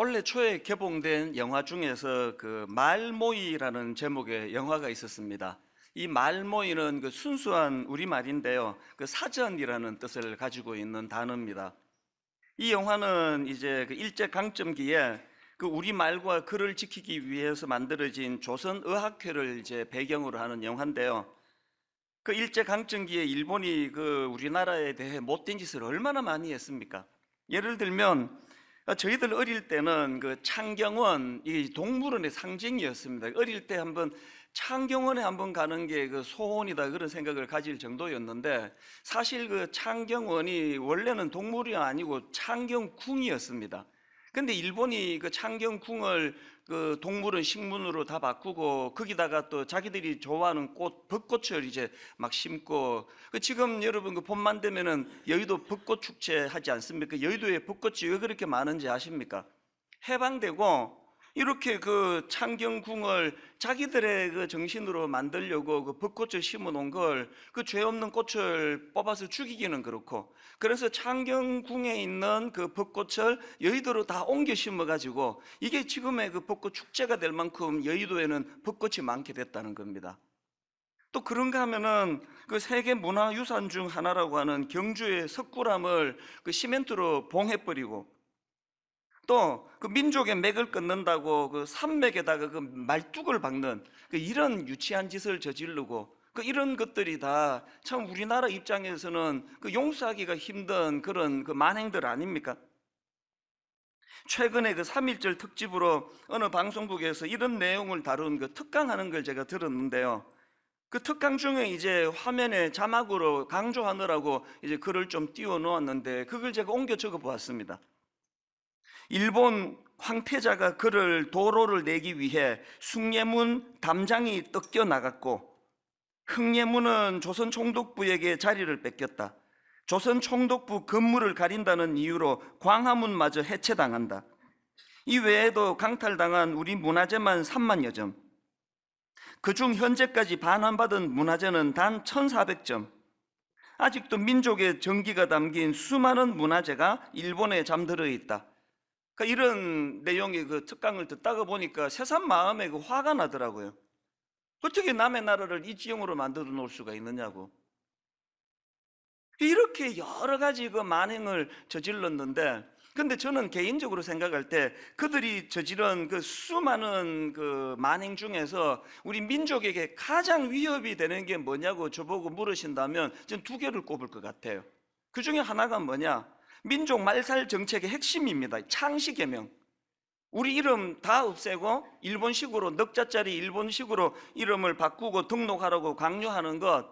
올해 초에 개봉된 영화 중에서 그 말모이라는 제목의 영화가 있었습니다. 이 말모이는 그 순수한 우리말인데요. 그 사전이라는 뜻을 가지고 있는 단어입니다. 이 영화는 이제 그 일제 강점기에 그 우리말과 글을 지키기 위해서 만들어진 조선의학회를 이제 배경으로 하는 영화인데요. 그 일제 강점기에 일본이 그 우리나라에 대해 못된 짓을 얼마나 많이 했습니까? 예를 들면 저희들 어릴 때는 그 창경원 이 동물원의 상징이었습니다. 어릴 때 한번 창경원에 한번 가는 게 그 소원이다 그런 생각을 가질 정도였는데, 사실 그 창경원이 원래는 동물이 아니고 창경궁이었습니다. 근데 일본이 그 창경궁을 그 동물원 식문으로 다 바꾸고 거기다가 또 자기들이 좋아하는 꽃 벚꽃을 이제 막 심고, 그 지금 여러분 그 봄만 되면은 여의도 벚꽃 축제 하지 않습니까? 그 여의도에 벚꽃이 왜 그렇게 많은지 아십니까? 해방되고 이렇게 그 창경궁을 자기들의 그 정신으로 만들려고 그 벚꽃을 심어 놓은 걸 그 죄 없는 꽃을 뽑아서 죽이기는 그렇고, 그래서 창경궁에 있는 그 벚꽃을 여의도로 다 옮겨 심어 가지고 이게 지금의 그 벚꽃 축제가 될 만큼 여의도에는 벚꽃이 많게 됐다는 겁니다. 또 그런가 하면은 그 세계 문화유산 중 하나라고 하는 경주의 석굴암을 그 시멘트로 봉해버리고, 또 그 민족의 맥을 끊는다고 그 산맥에다가 그 말뚝을 박는 그 이런 유치한 짓을 저지르고, 그 이런 것들이 다 참 우리나라 입장에서는 그 용서하기가 힘든 그런 그 만행들 아닙니까? 최근에 그 3.1절 특집으로 어느 방송국에서 이런 내용을 다룬 그 특강하는 걸 제가 들었는데요. 그 특강 중에 이제 화면에 자막으로 강조하느라고 이제 글을 좀 띄워 놓았는데, 그걸 제가 옮겨 적어 보았습니다. 일본 황태자가 그를 도로를 내기 위해 숭례문 담장이 뜯겨 나갔고, 흥례문은 조선 총독부에게 자리를 뺏겼다. 조선 총독부 건물을 가린다는 이유로 광화문마저 해체당한다. 이 외에도 강탈당한 우리 문화재만 3만여 점, 그중 현재까지 반환받은 문화재는 단 1,400점. 아직도 민족의 정기가 담긴 수많은 문화재가 일본에 잠들어 있다. 그러니까 이런 내용의 그 특강을 듣다가 보니까 새삼 마음에 그 화가 나더라고요. 어떻게 남의 나라를 이 지형으로 만들어 놓을 수가 있느냐고. 이렇게 여러 가지 그 만행을 저질렀는데, 근데 저는 개인적으로 생각할 때 그들이 저지른 그 수많은 그 만행 중에서 우리 민족에게 가장 위협이 되는 게 뭐냐고 저보고 물으신다면 저는 두 개를 꼽을 것 같아요. 그 중에 하나가 뭐냐? 민족 말살 정책의 핵심입니다. 창씨개명. 우리 이름 다 없애고 일본식으로, 넉자짜리 일본식으로 이름을 바꾸고 등록하라고 강요하는 것.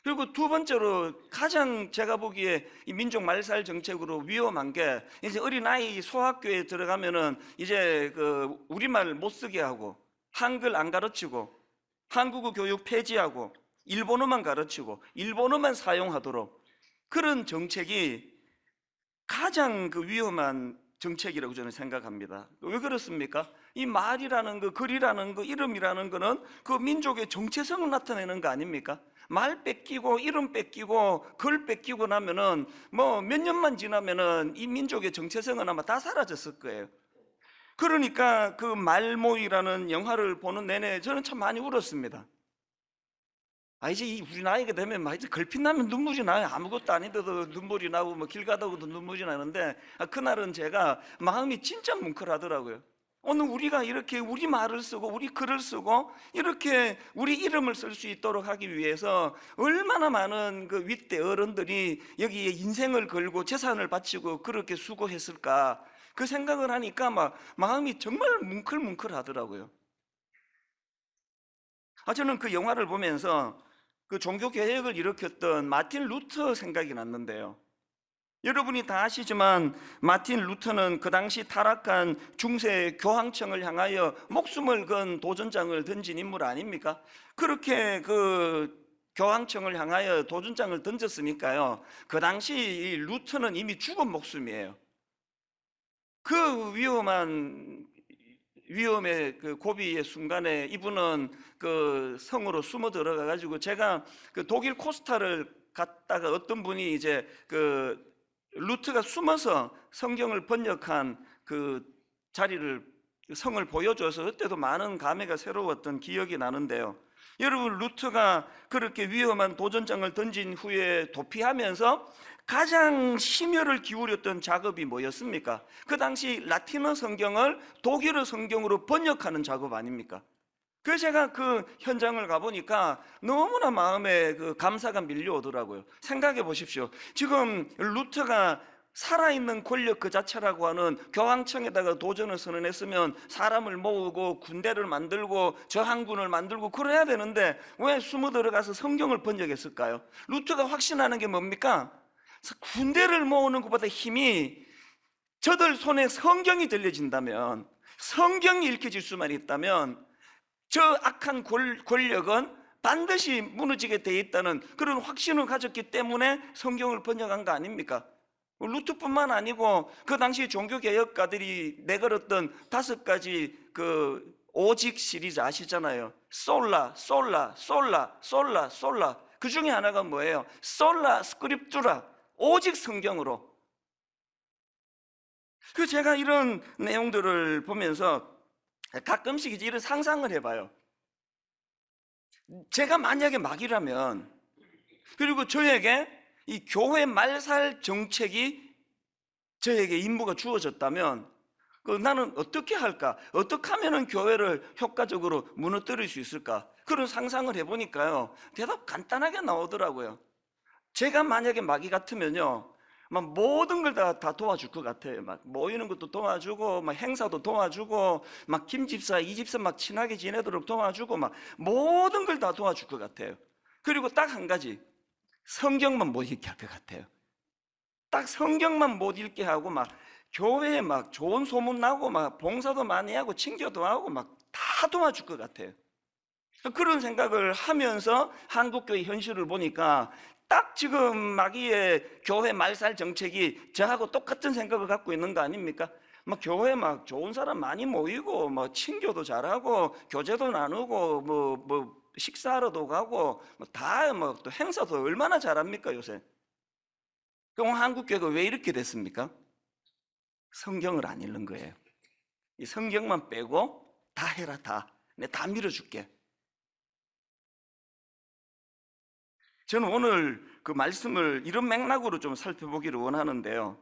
그리고 두 번째로 가장 제가 보기에 이 민족 말살 정책으로 위험한 게, 이제 어린아이 소학교에 들어가면은 이제 그 우리말 못 쓰게 하고, 한글 안 가르치고, 한국어 교육 폐지하고, 일본어만 가르치고 일본어만 사용하도록, 그런 정책이 가장 그 위험한 정책이라고 저는 생각합니다. 왜 그렇습니까? 이 말이라는 거, 글이라는 거, 이름이라는 거는 그 민족의 정체성을 나타내는 거 아닙니까? 말 뺏기고 이름 뺏기고 글 뺏기고 나면은 뭐 몇 년만 지나면은 이 민족의 정체성은 아마 다 사라졌을 거예요. 그러니까 그 말모이라는 영화를 보는 내내 저는 참 많이 울었습니다. 이제 우리 나이가 되면 막 이제 걸핏 나면 눈물이 나요. 아무것도 아닌데도 눈물이 나고 뭐 길 가다가도 눈물이 나는데, 그날은 제가 마음이 진짜 뭉클하더라고요. 오늘 우리가 이렇게 우리 말을 쓰고 우리 글을 쓰고 이렇게 우리 이름을 쓸 수 있도록 하기 위해서 얼마나 많은 그 윗대 어른들이 여기에 인생을 걸고 재산을 바치고 그렇게 수고했을까, 그 생각을 하니까 막 마음이 정말 뭉클뭉클하더라고요. 저는 그 영화를 보면서 그 종교 개혁을 일으켰던 마틴 루터 생각이 났는데요. 여러분이 다 아시지만 마틴 루터는 그 당시 타락한 중세 교황청을 향하여 목숨을 건 도전장을 던진 인물 아닙니까? 그렇게 그 교황청을 향하여 도전장을 던졌으니까요, 그 당시 이 루터는 이미 죽은 목숨이에요. 그 위험의 그 고비의 순간에 이분은 그 성으로 숨어 들어가 가지고, 제가 그 독일 코스타를 갔다가 어떤 분이 이제 그 루트가 숨어서 성경을 번역한 그 자리를 성을 보여줘서 그때도 많은 감회가 새로웠던 기억이 나는데요. 여러분, 루트가 그렇게 위험한 도전장을 던진 후에 도피하면서 가장 심혈을 기울였던 작업이 뭐였습니까? 그 당시 라틴어 성경을 독일어 성경으로 번역하는 작업 아닙니까? 그래서 제가 그 현장을 가보니까 너무나 마음에 그 감사가 밀려오더라고요. 생각해 보십시오. 지금 루트가 살아있는 권력 그 자체라고 하는 교황청에다가 도전을 선언했으면 사람을 모으고 군대를 만들고 저항군을 만들고 그래야 되는데 왜 숨어 들어가서 성경을 번역했을까요? 루트가 확신하는 게 뭡니까? 군대를 모으는 것보다 힘이 저들 손에 성경이 들려진다면, 성경이 읽혀질 수만 있다면 저 악한 권력은 반드시 무너지게 돼 있다는 그런 확신을 가졌기 때문에 성경을 번역한 거 아닙니까? 루트뿐만 아니고 그 당시 종교개혁가들이 내걸었던 5가지 그 오직 시리즈 아시잖아요. 솔라, 솔라, 솔라, 솔라, 솔라. 그 중에 하나가 뭐예요? 솔라 스크립투라, 오직 성경으로. 그 제가 이런 내용들을 보면서 가끔씩 이제 이런 상상을 해봐요. 제가 만약에 마귀라면, 그리고 저에게 이 교회 말살 정책이 저에게 임무가 주어졌다면 나는 어떻게 할까? 어떻게 하면 교회를 효과적으로 무너뜨릴 수 있을까? 그런 상상을 해보니까요, 대답 간단하게 나오더라고요. 제가 만약에 마귀 같으면요, 막 모든 걸 다 도와줄 것 같아요. 막 모이는 것도 도와주고, 막 행사도 도와주고, 막 김 집사, 이 집사 막 친하게 지내도록 도와주고, 막 모든 걸 다 도와줄 것 같아요. 그리고 딱 한 가지, 성경만 못 읽게 할 것 같아요. 딱 성경만 못 읽게 하고, 막 교회에 막 좋은 소문 나고, 막 봉사도 많이 하고, 친교도 하고, 막 다 도와줄 것 같아요. 그런 생각을 하면서 한국교회 현실을 보니까 딱 지금 마귀의 교회 말살 정책이 저하고 똑같은 생각을 갖고 있는 거 아닙니까? 막 교회 막 좋은 사람 많이 모이고, 뭐 친교도 잘하고, 교제도 나누고, 뭐 식사하러도 가고, 뭐 또 행사도 얼마나 잘합니까 요새? 그럼 한국교회가 왜 이렇게 됐습니까? 성경을 안 읽는 거예요. 이 성경만 빼고 다 해라, 내가 다 밀어줄게. 저는 오늘 그 말씀을 이런 맥락으로 좀 살펴보기를 원하는데요.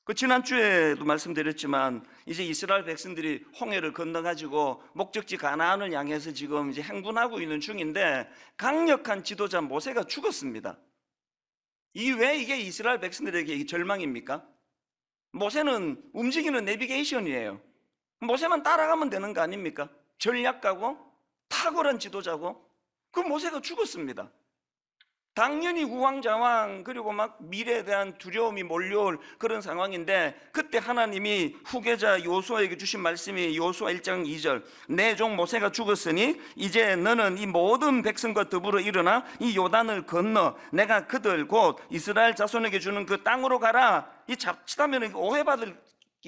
그 지난주에도 말씀드렸지만 이제 이스라엘 백성들이 홍해를 건너가지고 목적지 가나안을 향해서 지금 이제 행군하고 있는 중인데 강력한 지도자 모세가 죽었습니다. 왜 이게 이스라엘 백성들에게 절망입니까? 모세는 움직이는 내비게이션이에요. 모세만 따라가면 되는 거 아닙니까? 전략가고 탁월한 지도자고. 그 모세가 죽었습니다. 당연히 우왕좌왕, 그리고 막 미래에 대한 두려움이 몰려올 그런 상황인데, 그때 하나님이 후계자 요수아에게 주신 말씀이 요수아 1장 2절, 내 종 모세가 죽었으니 이제 너는 이 모든 백성과 더불어 일어나 이 요단을 건너 내가 그들 곧 이스라엘 자손에게 주는 그 땅으로 가라. 이 자칫하면 오해받을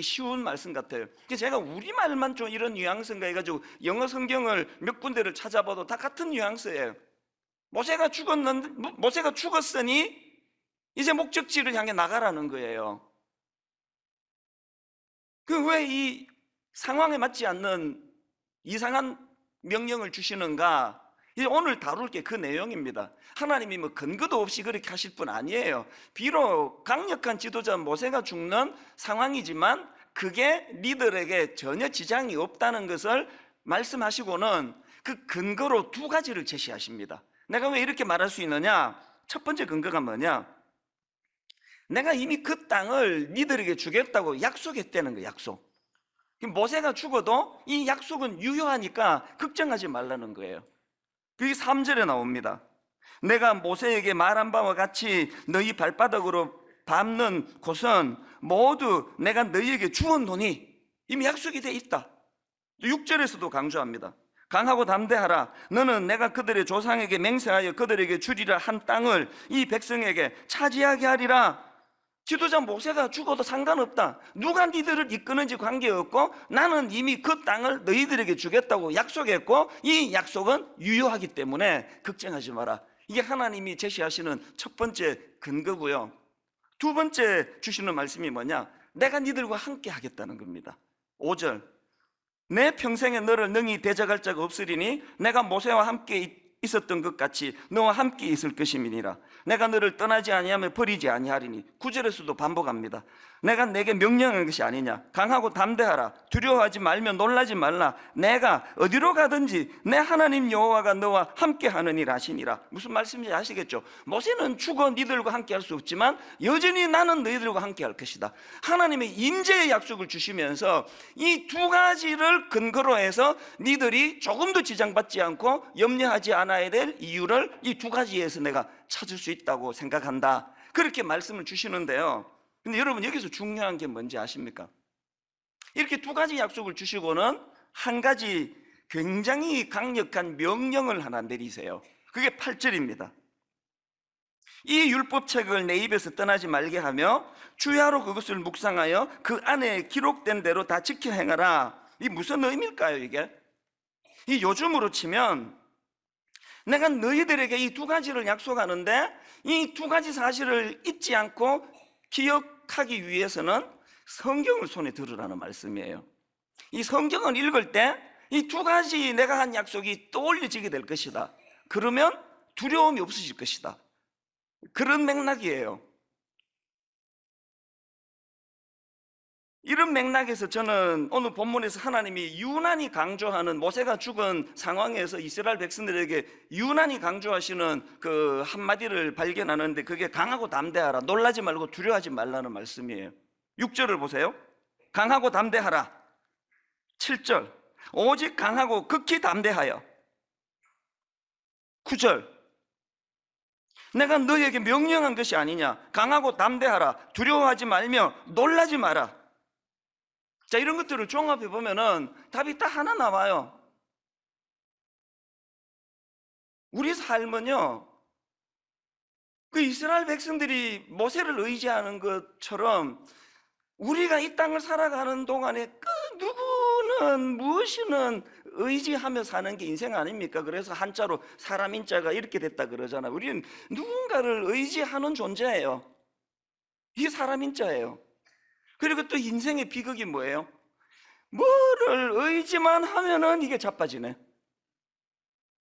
쉬운 말씀 같아요. 제가 우리말만 좀 이런 뉘앙스인가 해가지고 영어 성경을 몇 군데를 찾아봐도 다 같은 뉘앙스예요. 모세가 죽었으니 이제 목적지를 향해 나가라는 거예요. 왜 이 상황에 맞지 않는 이상한 명령을 주시는가? 이제 오늘 다룰 게 그 내용입니다. 하나님이 뭐 근거도 없이 그렇게 하실 분 아니에요. 비록 강력한 지도자 모세가 죽는 상황이지만 그게 니들에게 전혀 지장이 없다는 것을 말씀하시고는 그 근거로 2가지를 제시하십니다. 내가 왜 이렇게 말할 수 있느냐? 첫 번째 근거가 뭐냐? 내가 이미 그 땅을 니들에게 주겠다고 약속했다는 거예요. 약속. 모세가 죽어도 이 약속은 유효하니까 걱정하지 말라는 거예요. 그게 3절에 나옵니다. 내가 모세에게 말한 바와 같이 너희 발바닥으로 밟는 곳은 모두 내가 너희에게 주었노니, 이미 약속이 돼 있다. 6절에서도 강조합니다. 강하고 담대하라. 너는 내가 그들의 조상에게 맹세하여 그들에게 주리라 한 땅을 이 백성에게 차지하게 하리라. 지도자 모세가 죽어도 상관없다. 누가 니들을 이끄는지 관계없고 나는 이미 그 땅을 너희들에게 주겠다고 약속했고 이 약속은 유효하기 때문에 걱정하지 마라. 이게 하나님이 제시하시는 첫 번째 근거고요. 2번째 주시는 말씀이 뭐냐? 내가 니들과 함께 하겠다는 겁니다. 5절, 내 평생에 너를 능히 대적할 자가 없으리니 내가 모세와 함께 있었던 것 같이 너와 함께 있을 것임이니라. 내가 너를 떠나지 아니하며 버리지 아니하리니. 9절에서도 반복합니다. 내가 내게 명령한 것이 아니냐. 강하고 담대하라. 두려워하지 말며 놀라지 말라. 내가 어디로 가든지 내 하나님 여호와가 너와 함께 하느니라 하시니라. 무슨 말씀인지 아시겠죠? 모세는 죽어 니들과 함께 할 수 없지만 여전히 나는 너희들과 함께 할 것이다. 하나님의 임재의 약속을 주시면서 이 두 가지를 근거로 해서 니들이 조금도 지장받지 않고 염려하지 않아야 될 이유를 이 두 가지에서 내가 찾을 수 있다고 생각한다. 그렇게 말씀을 주시는데요. 근데 여러분, 여기서 중요한 게 뭔지 아십니까? 이렇게 두 가지 약속을 주시고는 한 가지 굉장히 강력한 명령을 하나 내리세요. 그게 8절입니다. 이 율법책을 내 입에서 떠나지 말게 하며 주야로 그것을 묵상하여 그 안에 기록된 대로 다 지켜 행하라. 이 무슨 의미일까요, 이게? 이 요즘으로 치면 내가 너희들에게 이 두 가지를 약속하는데 이 두 가지 사실을 잊지 않고 기억하기 위해서는 성경을 손에 들으라는 말씀이에요. 이 성경을 읽을 때 이 두 가지 내가 한 약속이 떠올려지게 될 것이다. 그러면 두려움이 없어질 것이다. 그런 맥락이에요. 이런 맥락에서 저는 오늘 본문에서 하나님이 유난히 강조하는, 모세가 죽은 상황에서 이스라엘 백성들에게 유난히 강조하시는 그 한마디를 발견하는데, 그게 강하고 담대하라, 놀라지 말고 두려워하지 말라는 말씀이에요. 6절을 보세요. 강하고 담대하라. 7절, 오직 강하고 극히 담대하여. 9절, 내가 너에게 명령한 것이 아니냐. 강하고 담대하라. 두려워하지 말며 놀라지 마라. 자, 이런 것들을 종합해 보면은 답이 딱 하나 나와요. 우리 삶은요, 그 이스라엘 백성들이 모세를 의지하는 것처럼 우리가 이 땅을 살아가는 동안에 그 누구는 무엇이는 의지하며 사는 게 인생 아닙니까? 그래서 한자로 사람 인자가 이렇게 됐다 그러잖아요. 우리는 누군가를 의지하는 존재예요. 이게 사람 인자예요. 그리고 또 인생의 비극이 뭐예요? 뭐를 의지만 하면은 이게 자빠지네.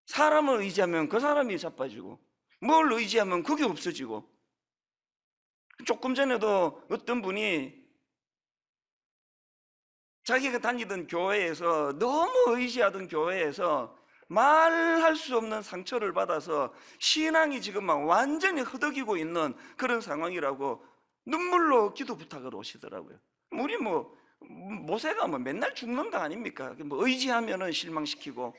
사람을 의지하면 그 사람이 자빠지고, 뭘 의지하면 그게 없어지고. 조금 전에도 어떤 분이 자기가 다니던 교회에서, 너무 의지하던 교회에서 말할 수 없는 상처를 받아서 신앙이 지금 막 완전히 허덕이고 있는 그런 상황이라고 눈물로 기도 부탁을 오시더라고요. 우리 모세가 맨날 죽는 거 아닙니까? 의지하면은 실망시키고,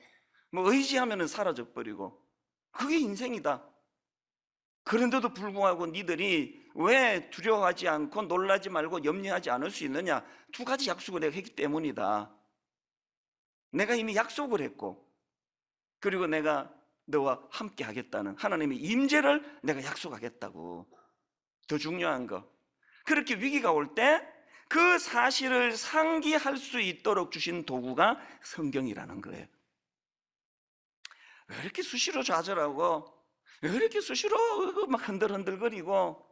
의지하면은 사라져 버리고, 그게 인생이다. 그런데도 불구하고 니들이 왜 두려워하지 않고 놀라지 말고 염려하지 않을 수 있느냐? 두 가지 약속을 내가 했기 때문이다. 내가 이미 약속을 했고, 그리고 내가 너와 함께 하겠다는 하나님의 임재를 내가 약속하겠다고. 더 중요한 거, 그렇게 위기가 올 때 그 사실을 상기할 수 있도록 주신 도구가 성경이라는 거예요. 왜 이렇게 수시로 좌절하고, 왜 이렇게 수시로 막 흔들흔들거리고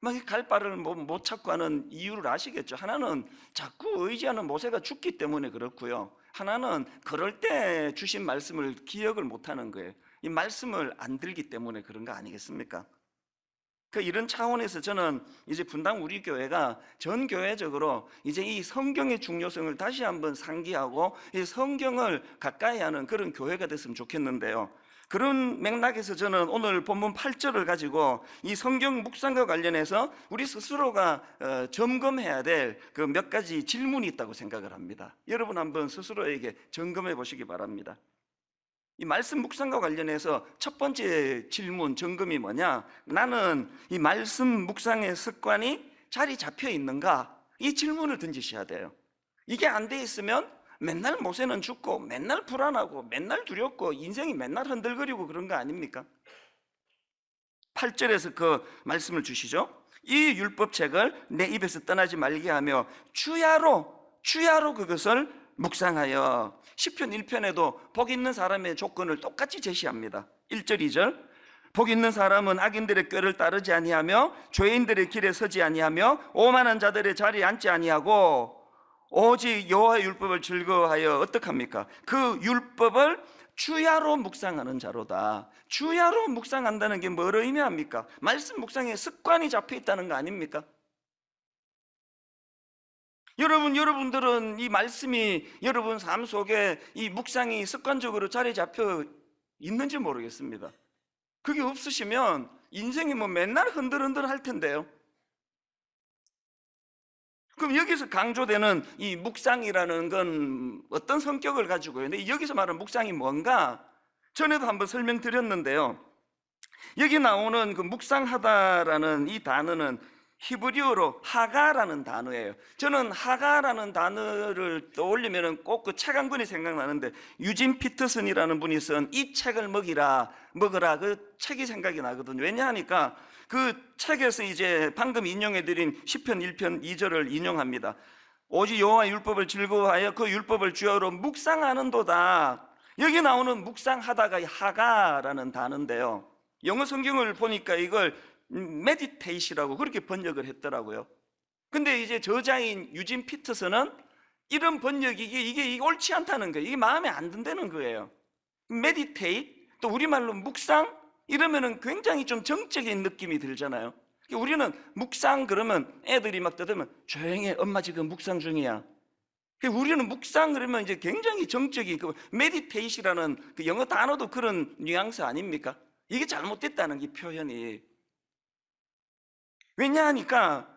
막 갈 바를 못 찾고 하는 이유를 아시겠죠? 하나는 자꾸 의지하는 모세가 죽기 때문에 그렇고요, 하나는 그럴 때 주신 말씀을 기억을 못하는 거예요. 이 말씀을 안 들기 때문에 그런 거 아니겠습니까? 이런 차원에서 저는 이제 분당 우리 교회가 전 교회적으로 이제 이 성경의 중요성을 다시 한번 상기하고 이 성경을 가까이 하는 그런 교회가 됐으면 좋겠는데요. 그런 맥락에서 저는 오늘 본문 8절을 가지고 이 성경 묵상과 관련해서 우리 스스로가 점검해야 될 그 몇 가지 질문이 있다고 생각을 합니다. 여러분 한번 스스로에게 점검해 보시기 바랍니다. 이 말씀 묵상과 관련해서 첫 번째 질문, 점검이 뭐냐? 나는 이 말씀 묵상의 습관이 자리 잡혀 있는가? 이 질문을 던지셔야 돼요. 이게 안 돼 있으면 맨날 모세는 죽고 맨날 불안하고 맨날 두렵고 인생이 맨날 흔들거리고 그런 거 아닙니까? 8절에서 그 말씀을 주시죠. 이 율법책을 내 입에서 떠나지 말게 하며 주야로 그것을 묵상하여. 시편 1편에도 복 있는 사람의 조건을 똑같이 제시합니다. 1절 2절, 복 있는 사람은 악인들의 꾀를 따르지 아니하며 죄인들의 길에 서지 아니하며 오만한 자들의 자리에 앉지 아니하고 오직 여호와의 율법을 즐거워하여 어떡합니까? 그 율법을 주야로 묵상하는 자로다. 주야로 묵상한다는 게 뭐를 의미합니까? 말씀 묵상에 습관이 잡혀 있다는 거 아닙니까? 여러분들은 이 말씀이 여러분 삶 속에 이 묵상이 습관적으로 자리 잡혀 있는지 모르겠습니다. 그게 없으시면 인생이 뭐 맨날 흔들흔들 할 텐데요. 그럼 여기서 강조되는 이 묵상이라는 건 어떤 성격을 가지고 있는데, 여기서 말하는 묵상이 뭔가 전에도 한번 설명드렸는데요. 여기 나오는 그 묵상하다라는 이 단어는 히브리어로 하가라는 단어예요. 저는 하가라는 단어를 떠올리면 꼭 그 책 한 권이 생각나는데, 유진 피터슨이라는 분이 쓴 이 책을 먹어라 그 책이 생각이 나거든요. 왜냐하니까 그 책에서 이제 방금 인용해드린 시편 1편 2절을 인용합니다. 오직 여호와의 율법을 즐거워하여 그 율법을 주야로 묵상하는도다. 여기 나오는 묵상하다가 하가라는 단어인데요, 영어 성경을 보니까 이걸 메디테이시라고 그렇게 번역을 했더라고요. 근데 이제 저자인 유진 피터슨은 이런 번역이 이게 옳지 않다는 거예요. 이게 마음에 안 든다는 거예요. 메디테이트, 또 우리말로 묵상, 이러면은 굉장히 좀 정적인 느낌이 들잖아요. 우리는 묵상 그러면 애들이 막 떠들면 조용히 해, 엄마 지금 묵상 중이야. 우리는 묵상 그러면 이제 굉장히 정적인 그 메디테이시라는 그 영어 단어도 그런 뉘앙스 아닙니까? 이게 잘못됐다는 게 표현이. 왜냐하니까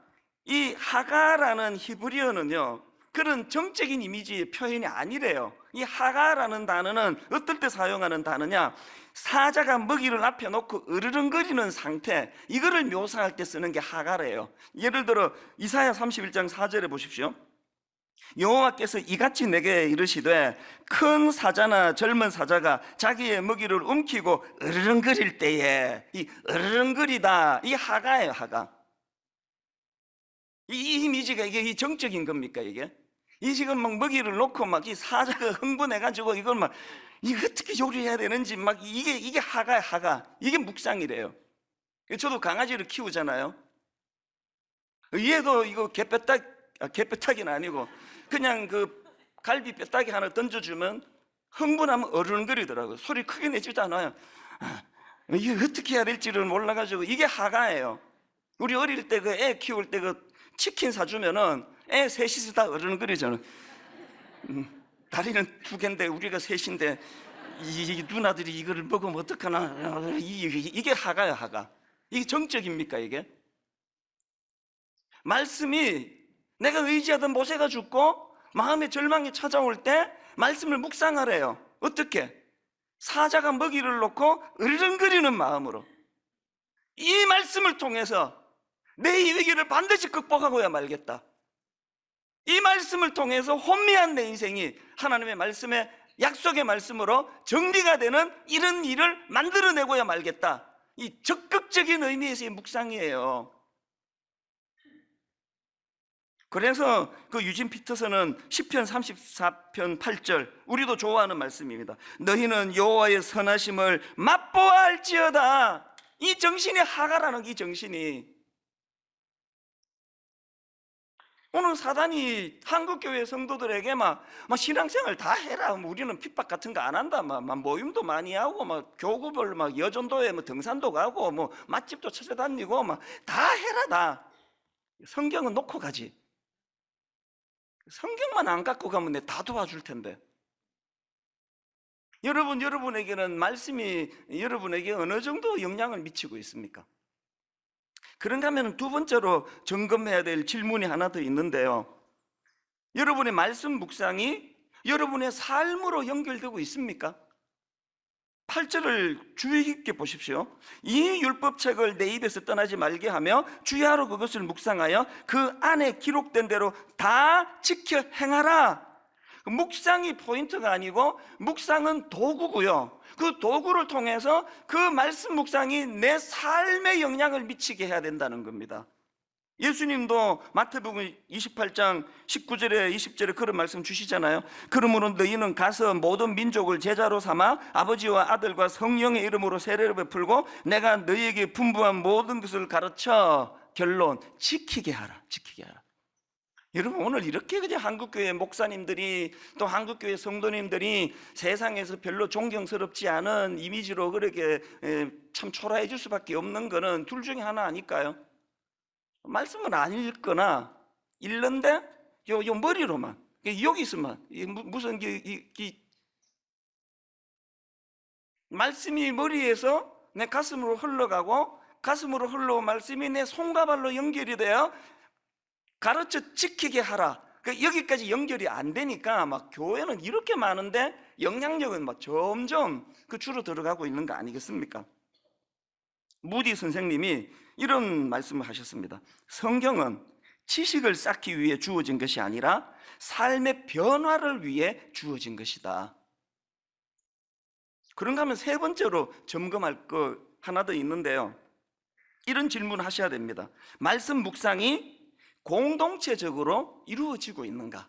이 하가라는 히브리어는요, 그런 정적인 이미지의 표현이 아니래요. 이 하가라는 단어는 어떨 때 사용하는 단어냐, 사자가 먹이를 앞에 놓고 으르렁거리는 상태, 이거를 묘사할 때 쓰는 게 하가래요. 예를 들어 이사야 31장 4절에 보십시오. 여호와께서 이같이 내게 이르시되 큰 사자나 젊은 사자가 자기의 먹이를 움키고 으르렁거릴 때에, 이 으르렁거리다, 이 하가예요. 하가. 이 이미지가 이게 정적인 겁니까? 이 지금 막 먹이를 놓고 막 이 사자가 흥분해가지고 이걸 막 이거 어떻게 요리해야 되는지 막 이게 하가야, 하가. 이게 묵상이래요. 저도 강아지를 키우잖아요. 얘도 이거 개뼈딱이는 아니고 그냥 그 갈비 뼈다귀 하나 던져주면 흥분하면 어른거리더라고요. 소리 크게 내지도 않아요. 이게 어떻게 해야 될지를 몰라가지고, 이게 하가예요. 우리 어릴 때 그 애 키울 때 그 치킨 사주면은 애 셋이서 다 어른거리잖아요. 다리는 두 개인데 우리가 셋인데 이 누나들이 이거를 먹으면 어떡하나. 이게 하가야, 하가. 이게 정적입니까? 이게 말씀이, 내가 의지하던 모세가 죽고 마음의 절망이 찾아올 때 말씀을 묵상하래요. 어떻게? 사자가 먹이를 놓고 으르렁거리는 마음으로 이 말씀을 통해서 내 이 위기를 반드시 극복하고야 말겠다. 이 말씀을 통해서 혼미한 내 인생이 하나님의 말씀에, 약속의 말씀으로 정리가 되는 이런 일을 만들어내고야 말겠다. 이 적극적인 의미에서의 묵상이에요. 그래서 그 유진 피터슨은 시편 34편 8절, 우리도 좋아하는 말씀입니다. 너희는 여호와의 선하심을 맛보아 알지어다. 이 정신이 하가라는, 이 정신이. 오늘 사단이 한국교회 성도들에게 막 신앙생활 다 해라, 우리는 핍박 같은 거 안 한다, 막 모임도 많이 하고, 막 교구별 막 여전도에 뭐 등산도 가고, 뭐 맛집도 찾아다니고, 막 다 해라, 다. 성경은 놓고 가지. 성경만 안 갖고 가면 내가 다 도와줄 텐데. 여러분에게는 말씀이 여러분에게 어느 정도 영향을 미치고 있습니까? 그런가 하면 두 번째로 점검해야 될 질문이 하나 더 있는데요, 여러분의 말씀 묵상이 여러분의 삶으로 연결되고 있습니까? 8절을 주의 깊게 보십시오. 이 율법책을 내 입에서 떠나지 말게 하며 주야로 그것을 묵상하여 그 안에 기록된 대로 다 지켜 행하라. 묵상이 포인트가 아니고 묵상은 도구고요, 그 도구를 통해서 그 말씀 묵상이 내 삶에 영향을 미치게 해야 된다는 겁니다. 예수님도 마태복음 28장 19절에 20절에 그런 말씀 주시잖아요. 그러므로 너희는 가서 모든 민족을 제자로 삼아 아버지와 아들과 성령의 이름으로 세례를 베풀고 내가 너희에게 분부한 모든 것을 가르쳐, 결론, 지키게 하라. 지키게 하라. 여러분, 오늘 이렇게 그냥 한국교회 목사님들이 또 한국교회 성도님들이 세상에서 별로 존경스럽지 않은 이미지로 그렇게 참 초라해 줄 수밖에 없는 거는 둘 중에 하나 아닐까요? 말씀을 안 읽거나 읽는데 요 머리로만, 여기서만 무슨 말씀이 머리에서 내 가슴으로 흘러가고, 가슴으로 흘러온 말씀이 내 손과 발로 연결이 되어 가르쳐 지키게 하라. 여기까지 연결이 안 되니까 막 교회는 이렇게 많은데 영향력은 막 점점 줄어 들어가고 있는 거 아니겠습니까? 무디 선생님이 이런 말씀을 하셨습니다. 성경은 지식을 쌓기 위해 주어진 것이 아니라 삶의 변화를 위해 주어진 것이다. 그런가 하면 세 번째로 점검할 거 하나 더 있는데요, 이런 질문을 하셔야 됩니다. 말씀 묵상이 공동체적으로 이루어지고 있는가?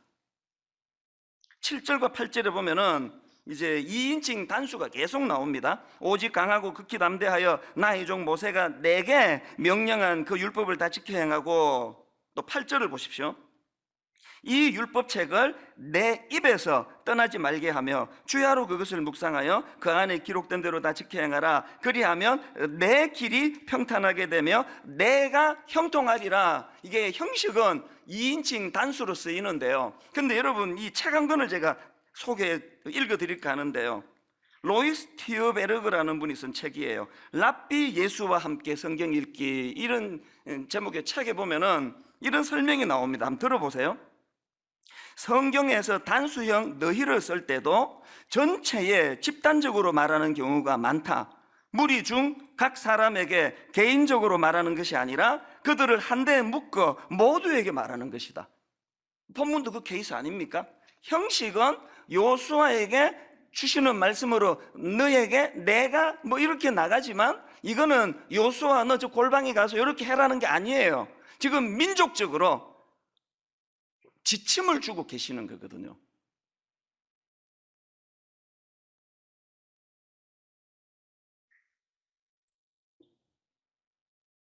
7절과 8절에 보면은 이제 2인칭 단수가 계속 나옵니다. 오직 강하고 극히 담대하여 나의 종 모세가 내게 명령한 그 율법을 다 지켜 행하고, 또 8절을 보십시오. 이 율법책을 내 입에서 떠나지 말게 하며 주야로 그것을 묵상하여 그 안에 기록된 대로 다 지켜 행하라. 그리하면 내 길이 평탄하게 되며 내가 형통하리라. 이게 형식은 2인칭 단수로 쓰이는데요, 근데 여러분, 이 책 한 권을 제가 읽어드릴까 하는데요, 로이스 티어베르그라는 분이 쓴 책이에요. 랍비 예수와 함께 성경 읽기, 이런 제목의 책에 보면은 이런 설명이 나옵니다. 한번 들어보세요. 성경에서 단수형 너희를 쓸 때도 전체에 집단적으로 말하는 경우가 많다. 무리 중 각 사람에게 개인적으로 말하는 것이 아니라 그들을 한데에 묶어 모두에게 말하는 것이다. 본문도 그 케이스 아닙니까? 형식은 요수아에게 주시는 말씀으로 너에게 내가 이렇게 나가지만, 이거는 요수아 너 저 골방에 가서 이렇게 해라는 게 아니에요. 지금 민족적으로 지침을 주고 계시는 거거든요.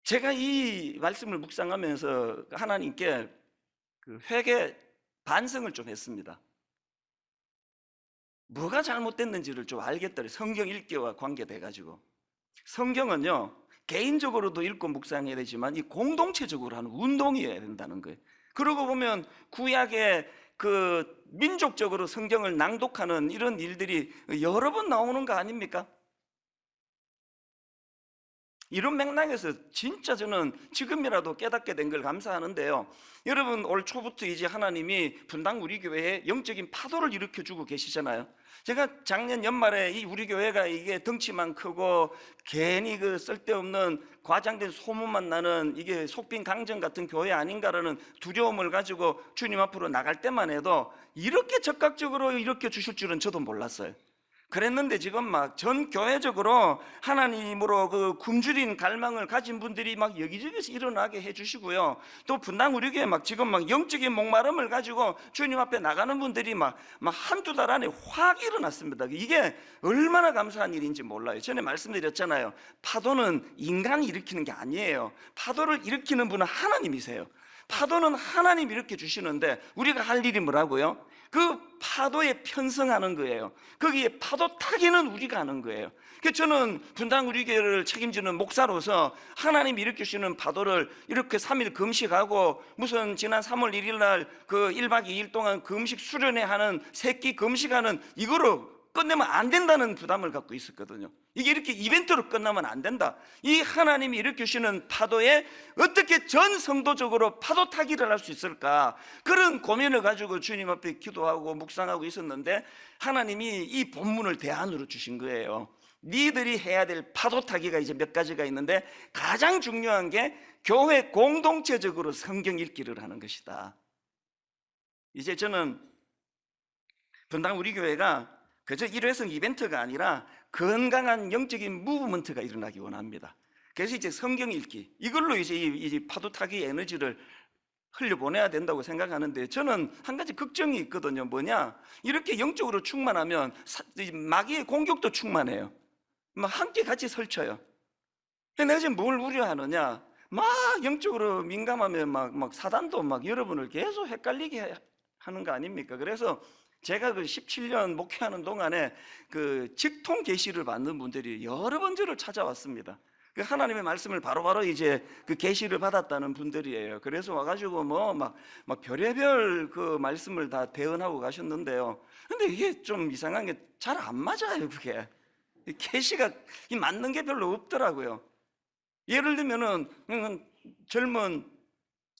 제가 이 말씀을 묵상하면서 하나님께 회개 반성을 좀 했습니다. 뭐가 잘못됐는지를 좀 알겠더래. 성경 읽기와 관계돼가지고. 성경은요, 개인적으로도 읽고 묵상해야 되지만 이 공동체적으로 하는 운동이어야 된다는 거예요. 그러고 보면 구약의 민족적으로 성경을 낭독하는 이런 일들이 여러 번 나오는 거 아닙니까? 이런 맥락에서 진짜 저는 지금이라도 깨닫게 된 걸 감사하는데요, 여러분, 올 초부터 이제 하나님이 분당 우리 교회에 영적인 파도를 일으켜 주고 계시잖아요. 제가 작년 연말에 이 우리 교회가 이게 덩치만 크고 괜히 쓸데없는 과장된 소문만 나는 이게 속빈 강정 같은 교회 아닌가라는 두려움을 가지고 주님 앞으로 나갈 때만 해도 이렇게 적극적으로 일으켜 주실 줄은 저도 몰랐어요. 그랬는데 지금 막 전 교회적으로 하나님으로 굶주린 갈망을 가진 분들이 막 여기저기서 일어나게 해주시고요, 또 분당 우리 교회 지금 영적인 목마름을 가지고 주님 앞에 나가는 분들이 막 한두 달 안에 확 일어났습니다. 이게 얼마나 감사한 일인지 몰라요. 전에 말씀드렸잖아요, 파도는 인간이 일으키는 게 아니에요. 파도를 일으키는 분은 하나님이세요. 파도는 하나님이 일으켜 주시는데 우리가 할 일이 뭐라고요? 그 파도에 편성하는 거예요. 거기에 파도 타기는 우리가 하는 거예요. 그래서 저는 분당 우리 교회를 책임지는 목사로서 하나님이 일으키시는 파도를 이렇게 3일 금식하고, 무슨 지난 3월 1일 날 1박 2일 동안 금식 수련회 하는 새끼 금식하는 이거로 끝내면 안 된다는 부담을 갖고 있었거든요. 이게 이렇게 이벤트로 끝나면 안 된다. 이 하나님이 일으키시는 파도에 어떻게 전 성도적으로 파도 타기를 할 수 있을까, 그런 고민을 가지고 주님 앞에 기도하고 묵상하고 있었는데 하나님이 이 본문을 대안으로 주신 거예요. 니들이 해야 될 파도 타기가 이제 몇 가지가 있는데, 가장 중요한 게 교회 공동체적으로 성경 읽기를 하는 것이다. 이제 저는 분당 우리 교회가 그저 일회성 이벤트가 아니라 건강한 영적인 무브먼트가 일어나기 원합니다. 그래서 이제 성경 읽기, 이걸로 이제 파도 타기 에너지를 흘려보내야 된다고 생각하는데, 저는 한 가지 걱정이 있거든요. 뭐냐, 이렇게 영적으로 충만하면 마귀의 공격도 충만해요. 막 함께 같이 설쳐요. 내가 지금 뭘 우려하느냐, 막 영적으로 민감하면 막 사단도 막 여러분을 계속 헷갈리게 하는 거 아닙니까? 그래서 제가 그 17년 목회하는 동안에 그 직통 계시를 받는 분들이 여러 번 저를 찾아왔습니다. 그 하나님의 말씀을 바로바로 이제 그 계시를 받았다는 분들이에요. 그래서 와가지고 뭐 막 별의별 그 말씀을 다 대언하고 가셨는데요. 근데 이게 좀 이상한 게 잘 안 맞아요. 그게 계시가 맞는 게 별로 없더라고요. 예를 들면은 젊은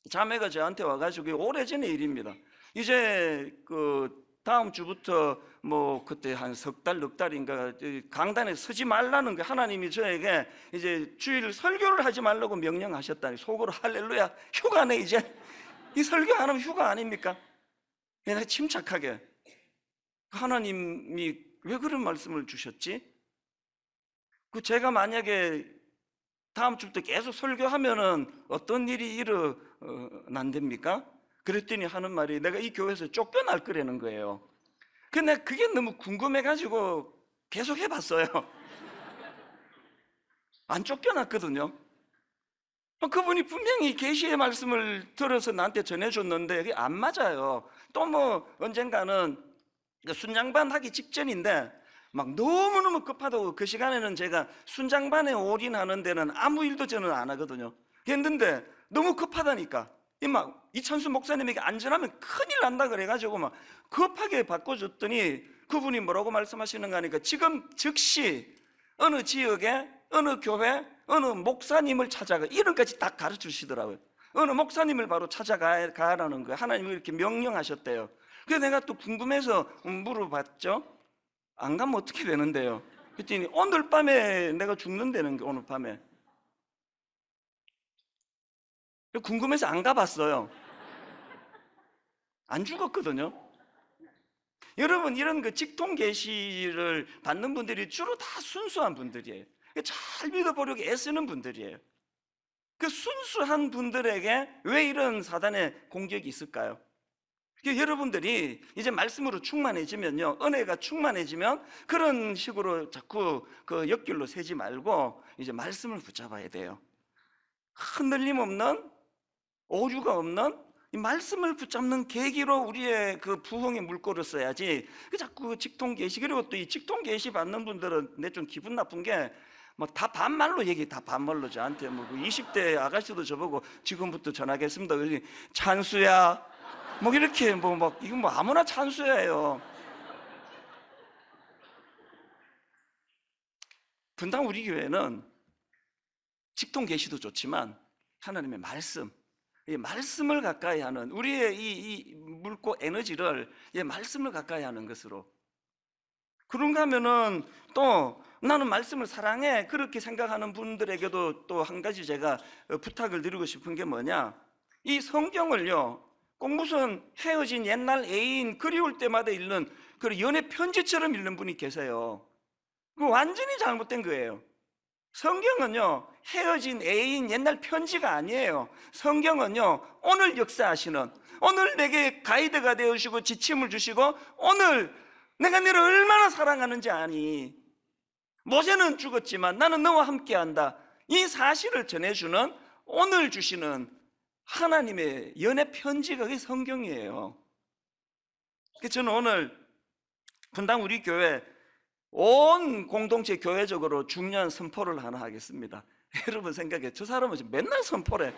자매가 저한테 와가지고 오래전의 일입니다. 이제 그 다음 주부터 뭐 그때 한 석 달, 넉 달인가 강단에 서지 말라는 거 하나님이 저에게 이제 주일 설교를 하지 말라고 명령하셨다니 속으로 할렐루야 휴가네 이제 이 설교 안 하면 휴가 아닙니까? 내가 침착하게 하나님이 왜 그런 말씀을 주셨지? 그 제가 만약에 다음 주부터 계속 설교하면은 어떤 일이 일어난답니까? 그랬더니 하는 말이 내가 이 교회에서 쫓겨날 거라는 거예요. 근데 그게 너무 궁금해가지고 계속 해봤어요. 안 쫓겨났거든요. 그분이 분명히 계시의 말씀을 들어서 나한테 전해줬는데 그게 안 맞아요. 또 뭐 언젠가는 순장반 하기 직전인데 막 너무너무 급하다고 그 시간에는 제가 순장반에 올인하는 데는 아무 일도 저는 안 하거든요. 했는데 너무 급하다니까 막 이찬수 목사님에게 안전하면 큰일 난다 그래가지고 막 급하게 바꿔줬더니 그분이 뭐라고 말씀하시는가 하니까 지금 즉시 어느 지역에 어느 교회 어느 목사님을 찾아가 이름까지 딱 가르쳐 주시더라고요. 어느 목사님을 바로 찾아가라는 거예요. 하나님이 이렇게 명령하셨대요. 그래서 내가 또 궁금해서 물어봤죠. 안 가면 어떻게 되는데요? 그랬더니 오늘 밤에 내가 죽는다는 게 오늘 밤에. 궁금해서 안 가봤어요. 안 죽었거든요. 여러분 이런 그 직통 계시를 받는 분들이 주로 다 순수한 분들이에요. 잘 믿어보려고 애쓰는 분들이에요. 그 순수한 분들에게 왜 이런 사단의 공격이 있을까요? 여러분들이 이제 말씀으로 충만해지면요, 은혜가 충만해지면 그런 식으로 자꾸 그 옆길로 새지 말고 이제 말씀을 붙잡아야 돼요. 흔들림 없는, 오류가 없는 이 말씀을 붙잡는 계기로 우리의 그 부흥의 물꼬를 써야지. 자꾸 직통 계시, 그리고 또 이 직통 계시 받는 분들은 내 좀 기분 나쁜 게 뭐 다 반말로 얘기, 다 반말로 저한테 뭐 20대 아가씨도 저보고 지금부터 전하겠습니다. 그러니 찬수야, 뭐 이렇게 뭐 막 이건 뭐 아무나 찬수야예요. 분당 우리 교회는 직통 계시도 좋지만 하나님의 말씀, 이 말씀을 가까이 하는 우리의 이 물고 에너지를 이 말씀을 가까이 하는 것으로. 그런가 하면은 또 나는 말씀을 사랑해 그렇게 생각하는 분들에게도 또 한 가지 제가 부탁을 드리고 싶은 게 뭐냐, 이 성경을요 꼭 무슨 헤어진 옛날 애인 그리울 때마다 읽는 그 연애 편지처럼 읽는 분이 계세요. 그거 완전히 잘못된 거예요. 성경은요 헤어진 애인 옛날 편지가 아니에요. 성경은요 오늘 역사하시는, 오늘 내게 가이드가 되어주시고 지침을 주시고 오늘 내가 너를 얼마나 사랑하는지 아니, 모세는 죽었지만 나는 너와 함께한다, 이 사실을 전해주는 오늘 주시는 하나님의 연애 편지가 그게 성경이에요. 그래서 저는 오늘 분당 우리 교회 온 공동체 교회적으로 중요한 선포를 하나 하겠습니다. 여러분 생각해, 저 사람은 맨날 선포래.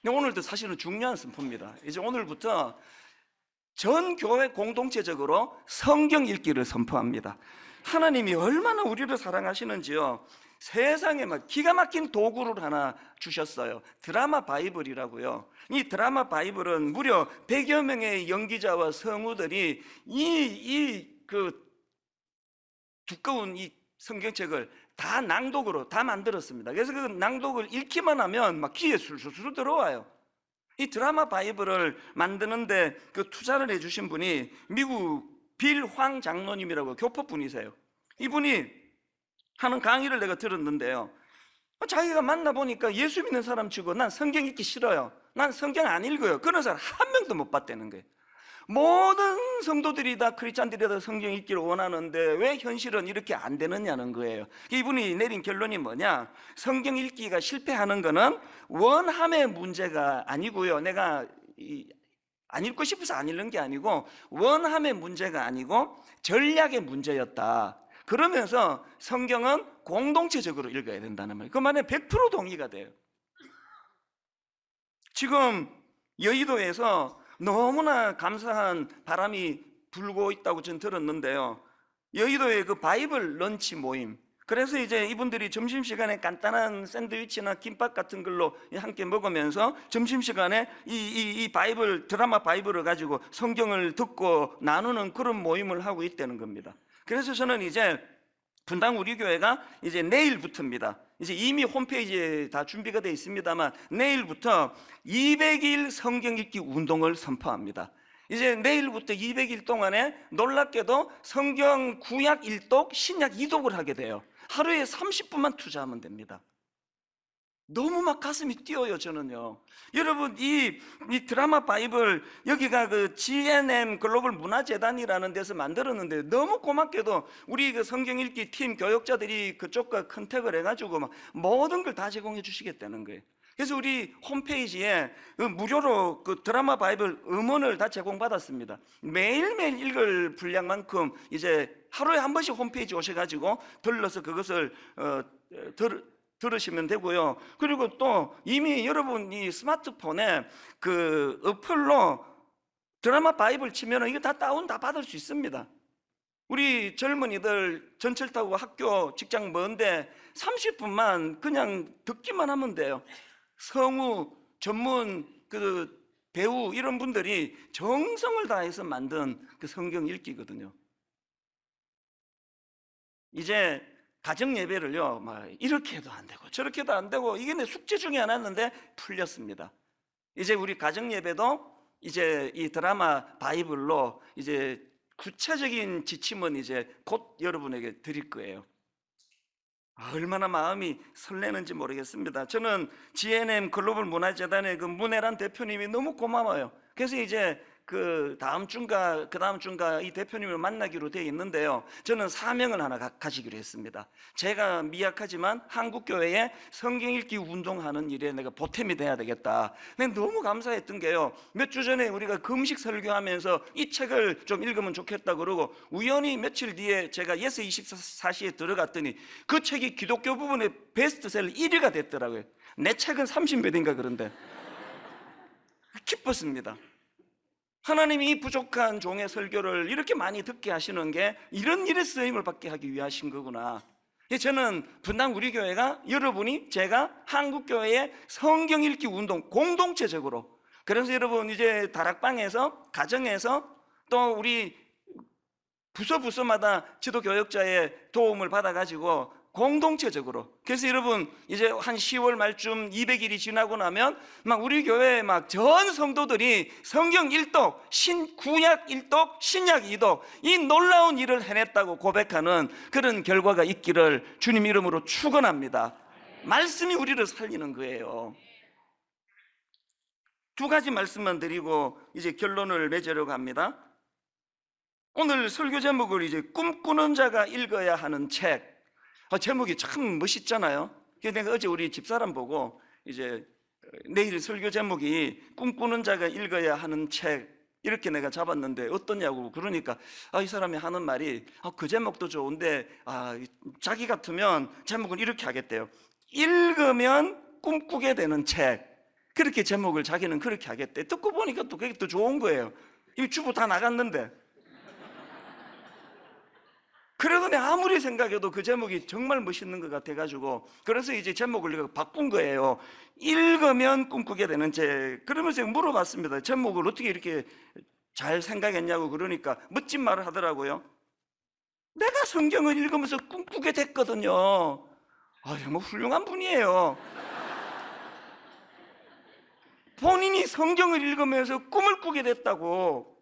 오늘도 사실은 중요한 선포입니다. 이제 오늘부터 전 교회 공동체적으로 성경 읽기를 선포합니다. 하나님이 얼마나 우리를 사랑하시는지요, 세상에 막 기가 막힌 도구를 하나 주셨어요. 드라마 바이블이라고요. 이 드라마 바이블은 무려 100여 명의 연기자와 성우들이 그 두꺼운 이 성경책을 다 낭독으로 다 만들었습니다. 그래서 그 낭독을 읽기만 하면 막 귀에 술술 들어와요. 이 드라마 바이블을 만드는데 그 투자를 해주신 분이 미국 빌 황 장로님이라고 교포분이세요. 이분이 하는 강의를 내가 들었는데요, 자기가 만나보니까 예수 믿는 사람 치고 난 성경 읽기 싫어요, 난 성경 안 읽어요, 그런 사람 한 명도 못 봤다는 거예요. 모든 성도들이 다 크리스찬들이 다 성경 읽기를 원하는데 왜 현실은 이렇게 안 되느냐는 거예요. 이분이 내린 결론이 뭐냐? 성경 읽기가 실패하는 거는 원함의 문제가 아니고요. 내가 안 읽고 싶어서 안 읽는 게 아니고 원함의 문제가 아니고 전략의 문제였다. 그러면서 성경은 공동체적으로 읽어야 된다는 말이에요. 그 말에 100% 동의가 돼요. 지금 여의도에서 너무나 감사한 바람이 불고 있다고 저는 들었는데요. 여의도의 그 바이블 런치 모임. 그래서 이제 이분들이 점심시간에 간단한 샌드위치나 김밥 같은 걸로 함께 먹으면서 점심시간에 이 바이블, 드라마 바이블을 가지고 성경을 듣고 나누는 그런 모임을 하고 있다는 겁니다. 그래서 저는 이제 분당 우리 교회가 이제 내일부터입니다. 이제 이미 홈페이지에 다 준비가 되어 있습니다만 내일부터 200일 성경 읽기 운동을 선포합니다. 이제 내일부터 200일 동안에 놀랍게도 성경 구약 1독, 신약 2독을 하게 돼요. 하루에 30분만 투자하면 됩니다. 너무 막 가슴이 뛰어요, 저는요. 여러분, 이 드라마 바이블, 여기가 그 GNM 글로벌 문화재단이라는 데서 만들었는데, 너무 고맙게도 우리 그 성경 읽기 팀 교역자들이 그쪽과 컨택을 해가지고 막 모든 걸 다 제공해 주시겠다는 거예요. 그래서 우리 홈페이지에 무료로 그 드라마 바이블 음원을 다 제공받았습니다. 매일매일 읽을 분량만큼 이제 하루에 한 번씩 홈페이지 오셔가지고 들러서 그것을 들으시면 되고요. 그리고 또 이미 여러분이 스마트폰에 그 어플로 드라마 바이블 치면 이거 다 다운 다 받을 수 있습니다. 우리 젊은이들 전철 타고 학교 직장 먼데 30분만 그냥 듣기만 하면 돼요. 성우, 전문 그 배우 이런 분들이 정성을 다해서 만든 그 성경 읽기거든요. 이제 가정 예배를요, 막 이렇게 해도 안 되고 저렇게 해도 안 되고 이게 내 숙제 중에 하나였는데 풀렸습니다. 이제 우리 가정 예배도 이제 이 드라마 바이블로 이제 구체적인 지침은 이제 곧 여러분에게 드릴 거예요. 얼마나 마음이 설레는지 모르겠습니다. 저는 GNM 글로벌 문화재단의 그 문혜란 대표님이 너무 고마워요. 그래서 이제 그 다음 주인가 이 대표님을 만나기로 되어 있는데요. 저는 사명을 하나 가지기로 했습니다. 제가 미약하지만 한국 교회에 성경 읽기 운동하는 일에 내가 보탬이 돼야 되겠다. 근데 너무 감사했던 게요. 몇 주 전에 우리가 금식 설교하면서 이 책을 좀 읽으면 좋겠다 그러고 우연히 며칠 뒤에 제가 예스 24시에 들어갔더니 그 책이 기독교 부분의 베스트셀러 1위가 됐더라고요. 내 책은 30몇인가 그런데 기뻤습니다. 하나님이 이 부족한 종의 설교를 이렇게 많이 듣게 하시는 게 이런 일에 쓰임을 받게 하기 위하신 거구나. 저는 분당 우리 교회가 여러분이 제가 한국교회의 성경 읽기 운동 공동체적으로, 그래서 여러분 이제 다락방에서 가정에서 또 우리 부서마다 지도교역자의 도움을 받아가지고 공동체적으로, 그래서 여러분 이제 한 10월 말쯤 200일이 지나고 나면 막 우리 교회 막 전 성도들이 성경 1독, 구약 1독, 신약 2독 이 놀라운 일을 해냈다고 고백하는 그런 결과가 있기를 주님 이름으로 축원합니다. 말씀이 우리를 살리는 거예요. 두 가지 말씀만 드리고 이제 결론을 맺으려고 합니다. 오늘 설교 제목을 이제 꿈꾸는 자가 읽어야 하는 책. 제목이 참 멋있잖아요. 내가 어제 우리 집사람 보고 이제 내일 설교 제목이 꿈꾸는 자가 읽어야 하는 책 이렇게 내가 잡았는데 어떠냐고 그러니까 이 사람이 하는 말이 그 제목도 좋은데 자기 같으면 제목을 이렇게 하겠대요. 읽으면 꿈꾸게 되는 책. 그렇게 제목을 자기는 그렇게 하겠대. 듣고 보니까 또 그게 또 좋은 거예요. 이미 주부 다 나갔는데. 그러더니 아무리 생각해도 그 제목이 정말 멋있는 것 같아가지고 그래서 이제 제목을 내가 바꾼 거예요. 읽으면 꿈꾸게 되는 책. 그러면서 제가 물어봤습니다. 제목을 어떻게 이렇게 잘 생각했냐고. 그러니까 멋진 말을 하더라고요. 내가 성경을 읽으면서 꿈꾸게 됐거든요. 정말 훌륭한 분이에요. 본인이 성경을 읽으면서 꿈을 꾸게 됐다고.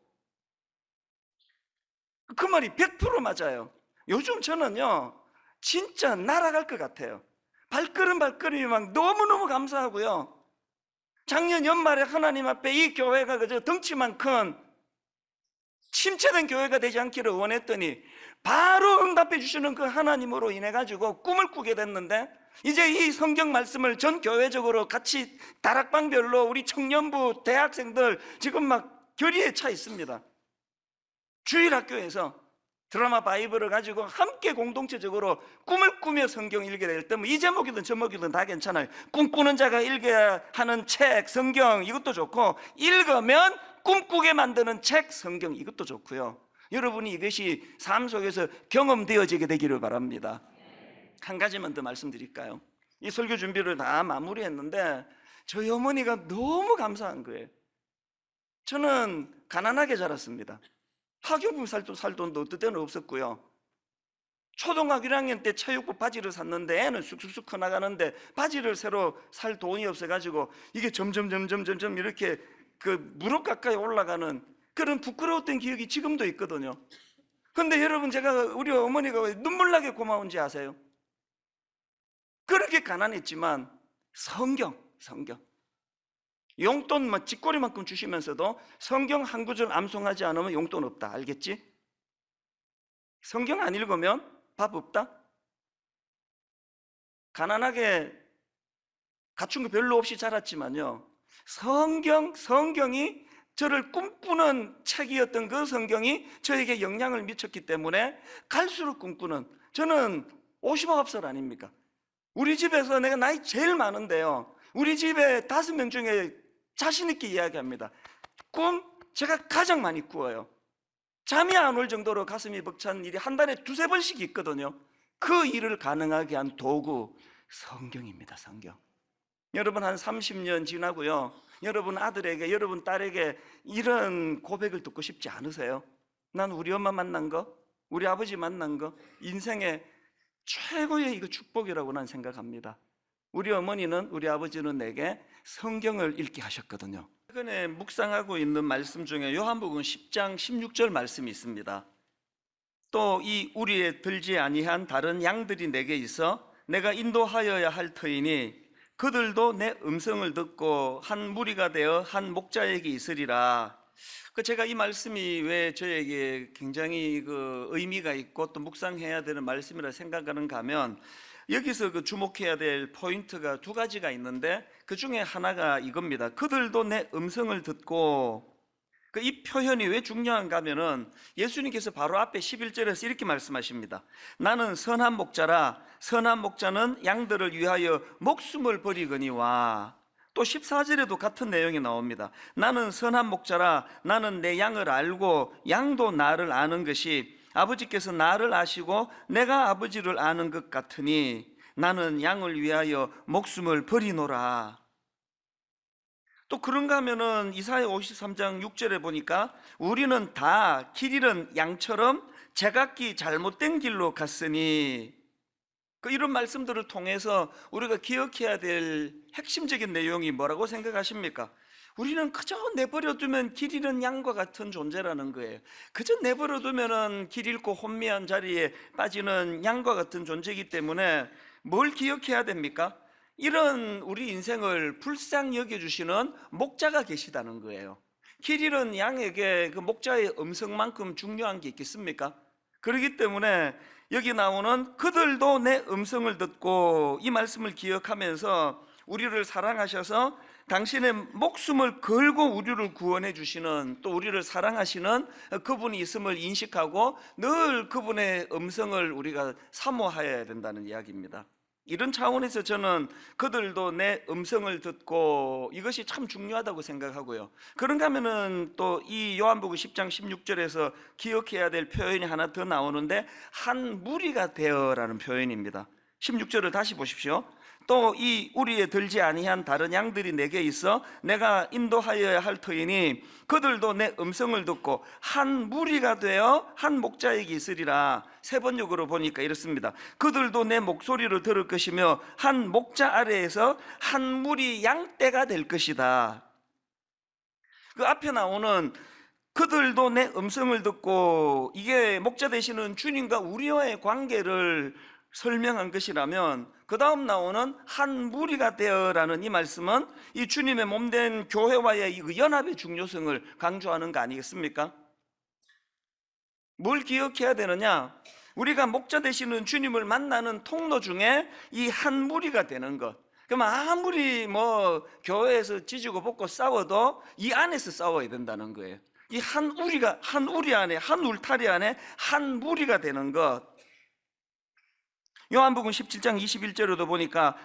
그 말이 100% 맞아요. 요즘 저는요 진짜 날아갈 것 같아요. 발걸음이 막 너무너무 감사하고요. 작년 연말에 하나님 앞에 이 교회가 그저 덩치만 큰 침체된 교회가 되지 않기를 원했더니 바로 응답해 주시는 그 하나님으로 인해 가지고 꿈을 꾸게 됐는데, 이제 이 성경 말씀을 전 교회적으로 같이 다락방별로 우리 청년부 대학생들 지금 막 결의에 차 있습니다. 주일학교에서 드라마 바이블을 가지고 함께 공동체적으로 꿈을 꾸며 성경 읽게 될 때 뭐 이 제목이든 저 제목이든 다 괜찮아요. 꿈꾸는 자가 읽어야 하는 책 성경, 이것도 좋고, 읽으면 꿈꾸게 만드는 책 성경, 이것도 좋고요. 여러분이 이것이 삶 속에서 경험되어지게 되기를 바랍니다. 한 가지만 더 말씀드릴까요? 이 설교 준비를 다 마무리했는데 저희 어머니가 너무 감사한 거예요. 저는 가난하게 자랐습니다. 학용품 살 돈도 어떨 때는 없었고요. 초등학교 1학년 때 체육부 바지를 샀는데 애는 쑥쑥쑥 커나가는데 바지를 새로 살 돈이 없어가지고 이게 점점 이렇게 그 무릎 가까이 올라가는 그런 부끄러웠던 기억이 지금도 있거든요. 근데 여러분, 제가 우리 어머니가 왜 눈물나게 고마운지 아세요? 그렇게 가난했지만 성경 용돈 막 쥐꼬리만큼 주시면서도 성경 한 구절 암송하지 않으면 용돈 없다, 알겠지? 성경 안 읽으면 밥 없다? 가난하게 갖춘 거 별로 없이 자랐지만요, 성경이 저를 꿈꾸는 책이었던 그 성경이 저에게 영향을 미쳤기 때문에 갈수록 꿈꾸는, 저는 59살 아닙니까? 우리 집에서 내가 나이 제일 많은데요, 우리 집에 5명 중에 자신 있게 이야기합니다. 꿈 제가 가장 많이 꾸어요. 잠이 안 올 정도로 가슴이 벅찬 일이 한 달에 2-3번씩 있거든요. 그 일을 가능하게 한 도구, 성경입니다. 성경. 여러분, 한 30년 지나고요, 여러분 아들에게, 여러분 딸에게 이런 고백을 듣고 싶지 않으세요? 난 우리 엄마 만난 거, 우리 아버지 만난 거 인생의 최고의 이거 축복이라고 난 생각합니다. 우리 어머니는, 우리 아버지는 내게 성경을 읽게 하셨거든요. 최근에 묵상하고 있는 말씀 중에 요한복음 10장 16절 말씀이 있습니다. 또 이 우리에 들지 아니한 다른 양들이 내게 있어 내가 인도하여야 할 터이니 그들도 내 음성을 듣고 한 무리가 되어 한 목자에게 있으리라. 제가 이 말씀이 왜 저에게 굉장히 그 의미가 있고 또 묵상해야 되는 말씀이라 생각하는가 하면, 여기서 그 주목해야 될 포인트가 2가지가 있는데 그 중에 하나가 이겁니다. 그들도 내 음성을 듣고. 이 표현이 왜 중요한가 하면은 예수님께서 바로 앞에 11절에서 이렇게 말씀하십니다. 나는 선한 목자라, 선한 목자는 양들을 위하여 목숨을 버리거니와. 또 14절에도 같은 내용이 나옵니다. 나는 선한 목자라, 나는 내 양을 알고 양도 나를 아는 것이 아버지께서 나를 아시고 내가 아버지를 아는 것 같으니 나는 양을 위하여 목숨을 버리노라. 또 그런가 하면은 이사야 53장 6절에 보니까 우리는 다 길 잃은 양처럼 제각기 잘못된 길로 갔으니, 이런 말씀들을 통해서 우리가 기억해야 될 핵심적인 내용이 뭐라고 생각하십니까? 우리는 그저 내버려두면 길 잃은 양과 같은 존재라는 거예요. 그저 내버려두면 길 잃고 혼미한 자리에 빠지는 양과 같은 존재이기 때문에 뭘 기억해야 됩니까? 이런 우리 인생을 불쌍히 여겨주시는 목자가 계시다는 거예요. 길 잃은 양에게 그 목자의 음성만큼 중요한 게 있겠습니까? 그렇기 때문에 여기 나오는 그들도 내 음성을 듣고, 이 말씀을 기억하면서 우리를 사랑하셔서 당신의 목숨을 걸고 우리를 구원해 주시는, 또 우리를 사랑하시는 그분이 있음을 인식하고 늘 그분의 음성을 우리가 사모하여야 된다는 이야기입니다. 이런 차원에서 저는 그들도 내 음성을 듣고, 이것이 참 중요하다고 생각하고요. 그런가 하면은 또 이 요한복음 10장 16절에서 기억해야 될 표현이 하나 더 나오는데, 한 무리가 되어라는 표현입니다. 16절을 다시 보십시오. 또 이 우리에 들지 아니한 다른 양들이 내게 있어 내가 인도하여야 할 터이니 그들도 내 음성을 듣고 한 무리가 되어 한 목자에게 있으리라. 3번역으로 보니까 이렇습니다. 그들도 내 목소리를 들을 것이며 한 목자 아래에서 한 무리 양떼가 될 것이다. 그 앞에 나오는 그들도 내 음성을 듣고, 이게 목자 되시는 주님과 우리와의 관계를 설명한 것이라면, 그 다음 나오는 한 무리가 되어라는 이 말씀은 이 주님의 몸된 교회와의 이 연합의 중요성을 강조하는 거 아니겠습니까? 뭘 기억해야 되느냐? 우리가 목자 되시는 주님을 만나는 통로 중에 이 한 무리가 되는 것. 그럼 아무리 뭐 교회에서 지지고 볶고 싸워도 이 안에서 싸워야 된다는 거예요. 이 한 우리가, 한 우리 안에, 한 울타리 안에 한 무리가 되는 것. 요한복음 17장 21절에도 보니까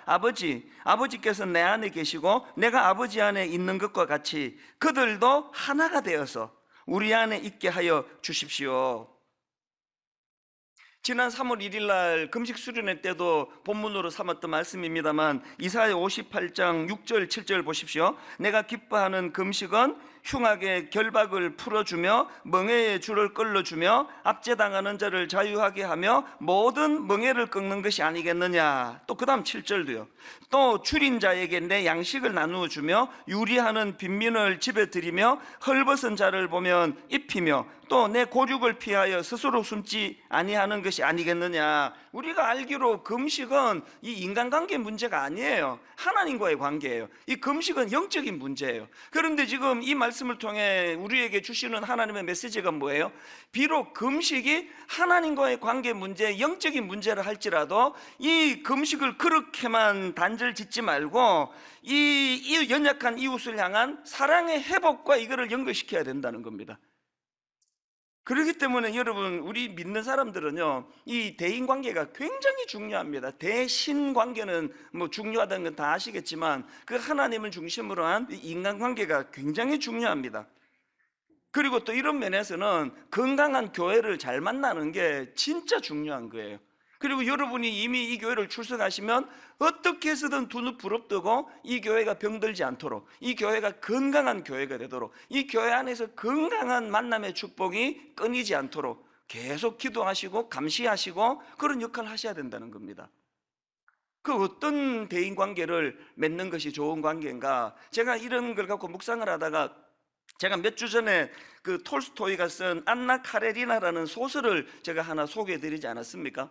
아버지께서 내 안에 계시고 내가 아버지 안에 있는 것과 같이 그들도 하나가 되어서 우리 안에 있게 하여 주십시오. 지난 3월 1일 날 금식 수련회 때도 본문으로 삼았던 말씀입니다만 이사야 58장 6절 7절 보십시오. 내가 기뻐하는 금식은 흉악의 결박을 풀어주며 멍에의 줄을 끌어주며 압제당하는 자를 자유하게 하며 모든 멍에를 꺾는 것이 아니겠느냐. 또 그 다음 7절도요. 또 줄인 자에게 내 양식을 나누어 주며 유리하는 빈민을 집에 들이며 헐벗은 자를 보면 입히며 또 내 고륙을 피하여 스스로 숨지 아니하는 것이 아니겠느냐. 우리가 알기로 금식은 이 인간관계 문제가 아니에요. 하나님과의 관계예요. 이 금식은 영적인 문제예요. 그런데 지금 이 말씀을 통해 우리에게 주시는 하나님의 메시지가 뭐예요? 비록 금식이 하나님과의 관계 문제, 영적인 문제를 할지라도 이 금식을 그렇게만 단절 짓지 말고 이 연약한 이웃을 향한 사랑의 회복과 이거를 연결시켜야 된다는 겁니다. 그렇기 때문에 여러분, 우리 믿는 사람들은요, 이 대인 관계가 굉장히 중요합니다. 대신 관계는 뭐 중요하다는 건 다 아시겠지만 그 하나님을 중심으로 한 인간 관계가 굉장히 중요합니다. 그리고 또 이런 면에서는 건강한 교회를 잘 만나는 게 진짜 중요한 거예요. 그리고 여러분이 이미 이 교회를 출석하시면 어떻게 해서든 두 눈 부릅뜨고 이 교회가 병들지 않도록, 이 교회가 건강한 교회가 되도록, 이 교회 안에서 건강한 만남의 축복이 끊이지 않도록 계속 기도하시고 감시하시고 그런 역할을 하셔야 된다는 겁니다. 그 어떤 대인관계를 맺는 것이 좋은 관계인가? 제가 이런 걸 갖고 묵상을 하다가 제가 몇 주 전에 그 톨스토이가 쓴 안나 카레리나라는 소설을 제가 하나 소개해드리지 않았습니까?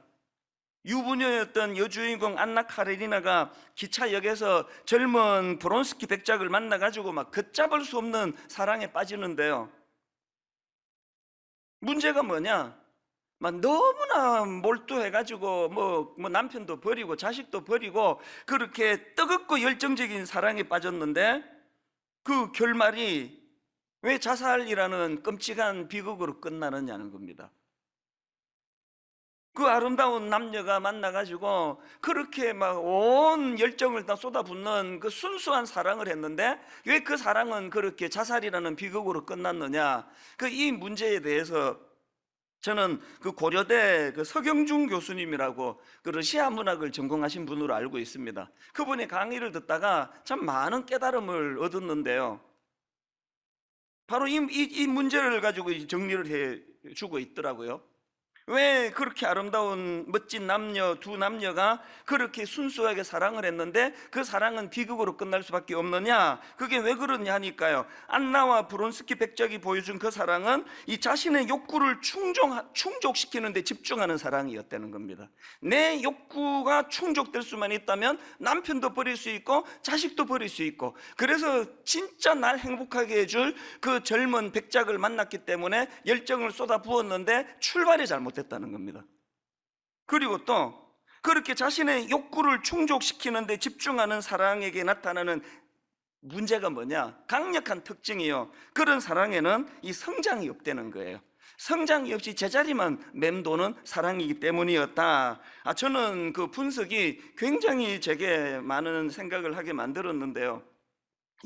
유부녀였던 여주인공 안나 카레리나가 기차역에서 젊은 브론스키 백작을 만나가지고 막 걷잡을 수 없는 사랑에 빠지는데요. 문제가 뭐냐? 막 너무나 몰두해가지고 뭐 남편도 버리고 자식도 버리고 그렇게 뜨겁고 열정적인 사랑에 빠졌는데 그 결말이 왜 자살이라는 끔찍한 비극으로 끝나느냐는 겁니다. 그 아름다운 남녀가 만나가지고 그렇게 막 온 열정을 다 쏟아붓는 그 순수한 사랑을 했는데 왜 그 사랑은 그렇게 자살이라는 비극으로 끝났느냐? 그 이 문제에 대해서 저는 그 고려대 그 서경준 교수님이라고 그 러시아 문학을 전공하신 분으로 알고 있습니다. 그분의 강의를 듣다가 참 많은 깨달음을 얻었는데요. 바로 이 문제를 가지고 정리를 해 주고 있더라고요. 왜 그렇게 아름다운 멋진 두 남녀가 그렇게 순수하게 사랑을 했는데 그 사랑은 비극으로 끝날 수밖에 없느냐? 그게 왜 그러냐 하니까요, 안나와 브론스키 백작이 보여준 그 사랑은 이 자신의 욕구를 충족시키는 데 집중하는 사랑이었다는 겁니다. 내 욕구가 충족될 수만 있다면 남편도 버릴 수 있고 자식도 버릴 수 있고, 그래서 진짜 날 행복하게 해줄 그 젊은 백작을 만났기 때문에 열정을 쏟아부었는데 출발이 잘못됐다는 겁니다. 그리고 또 그렇게 자신의 욕구를 충족시키는 데 집중하는 사랑에게 나타나는 문제가 뭐냐? 강력한 특징이요, 그런 사랑에는 이 성장이 없다는 거예요. 성장이 없이 제자리만 맴도는 사랑이기 때문이었다. 저는 그 분석이 굉장히 제게 많은 생각을 하게 만들었는데요.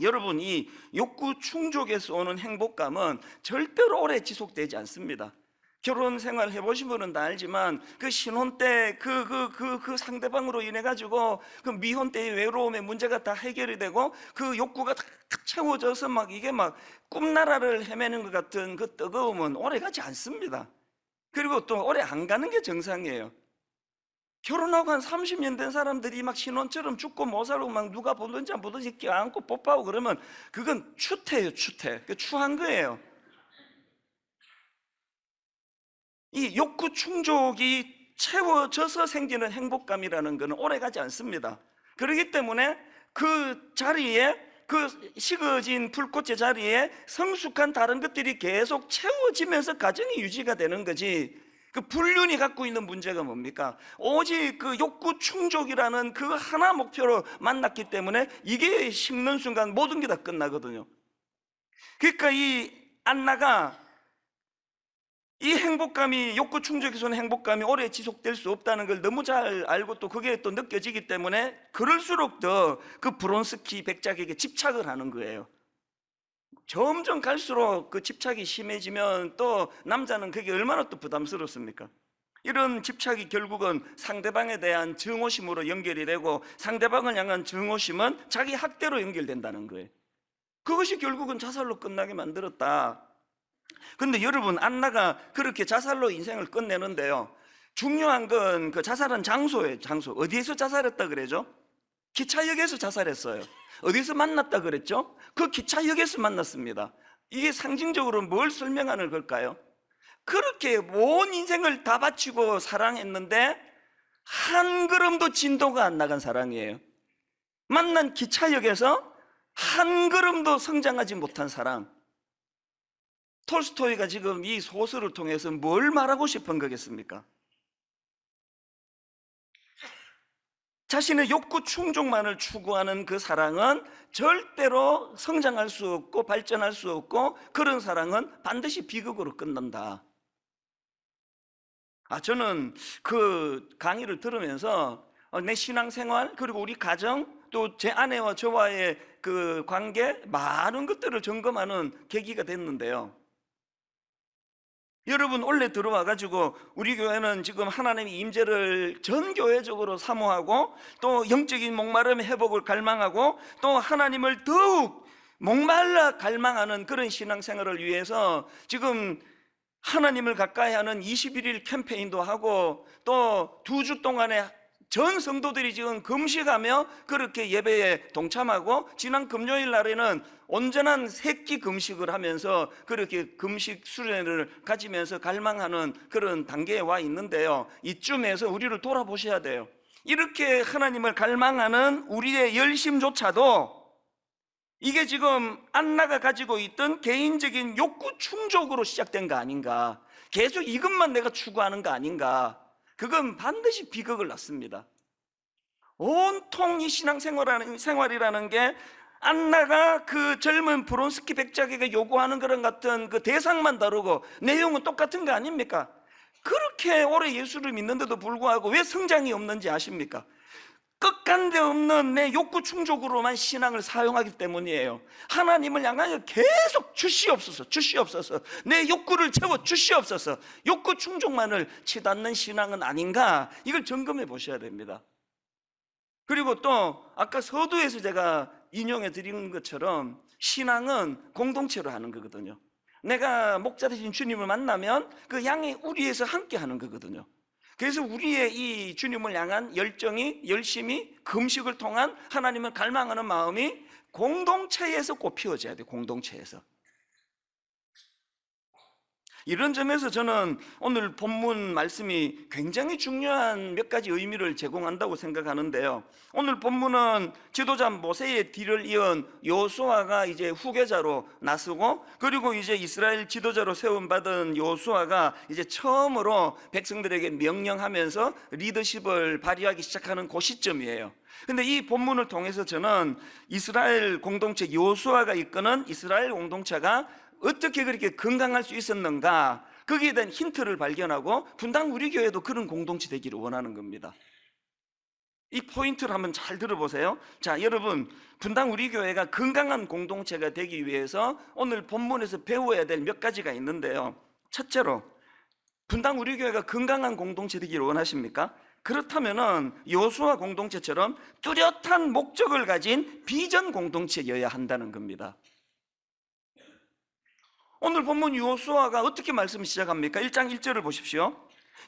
여러분, 이 욕구 충족에서 오는 행복감은 절대로 오래 지속되지 않습니다. 결혼 생활 해보신 분은 다 알지만 그 신혼 때 그 상대방으로 인해 가지고 그 미혼 때의 외로움의 문제가 다 해결이 되고 그 욕구가 다 채워져서 막 이게 막 꿈나라를 헤매는 것 같은 그 뜨거움은 오래 가지 않습니다. 그리고 또 오래 안 가는 게 정상이에요. 결혼하고 한 30년 된 사람들이 막 신혼처럼 죽고 못 살고 막 누가 보든지 안 보든지 껴안고 뽀뽀하고 그러면 그건 추태예요, 추태. 추한 거예요. 이 욕구 충족이 채워져서 생기는 행복감이라는 것은 오래 가지 않습니다. 그렇기 때문에 그 자리에 그 식어진 불꽃의 자리에 성숙한 다른 것들이 계속 채워지면서 가정이 유지가 되는 거지. 그 불륜이 갖고 있는 문제가 뭡니까? 오직 그 욕구 충족이라는 그 하나 목표로 만났기 때문에 이게 식는 순간 모든 게 다 끝나거든요. 그러니까 이 안나가 이 행복감이, 욕구 충족에서 오는 행복감이 오래 지속될 수 없다는 걸 너무 잘 알고 또 그게 또 느껴지기 때문에 그럴수록 더 그 브론스키 백작에게 집착을 하는 거예요. 점점 갈수록 그 집착이 심해지면 또 남자는 그게 얼마나 또 부담스럽습니까? 이런 집착이 결국은 상대방에 대한 증오심으로 연결이 되고, 상대방을 향한 증오심은 자기 학대로 연결된다는 거예요. 그것이 결국은 자살로 끝나게 만들었다. 근데 여러분, 안나가 그렇게 자살로 인생을 끝내는데요, 중요한 건 그 자살한 장소예요. 장소. 어디에서 자살했다 그러죠? 기차역에서 자살했어요. 어디서 만났다 그랬죠? 그 기차역에서 만났습니다. 이게 상징적으로 뭘 설명하는 걸까요? 그렇게 온 인생을 다 바치고 사랑했는데 한 걸음도 진도가 안 나간 사랑이에요. 만난 기차역에서 한 걸음도 성장하지 못한 사랑. 톨스토이가 지금 이 소설을 통해서 뭘 말하고 싶은 거겠습니까? 자신의 욕구 충족만을 추구하는 그 사랑은 절대로 성장할 수 없고 발전할 수 없고, 그런 사랑은 반드시 비극으로 끝난다. 저는 그 강의를 들으면서 내 신앙생활, 그리고 우리 가정, 또 제 아내와 저와의 그 관계, 많은 것들을 점검하는 계기가 됐는데요, 여러분, 올해 들어와 가지고 우리 교회는 지금 하나님의 임재를 전 교회적으로 사모하고, 또 영적인 목마름 회복을 갈망하고, 또 하나님을 더욱 목말라 갈망하는 그런 신앙생활을 위해서 지금 하나님을 가까이 하는 21일 캠페인도 하고, 또 2주 동안에 전 성도들이 지금 금식하며 그렇게 예배에 동참하고, 지난 금요일 날에는 온전한 새끼 금식을 하면서 그렇게 금식 수련회를 가지면서 갈망하는 그런 단계에 와 있는데요, 이쯤에서 우리를 돌아보셔야 돼요. 이렇게 하나님을 갈망하는 우리의 열심조차도 이게 지금 안나가 가지고 있던 개인적인 욕구 충족으로 시작된 거 아닌가, 계속 이것만 내가 추구하는 거 아닌가, 그건 반드시 비극을 낳습니다. 온통 이 신앙생활이라는 게 안나가 그 젊은 브론스키 백작에게 요구하는 그런 같은 그 대상만 다르고 내용은 똑같은 거 아닙니까? 그렇게 오래 예수를 믿는데도 불구하고 왜 성장이 없는지 아십니까? 끝간데 없는 내 욕구 충족으로만 신앙을 사용하기 때문이에요. 하나님을 향하여 계속 주시옵소서, 주시옵소서, 내 욕구를 채워 주시옵소서, 욕구 충족만을 치닫는 신앙은 아닌가, 이걸 점검해 보셔야 됩니다. 그리고 또 아까 서두에서 제가 인용해 드린 것처럼 신앙은 공동체로 하는 거거든요. 내가 목자 되신 주님을 만나면 그 양의 우리에서 함께 하는 거거든요. 그래서 우리의 이 주님을 향한 열정이, 열심이, 금식을 통한 하나님을 갈망하는 마음이 공동체에서 꽃피워져야 돼요. 공동체에서. 이런 점에서 저는 오늘 본문 말씀이 굉장히 중요한 몇 가지 의미를 제공한다고 생각하는데요, 오늘 본문은 지도자 모세의 뒤를 이은 여호수아가 이제 후계자로 나서고, 그리고 이제 이스라엘 지도자로 세움받은 여호수아가 이제 처음으로 백성들에게 명령하면서 리더십을 발휘하기 시작하는 그 시점이에요. 근데 이 본문을 통해서 저는 이스라엘 공동체, 여호수아가 이끄는 이스라엘 공동체가 어떻게 그렇게 건강할 수 있었는가, 거기에 대한 힌트를 발견하고 분당 우리 교회도 그런 공동체 되기를 원하는 겁니다. 이 포인트를 한번 잘 들어보세요. 자, 여러분, 분당 우리 교회가 건강한 공동체가 되기 위해서 오늘 본문에서 배워야 될 몇 가지가 있는데요, 첫째로, 분당 우리 교회가 건강한 공동체 되기를 원하십니까? 그렇다면은 여호수아 공동체처럼 뚜렷한 목적을 가진 비전 공동체여야 한다는 겁니다. 오늘 본문 여호수아가 어떻게 말씀을 시작합니까? 1장 1절을 보십시오.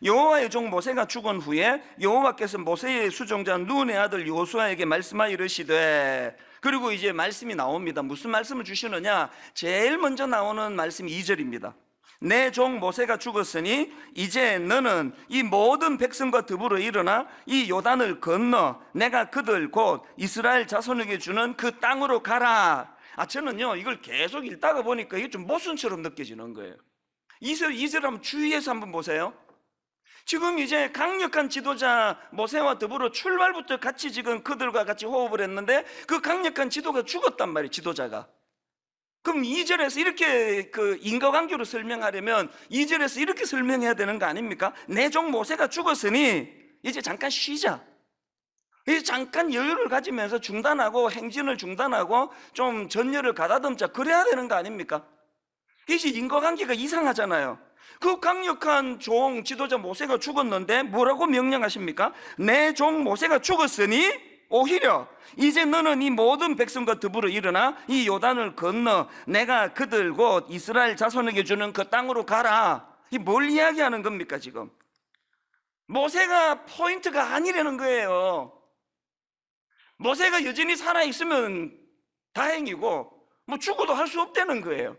여호와의 종 모세가 죽은 후에 여호와께서 모세의 수종자 눈의 아들 여호수아에게 말씀하여 이르시되, 그리고 이제 말씀이 나옵니다. 무슨 말씀을 주시느냐? 제일 먼저 나오는 말씀이 2절입니다. 내 종 모세가 죽었으니 이제 너는 이 모든 백성과 더불어 일어나 이 요단을 건너 내가 그들 곧 이스라엘 자손에게 주는 그 땅으로 가라. 저는요 이걸 계속 읽다가 보니까 이게 좀 모순처럼 느껴지는 거예요. 이스라엘 한번 주의해서 한번 보세요. 지금 이제 강력한 지도자 모세와 더불어 출발부터 같이 지금 그들과 같이 호흡을 했는데 그 강력한 지도가 죽었단 말이에요. 지도자가. 그럼 2절에서 이렇게 그 인과관계로 설명하려면 2절에서 이렇게 설명해야 되는 거 아닙니까? 내 종 모세가 죽었으니 이제 잠깐 쉬자. 이제 잠깐 여유를 가지면서 중단하고 행진을 중단하고 좀 전열을 가다듬자. 그래야 되는 거 아닙니까? 이제 인과관계가 이상하잖아요. 그 강력한 종 지도자 모세가 죽었는데 뭐라고 명령하십니까? 내 종 모세가 죽었으니 오히려 이제 너는 이 모든 백성과 더불어 일어나 이 요단을 건너 내가 그들 곧 이스라엘 자손에게 주는 그 땅으로 가라. 이 뭘 이야기하는 겁니까 지금? 모세가 포인트가 아니라는 거예요. 모세가 여전히 살아있으면 다행이고 뭐 죽어도 할 수 없다는 거예요.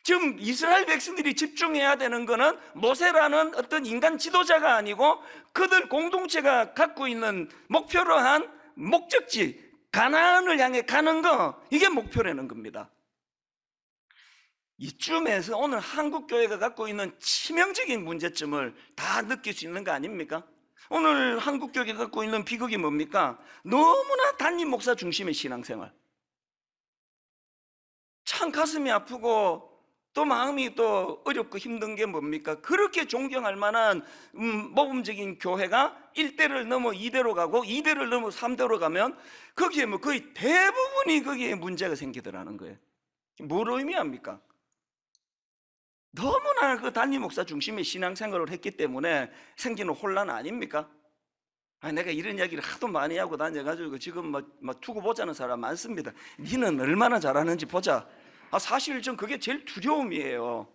지금 이스라엘 백성들이 집중해야 되는 것은 모세라는 어떤 인간 지도자가 아니고 그들 공동체가 갖고 있는 목표로 한 목적지 가나안을 향해 가는 거, 이게 목표라는 겁니다. 이쯤에서 오늘 한국교회가 갖고 있는 치명적인 문제점을 다 느낄 수 있는 거 아닙니까? 오늘 한국교회가 갖고 있는 비극이 뭡니까? 너무나 단임 목사 중심의 신앙생활. 참 가슴이 아프고 또 마음이 또 어렵고 힘든 게 뭡니까? 그렇게 존경할 만한 모범적인 교회가 1대를 넘어 2대로 가고 2대를 넘어 3대로 가면 거기에 뭐 거의 대부분이 거기에 문제가 생기더라는 거예요. 뭘 의미합니까? 너무나 그 단임 목사 중심의 신앙생활을 했기 때문에 생기는 혼란 아닙니까? 내가 이런 이야기를 하도 많이 하고 다녀가지고 지금 막 두고 보자는 사람 많습니다. 니는 얼마나 잘하는지 보자. 사실 전 그게 제일 두려움이에요.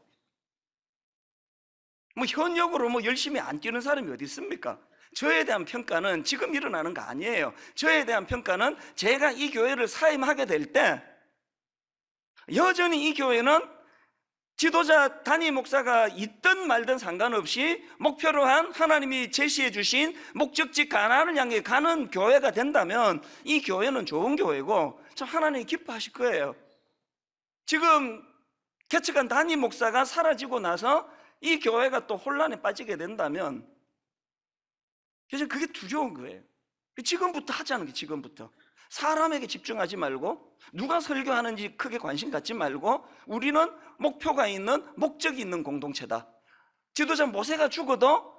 뭐 현역으로 뭐 열심히 안 뛰는 사람이 어디 있습니까? 저에 대한 평가는 지금 일어나는 거 아니에요. 저에 대한 평가는 제가 이 교회를 사임하게 될 때 여전히 이 교회는 지도자 단임 목사가 있든 말든 상관없이 목표로 한 하나님이 제시해 주신 목적지 가나안을 향해 가는 교회가 된다면 이 교회는 좋은 교회고 참 하나님이 기뻐하실 거예요. 지금 개척한 단임 목사가 사라지고 나서 이 교회가 또 혼란에 빠지게 된다면 그래서 그게 두려운 거예요. 지금부터 하자는 게 지금부터 사람에게 집중하지 말고 누가 설교하는지 크게 관심 갖지 말고 우리는 목표가 있는 목적이 있는 공동체다. 지도자 모세가 죽어도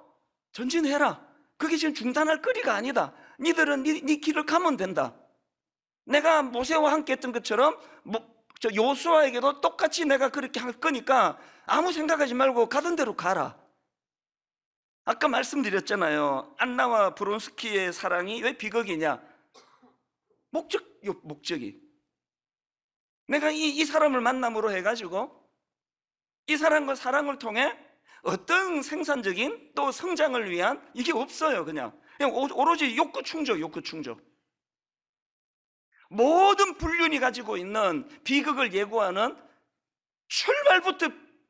전진해라. 그게 지금 중단할 거리가 아니다. 니들은 네 길을 가면 된다. 내가 모세와 함께 했던 것처럼 저 요수아에게도 똑같이 내가 그렇게 할 거니까 아무 생각하지 말고 가던 대로 가라. 아까 말씀드렸잖아요. 안나와 브론스키의 사랑이 왜 비극이냐? 목적이. 내가 이 사람을 만남으로 해가지고 이 사람과 사랑을 통해 어떤 생산적인 또 성장을 위한 이게 없어요. 그냥 오로지 욕구 충족. 모든 불륜이 가지고 있는 비극을 예고하는 출발부터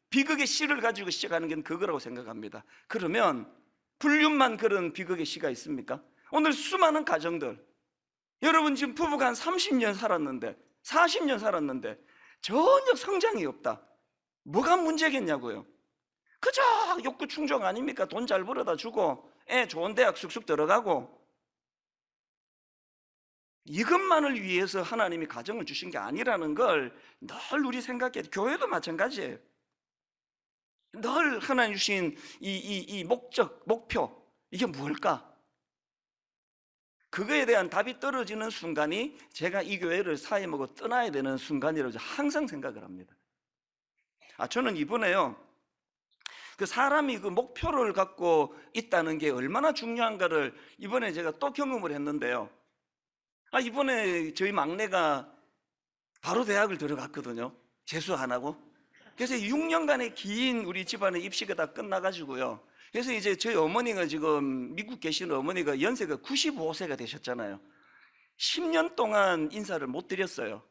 비극의 시를 가지고 시작하는 게 그거라고 생각합니다. 그러면 불륜만 그런 비극의 시가 있습니까? 오늘 수많은 가정들, 여러분 지금 부부가 한 30년 살았는데 40년 살았는데 전혀 성장이 없다. 뭐가 문제겠냐고요. 그저 욕구 충족 아닙니까? 돈 잘 벌어다 주고 애 좋은 대학 쑥쑥 들어가고 이것만을 위해서 하나님이 가정을 주신 게 아니라는 걸 늘 우리 생각해. 교회도 마찬가지예요. 늘 하나님 주신 이 목적, 목표 이게 뭘까? 그거에 대한 답이 떨어지는 순간이 제가 이 교회를 사임하고 떠나야 되는 순간이라고 항상 생각을 합니다. 저는 이번에요 그 사람이 그 목표를 갖고 있다는 게 얼마나 중요한가를 이번에 제가 또 경험을 했는데요. 이번에 저희 막내가 바로 대학을 들어갔거든요. 재수 안 하고. 그래서 6년간의 긴 우리 집안의 입시가 다 끝나가지고요. 그래서 이제 저희 어머니가 지금 미국 계시는 어머니가 연세가 95세가 되셨잖아요. 10년 동안 인사를 못 드렸어요.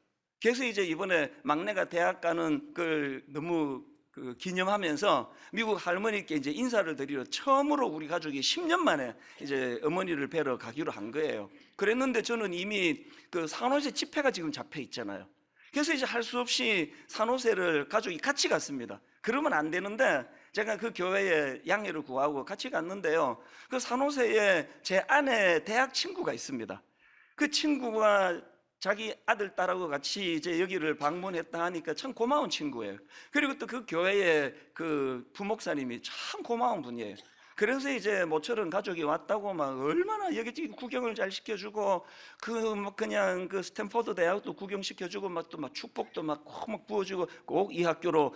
그래서 이제 이번에 막내가 대학 가는 걸 너무 그 기념하면서 미국 할머니께 이제 인사를 드리러 처음으로 우리 가족이 10년 만에 이제 어머니를 뵈러 가기로 한 거예요. 그랬는데 저는 이미 그 산호세 집회가 지금 잡혀 있잖아요. 그래서 이제 할 수 없이 산호세를 가족이 같이 갔습니다. 그러면 안 되는데 제가 그 교회에 양해를 구하고 같이 갔는데요. 그 산호세에 제 아내 대학 친구가 있습니다. 그 친구가 자기 아들, 딸하고 같이 이제 여기를 방문했다 하니까 참 고마운 친구예요. 그리고 또 그 교회의 그 부목사님이 참 고마운 분이에요. 그래서 이제 모처럼 가족이 왔다고 막 얼마나 여기 구경을 잘 시켜주고 그 그냥 그 스탠포드 대학도 구경시켜주고 막 또 막 축복도 막 부어주고 꼭 이 학교로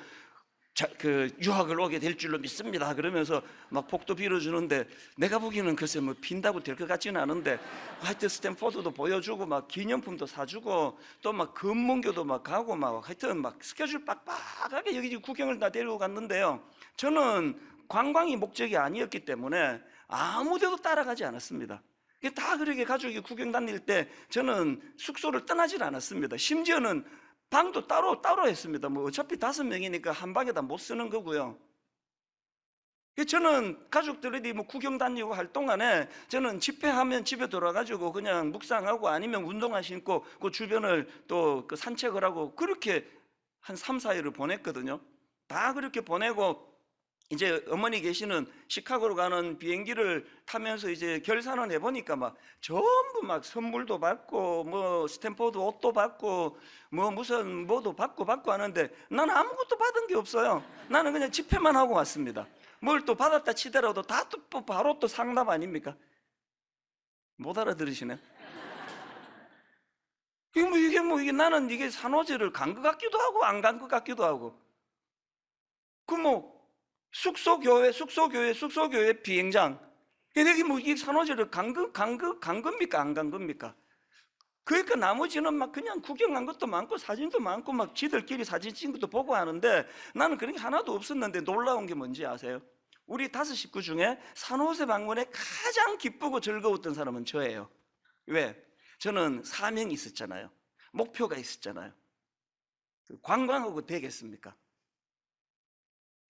그 유학을 오게 될 줄로 믿습니다 그러면서 막 복도 빌어주는데 내가 보기에는 글쎄 뭐 빈다고 될 것 같지는 않은데 하여튼 스탠포드도 보여주고 막 기념품도 사주고 또 막 금문교도 막 가고 막 하여튼 막 스케줄 빡빡하게 여기 구경을 다 데리고 갔는데요. 저는 관광이 목적이 아니었기 때문에 아무 데도 따라가지 않았습니다. 다 그렇게 가족이 구경 다닐 때 저는 숙소를 떠나질 않았습니다. 심지어는 방도 따로 했습니다. 뭐 어차피 5명이니까 한 방에 다 못 쓰는 거고요. 저는 가족들이 뭐 구경 다니고 할 동안에 저는 집회하면 집에 돌아가지고 그냥 묵상하고 아니면 운동화 신고 그 주변을 또 그 산책을 하고 그렇게 한 3, 4일을 보냈거든요. 다 그렇게 보내고 이제 어머니 계시는 시카고로 가는 비행기를 타면서 이제 결산을 해보니까 막 전부 막 선물도 받고 뭐 스탠포드 옷도 받고 뭐 무슨 뭐도 받고 하는데 나는 아무것도 받은 게 없어요. 나는 그냥 집회만 하고 왔습니다. 뭘 또 받았다 치더라도 다 또 바로 또 상납 아닙니까? 못 알아들으시네. 이게 나는 이게 산호제를 간 것 같기도 하고 안 간 것 같기도 하고 그 뭐 숙소교회 비행장 여기 뭐 이 산호제를 간 겁니까 안 간 겁니까? 그러니까 나머지는 막 그냥 구경한 것도 많고 사진도 많고 막 지들끼리 사진 찍은 것도 보고 하는데 나는 그런 게 하나도 없었는데 놀라운 게 뭔지 아세요? 우리 5 식구 중에 산호세 방문에 가장 기쁘고 즐거웠던 사람은 저예요. 왜? 저는 사명이 있었잖아요. 목표가 있었잖아요. 관광하고 되겠습니까?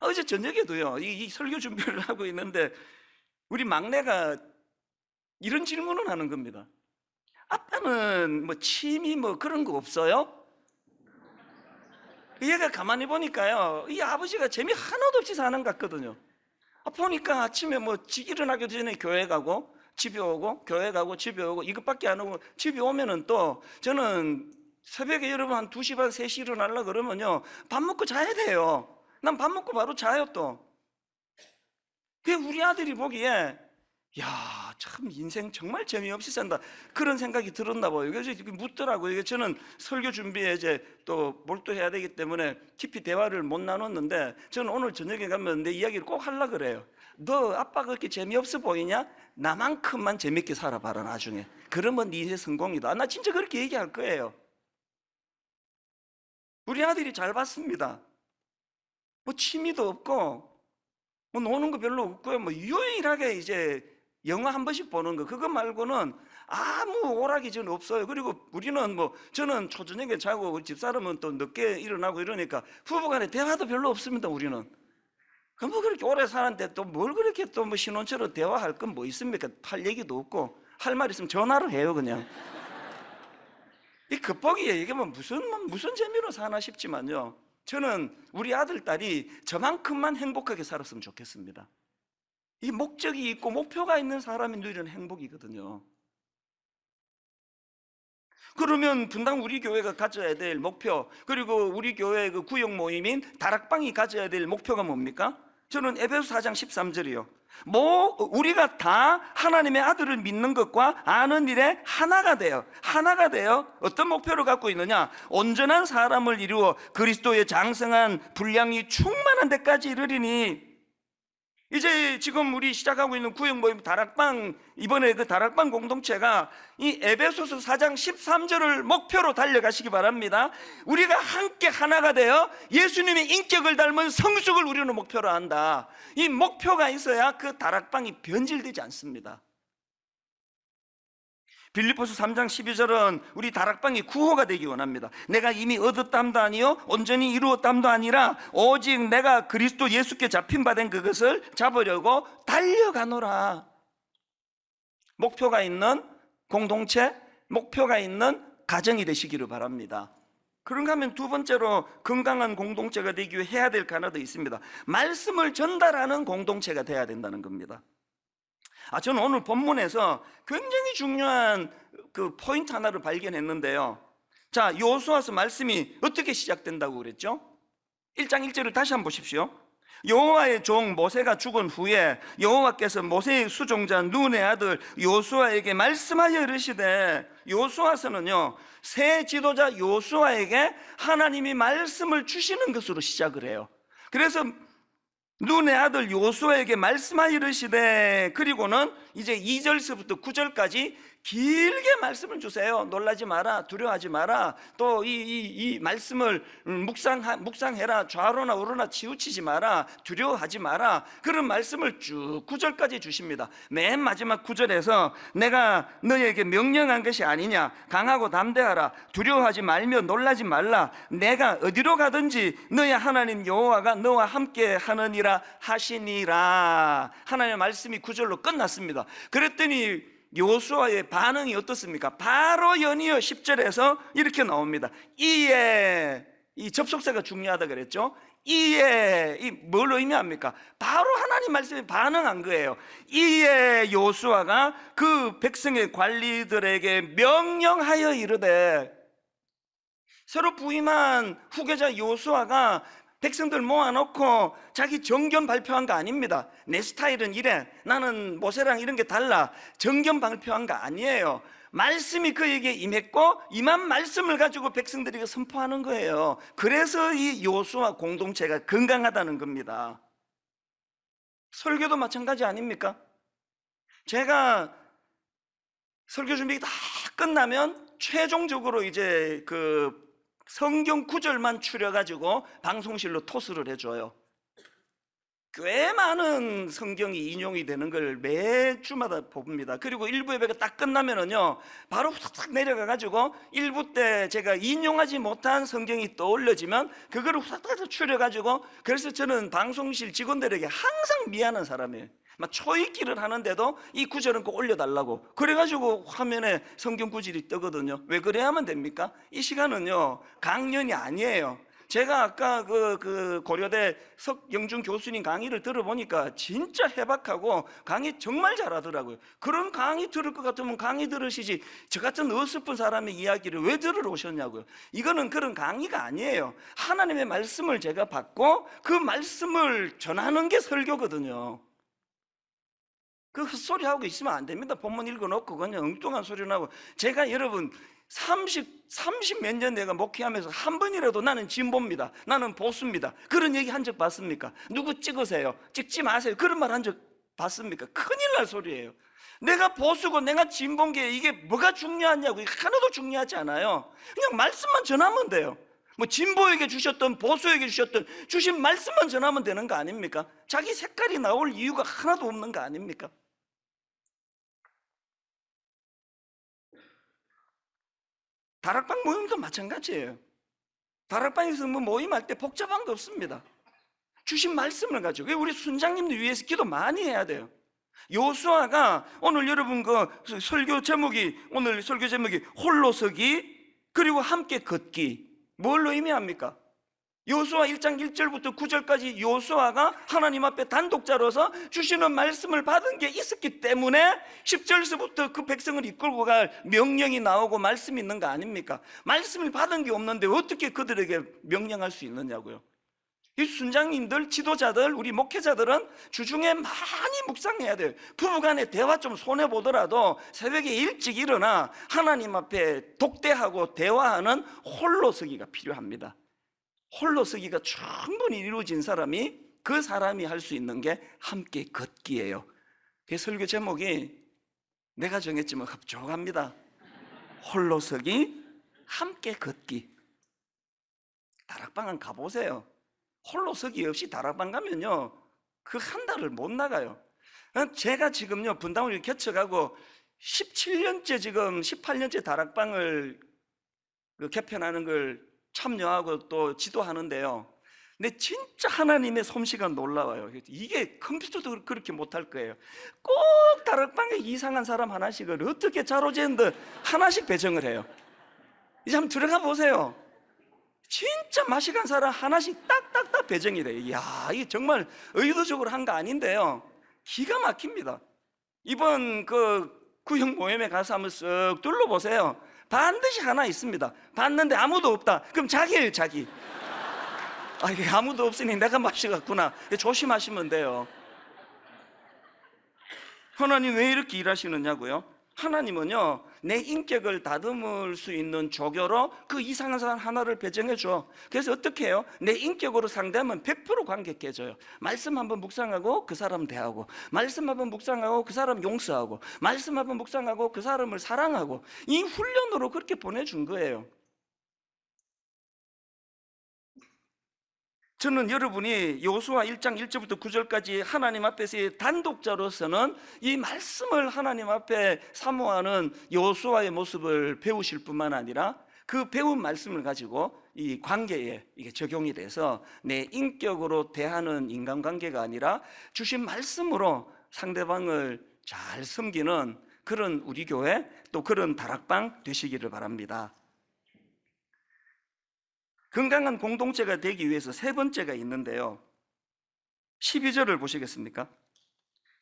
어제 저녁에도요, 이 설교 준비를 하고 있는데 우리 막내가 이런 질문을 하는 겁니다. 아빠는 뭐 취미 뭐 그런 거 없어요? 얘가 가만히 보니까요, 이 아버지가 재미 하나도 없이 사는 것 같거든요. 보니까 아침에 뭐 일어나기 전에 교회 가고 집에 오고 교회 가고 집에 오고 이것밖에 안 하고 집에 오면은 또 저는 새벽에 여러분 한 2시 반 3시 일어나려고 그러면요 밥 먹고 자야 돼요. 난 밥 먹고 바로 자요 또. 그게 우리 아들이 보기에 야, 참 인생 정말 재미없이 산다 그런 생각이 들었나 봐요. 그래서 묻더라고요. 이게 저는 설교 준비에 이제 또 몰두해야 되기 때문에 깊이 대화를 못 나눴는데 저는 오늘 저녁에 가면 내 이야기를 꼭 하려고 그래요. 너 아빠가 그렇게 재미없어 보이냐? 나만큼만 재밌게 살아봐라 나중에. 그러면 네 성공이다. 나 진짜 그렇게 얘기할 거예요. 우리 아들이 잘 봤습니다. 뭐 취미도 없고 뭐 노는 거 별로 없고요. 뭐 유일하게 이제 영화 한 번씩 보는 거 그거 말고는 아무 오락이 전 없어요. 그리고 우리는 뭐 저는 초저녁에 자고 집사람은 또 늦게 일어나고 이러니까 부부간에 대화도 별로 없습니다. 우리는 뭐 그렇게 오래 사는데 또 뭘 그렇게 또 뭐 신혼처럼 대화할 건 뭐 있습니까? 할 얘기도 없고 할 말 있으면 전화를 해요 그냥. 이 겉보기에 이게 뭐 무슨 재미로 사나 싶지만요. 저는 우리 아들, 딸이 저만큼만 행복하게 살았으면 좋겠습니다. 이 목적이 있고 목표가 있는 사람이 누리는 행복이거든요. 그러면 분당 우리 교회가 가져야 될 목표, 그리고 우리 교회 그 구역 모임인 다락방이 가져야 될 목표가 뭡니까? 저는 에베소 4장 13절이요. 뭐 우리가 다 하나님의 아들을 믿는 것과 아는 일에 하나가 돼요. 어떤 목표를 갖고 있느냐? 온전한 사람을 이루어 그리스도의 장성한 분량이 충만한 데까지 이르리니. 이제 지금 우리 시작하고 있는 구역 모임 다락방, 이번에 그 다락방 공동체가 이 에베소서 4장 13절을 목표로 달려가시기 바랍니다. 우리가 함께 하나가 되어 예수님의 인격을 닮은 성숙을 우리는 목표로 한다. 이 목표가 있어야 그 다락방이 변질되지 않습니다. 빌립보서 3장 12절은 우리 다락방이 구호가 되기 원합니다. 내가 이미 얻었담도 아니요 온전히 이루었담도 아니라 오직 내가 그리스도 예수께 잡힌 바 된 그것을 잡으려고 달려가노라. 목표가 있는 공동체, 목표가 있는 가정이 되시기를 바랍니다. 그런가 하면 두 번째로 건강한 공동체가 되기 위해 해야 될 거 하나 더 있습니다. 말씀을 전달하는 공동체가 돼야 된다는 겁니다. 저는 오늘 본문에서 굉장히 중요한 그 포인트 하나를 발견했는데요. 자, 여호수아서 말씀이 어떻게 시작된다고 그랬죠? 1장 1절을 다시 한번 보십시오. 여호와의 종 모세가 죽은 후에 여호와께서 모세의 수종자 눈의 아들 여호수아에게 말씀하여 이르시되, 여호수아서는요 새 지도자 여호수아에게 하나님이 말씀을 주시는 것으로 시작을 해요. 그래서 눈의 아들 여호수아에게 말씀하여 이르시되, 그리고는 이제 2절서부터 9절까지 길게 말씀을 주세요. 놀라지 마라, 두려워하지 마라, 또 이 말씀을 묵상해라, 좌로나 우로나 치우치지 마라, 두려워하지 마라, 그런 말씀을 쭉 9절까지 주십니다. 맨 마지막 9절에서 내가 너에게 명령한 것이 아니냐, 강하고 담대하라, 두려워하지 말며 놀라지 말라, 내가 어디로 가든지 너의 하나님 여호와가 너와 함께 하느니라 하시니라. 하나님의 말씀이 9절로 끝났습니다. 그랬더니 여호수아의 반응이 어떻습니까? 바로 연이어 10절에서 이렇게 나옵니다. 이에, 이 접속사가 중요하다 그랬죠? 이에, 이 뭘 의미합니까? 바로 하나님 말씀에 반응한 거예요. 이에 여호수아가 그 백성의 관리들에게 명령하여 이르되, 새로 부임한 후계자 여호수아가 백성들 모아놓고 자기 정견 발표한 거 아닙니다. 내 스타일은 이래, 나는 모세랑 이런 게 달라, 정견 발표한 거 아니에요. 말씀이 그에게 임했고 임한 말씀을 가지고 백성들에게 선포하는 거예요. 그래서 이 여호수아 공동체가 건강하다는 겁니다. 설교도 마찬가지 아닙니까? 제가 설교 준비 다 끝나면 최종적으로 이제 그 성경 구절만 추려가지고 방송실로 토스를 해줘요. 꽤 많은 성경이 인용이 되는 걸 매주마다 봅니다. 그리고 일부 예배가 딱 끝나면은요 바로 후딱 내려가가지고 일부 때 제가 인용하지 못한 성경이 떠올려지면 그거를 후딱 추려가지고, 그래서 저는 방송실 직원들에게 항상 미안한 사람이에요. 막 초읽기를 하는데도 이 구절은 꼭 올려달라고 그래가지고 화면에 성경 구절이 뜨거든요. 왜 그래야 하면 됩니까? 이 시간은요 강연이 아니에요. 제가 아까 그 고려대 석영준 교수님 강의를 들어보니까 진짜 해박하고 강의 정말 잘하더라고요. 그런 강의 들을 것 같으면 강의 들으시지, 저 같은 어설픈 사람의 이야기를 왜 들으러 오셨냐고요. 이거는 그런 강의가 아니에요. 하나님의 말씀을 제가 받고 그 말씀을 전하는 게 설교거든요. 그 헛소리 하고 있으면 안 됩니다. 본문 읽어놓고 그냥 엉뚱한 소리 나고. 제가 여러분 30 몇 년 내가 목회하면서 한 번이라도 나는 진보입니다, 나는 보수입니다, 그런 얘기 한 적 봤습니까? 누구 찍으세요, 찍지 마세요, 그런 말 한 적 봤습니까? 큰일 날 소리예요. 내가 보수고 내가 진보인 게 이게 뭐가 중요하냐고. 이게 하나도 중요하지 않아요. 그냥 말씀만 전하면 돼요. 뭐 진보에게 주셨던 보수에게 주셨던 주신 말씀만 전하면 되는 거 아닙니까? 자기 색깔이 나올 이유가 하나도 없는 거 아닙니까? 다락방 모임도 마찬가지예요. 다락방에서 뭐 모임할 때 복잡한 거 없습니다. 주신 말씀을 가지고. 우리 순장님들 위해서 기도 많이 해야 돼요. 여호수아가 오늘 여러분 그 설교 제목이, 오늘 설교 제목이 홀로 서기 그리고 함께 걷기. 뭘로 의미합니까? 여호수아 1장 1절부터 9절까지 여호수아가 하나님 앞에 단독자로서 주시는 말씀을 받은 게 있었기 때문에 10절서부터 그 백성을 이끌고 갈 명령이 나오고 말씀이 있는 거 아닙니까? 말씀을 받은 게 없는데 어떻게 그들에게 명령할 수 있느냐고요. 이 순장님들, 지도자들, 우리 목회자들은 주중에 많이 묵상해야 돼요. 부부간에 대화 좀 손해보더라도 새벽에 일찍 일어나 하나님 앞에 독대하고 대화하는 홀로서기가 필요합니다. 홀로서기가 충분히 이루어진 사람이, 그 사람이 할 수 있는 게 함께 걷기예요. 그 설교 제목이 내가 정했지만 흡족합니다. 홀로서기, 함께 걷기. 다락방은 가보세요. 홀로서기 없이 다락방 가면요 그 한 달을 못 나가요. 제가 지금요 분당을 개척하고 17년째 지금 18년째 다락방을 개편하는 걸 참여하고 또 지도하는데요. 근데 진짜 하나님의 솜씨가 놀라워요. 이게 컴퓨터도 그렇게 못할 거예요. 꼭 다락방에 이상한 사람 하나씩을 어떻게 자로재는 듯 하나씩 배정을 해요. 이제 한번 들어가 보세요. 진짜 맛이 간 사람 하나씩 딱딱딱 배정이 돼요. 이야, 이게 정말 의도적으로 한 거 아닌데요, 기가 막힙니다. 이번 그 구형 모임에 가서 한번 쓱 둘러보세요. 반드시 하나 있습니다. 봤는데 아무도 없다. 그럼 자기예요, 자기. 아, 이게 아무도 없으니 내가 맛이 갔구나. 조심하시면 돼요. 하나님 왜 이렇게 일하시느냐고요? 하나님은요, 내 인격을 다듬을 수 있는 조교로 그 이상한 사람 하나를 배정해 줘. 그래서 어떻게 해요? 내 인격으로 상대하면 100% 관객해져요. 말씀 한번 묵상하고 그 사람 대하고, 말씀 한번 묵상하고 그 사람 용서하고, 말씀 한번 묵상하고 그 사람을 사랑하고, 이 훈련으로 그렇게 보내준 거예요. 저는 여러분이 여호수아 1장 1절부터 9절까지 하나님 앞에서의 단독자로서는 이 말씀을 하나님 앞에 사모하는 여호수아의 모습을 배우실 뿐만 아니라 그 배운 말씀을 가지고 이 관계에 이게 적용이 돼서 내 인격으로 대하는 인간관계가 아니라 주신 말씀으로 상대방을 잘 섬기는 그런 우리 교회, 또 그런 다락방 되시기를 바랍니다. 건강한 공동체가 되기 위해서 세 번째가 있는데요, 12절을 보시겠습니까?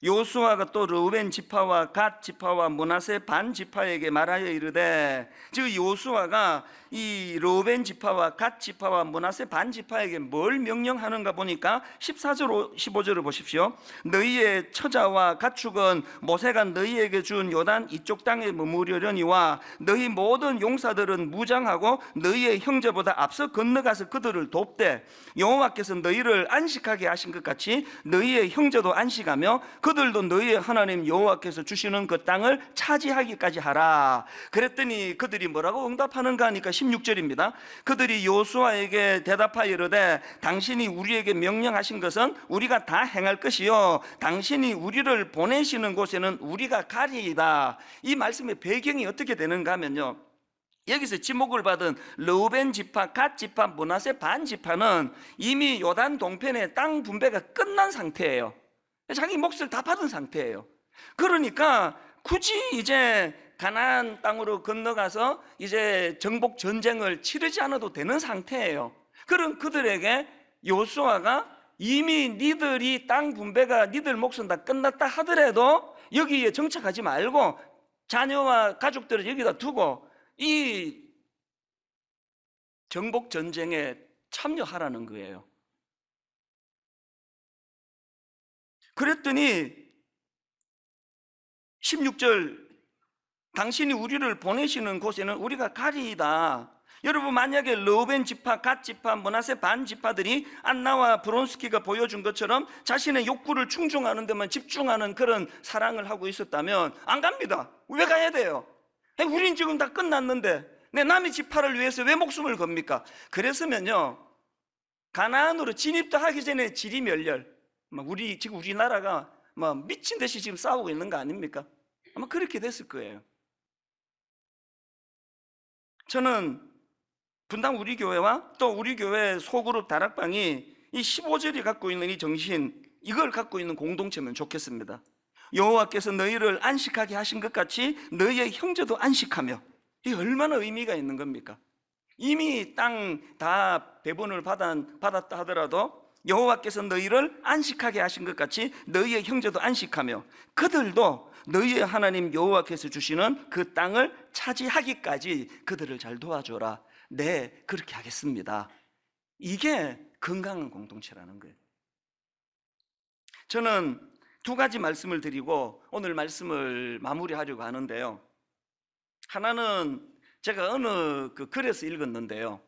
여호수아가 또 르우벤 지파와 갓 지파와 므낫세 반 지파에게 말하여 이르되, 즉 여호수아가 이 르우벤 지파와 갓 지파와 므낫세 반 지파에게 뭘 명령하는가 보니까 14절 15절을 보십시오. 너희의 처자와 가축은 모세가 너희에게 준 요단 이쪽 땅에 머무르려니와 너희 모든 용사들은 무장하고 너희의 형제보다 앞서 건너가서 그들을 돕되, 여호와께서 너희를 안식하게 하신 것 같이 너희의 형제도 안식하며 그들도 너희의 하나님 여호와께서 주시는 그 땅을 차지하기까지 하라. 그랬더니 그들이 뭐라고 응답하는가 하니까 16절입니다. 그들이 여호수아에게 대답하여 이르되, 당신이 우리에게 명령하신 것은 우리가 다 행할 것이요 당신이 우리를 보내시는 곳에는 우리가 가리이다. 이 말씀의 배경이 어떻게 되는가 하면요, 여기서 지목을 받은 르우벤 지파, 갓 지파, 므낫세 반 지파는 이미 요단 동편의 땅 분배가 끝난 상태예요. 자기 몫을 다 받은 상태예요. 그러니까 굳이 이제 가나안 땅으로 건너가서 이제 정복 전쟁을 치르지 않아도 되는 상태예요. 그럼 그들에게 여호수아가 이미 니들이 땅 분배가 니들 몫은 다 끝났다 하더라도 여기에 정착하지 말고 자녀와 가족들을 여기다 두고 이 정복 전쟁에 참여하라는 거예요. 그랬더니 16절, 당신이 우리를 보내시는 곳에는 우리가 가리이다. 여러분, 만약에 르우벤 지파, 갓 지파, 므낫세 반 지파들이 안나와 브론스키가 보여준 것처럼 자신의 욕구를 충족하는 데만 집중하는 그런 사랑을 하고 있었다면 안 갑니다. 왜 가야 돼요? 우린 지금 다 끝났는데 내 남의 지파를 위해서 왜 목숨을 겁니까? 그랬으면요, 가나안으로 진입도 하기 전에 지리멸렬, 지금 우리나라가 미친 듯이 지금 싸우고 있는 거 아닙니까? 아마 그렇게 됐을 거예요. 저는 분당 우리 교회와 또 우리 교회 소그룹 다락방이 이 15절이 갖고 있는 이 정신, 이걸 갖고 있는 공동체면 좋겠습니다. 여호와께서 너희를 안식하게 하신 것 같이 너희의 형제도 안식하며, 이게 얼마나 의미가 있는 겁니까? 이미 땅 다 배분을 받았다 하더라도 여호와께서 너희를 안식하게 하신 것 같이 너희의 형제도 안식하며 그들도 너희의 하나님 여호와께서 주시는 그 땅을 차지하기까지 그들을 잘 도와줘라. 네, 그렇게 하겠습니다. 이게 건강한 공동체라는 거예요. 저는 두 가지 말씀을 드리고 오늘 말씀을 마무리하려고 하는데요, 하나는 제가 어느 그 글에서 읽었는데요,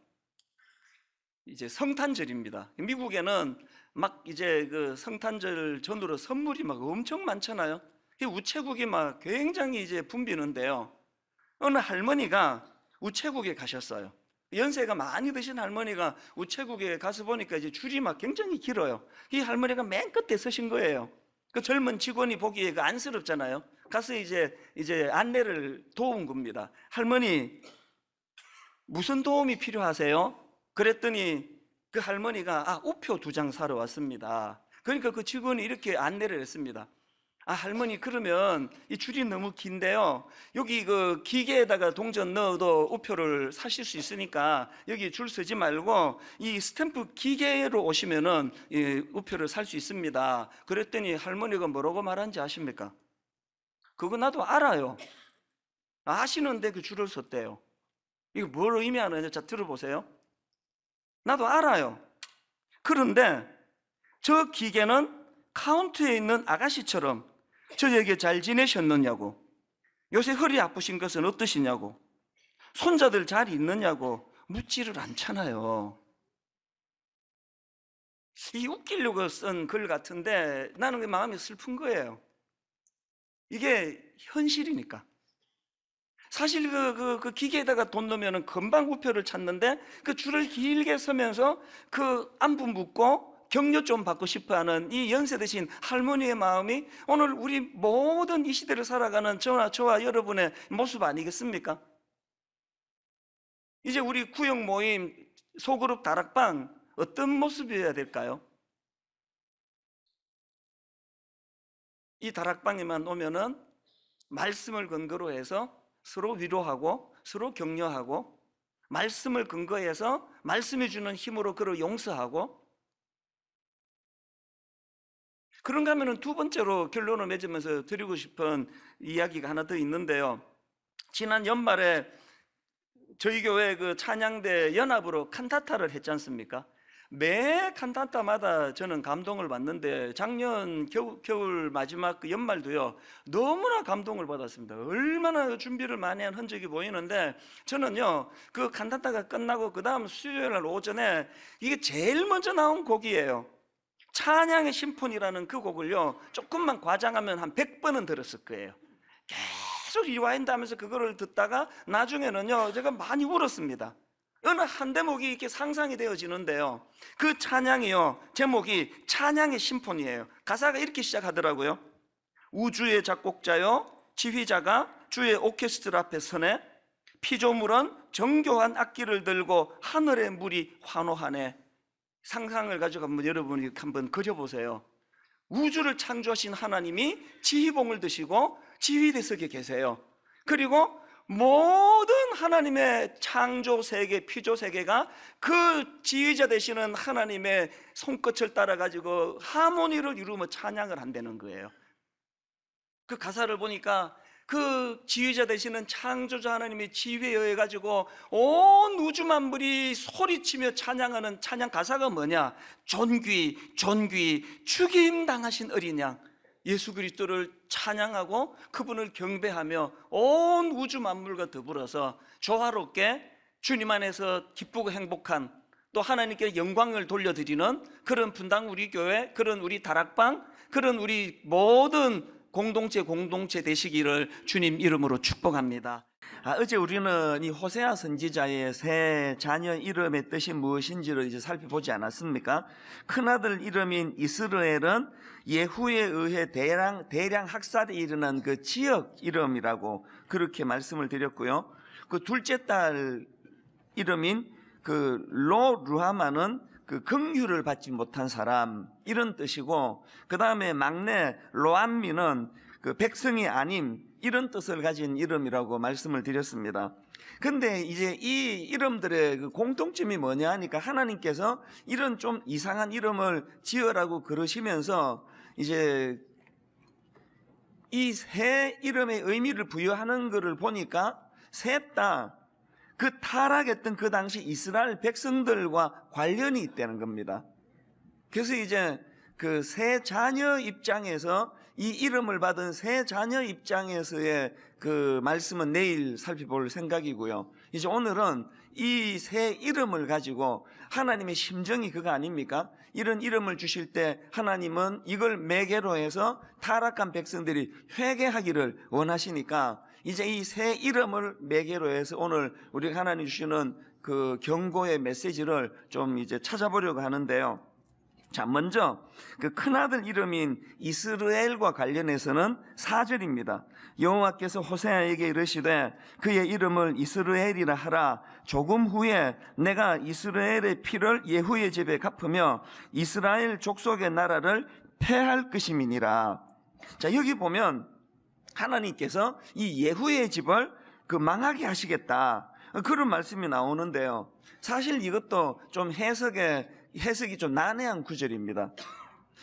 이제 성탄절입니다. 미국에는 막 이제 그 성탄절 전후로 선물이 막 엄청 많잖아요. 우체국이 막 굉장히 이제 붐비는데요, 어느 할머니가 우체국에 가셨어요. 연세가 많이 드신 할머니가 우체국에 가서 보니까 이제 줄이 막 굉장히 길어요. 이 할머니가 맨 끝에 서신 거예요. 그 젊은 직원이 보기에 그 안쓰럽잖아요. 가서 이제 안내를 도운 겁니다. 할머니, 무슨 도움이 필요하세요? 그랬더니 그 할머니가 우표 2장 사러 왔습니다. 그러니까 그 직원이 이렇게 안내를 했습니다. 할머니, 그러면 이 줄이 너무 긴데요, 여기 그 기계에다가 동전 넣어도 우표를 사실 수 있으니까 여기 줄 서지 말고 이 스탬프 기계로 오시면은 우표를 살 수 있습니다. 그랬더니 할머니가 뭐라고 말한지 아십니까? 그거 나도 알아요. 아시는데 그 줄을 섰대요. 이거 뭘 의미하는지 자 들어보세요. 나도 알아요. 그런데 저 기계는 카운트에 있는 아가씨처럼 저에게 잘 지내셨느냐고, 요새 허리 아프신 것은 어떠시냐고, 손자들 잘 있느냐고 묻지를 않잖아요. 이 웃기려고 쓴 글 같은데 나는 그 마음이 슬픈 거예요. 이게 현실이니까. 사실 그 기계에다가 돈 넣으면 금방 우표를 찾는데 그 줄을 길게 서면서 그 안부 묻고 격려 좀 받고 싶어하는 이 연세 드신 할머니의 마음이 오늘 우리 모든 이 시대를 살아가는 저와 여러분의 모습 아니겠습니까? 이제 우리 구역 모임 소그룹 다락방 어떤 모습이어야 될까요? 이 다락방에만 오면은 말씀을 근거로 해서 서로 위로하고 서로 격려하고, 말씀을 근거해서 말씀이 주는 힘으로 그를 용서하고, 그런가 하면은 두 번째로 결론을 맺으면서 드리고 싶은 이야기가 하나 더 있는데요. 지난 연말에 저희 교회 그 찬양대 연합으로 칸타타를 했지 않습니까? 매 칸타타마다 저는 감동을 받는데 작년 겨울 마지막 그 연말도요, 너무나 감동을 받았습니다. 얼마나 준비를 많이 한 흔적이 보이는데, 저는요 그 칸타타가 끝나고 그 다음 수요일 날 오전에 이게 제일 먼저 나온 곡이에요. 찬양의 심포니라는 그 곡을요 조금만 과장하면 한 100번은 들었을 거예요. 계속 리와인드 하면서 그거를 듣다가 나중에는요 제가 많이 울었습니다. 어느 한 대목이 이렇게 상상이 되어지는데요, 그 찬양이요 제목이 찬양의 심포니예요. 가사가 이렇게 시작하더라고요. 우주의 작곡자요 지휘자가 주의 오케스트라 앞에 서네, 피조물은 정교한 악기를 들고 하늘의 물이 환호하네. 상상을 가지고 한번 여러분이 한번 그려보세요. 우주를 창조하신 하나님이 지휘봉을 드시고 지휘대석에 계세요. 그리고 모든 하나님의 창조 세계, 피조 세계가 그 지휘자 되시는 하나님의 손끝을 따라 가지고 하모니를 이루며 찬양을 한다는 거예요. 그 가사를 보니까 그 지휘자 되시는 창조자 하나님의 지휘에 의해 가지고 온 우주 만물이 소리치며 찬양하는 찬양 가사가 뭐냐? 존귀 죽임 당하신 어린 양 예수 그리스도를 찬양하고 그분을 경배하며 온 우주 만물과 더불어서 조화롭게 주님 안에서 기쁘고 행복한, 또 하나님께 영광을 돌려드리는 그런 분당 우리 교회, 그런 우리 다락방, 그런 우리 모든 공동체 되시기를 주님 이름으로 축복합니다. 어제 우리는 이 호세아 선지자의 세 자녀 이름의 뜻이 무엇인지를 이제 살펴보지 않았습니까? 큰아들 이름인 이스라엘은 예후에 의해 대량 학살에 이르는 그 지역 이름이라고 그렇게 말씀을 드렸고요. 그 둘째 딸 이름인 그 로루하마는 그 긍휼을 받지 못한 사람 이런 뜻이고, 그 다음에 막내 로암미는 그 백성이 아님 이런 뜻을 가진 이름이라고 말씀을 드렸습니다. 근데 이제 이 이름들의 그 공통점이 뭐냐 하니까 하나님께서 이런 좀 이상한 이름을 지으라고 그러시면서 이제 이 세 이름의 의미를 부여하는 것을 보니까 셋 다 그 타락했던 그 당시 이스라엘 백성들과 관련이 있다는 겁니다. 그래서 이제 그 세 자녀 입장에서 이 이름을 받은 세 자녀 입장에서의 그 말씀은 내일 살펴볼 생각이고요. 이제 오늘은 이 세 이름을 가지고 하나님의 심정이 그거 아닙니까? 이런 이름을 주실 때 하나님은 이걸 매개로 해서 타락한 백성들이 회개하기를 원하시니까 이제 이 새 이름을 매개로 해서 오늘 우리가 하나님 주시는 그 경고의 메시지를 좀 이제 찾아보려고 하는데요. 자, 먼저 그 큰아들 이름인 이스라엘과 관련해서는 4절입니다. 여호와께서 호세아에게 이르시되 그의 이름을 이스라엘이라 하라. 조금 후에 내가 이스라엘의 피를 예후의 집에 갚으며 이스라엘 족속의 나라를 패할 것임이니라. 자, 여기 보면 하나님께서 이 예후의 집을 망하게 하시겠다, 그런 말씀이 나오는데요. 사실 이것도 좀 해석이 좀 난해한 구절입니다.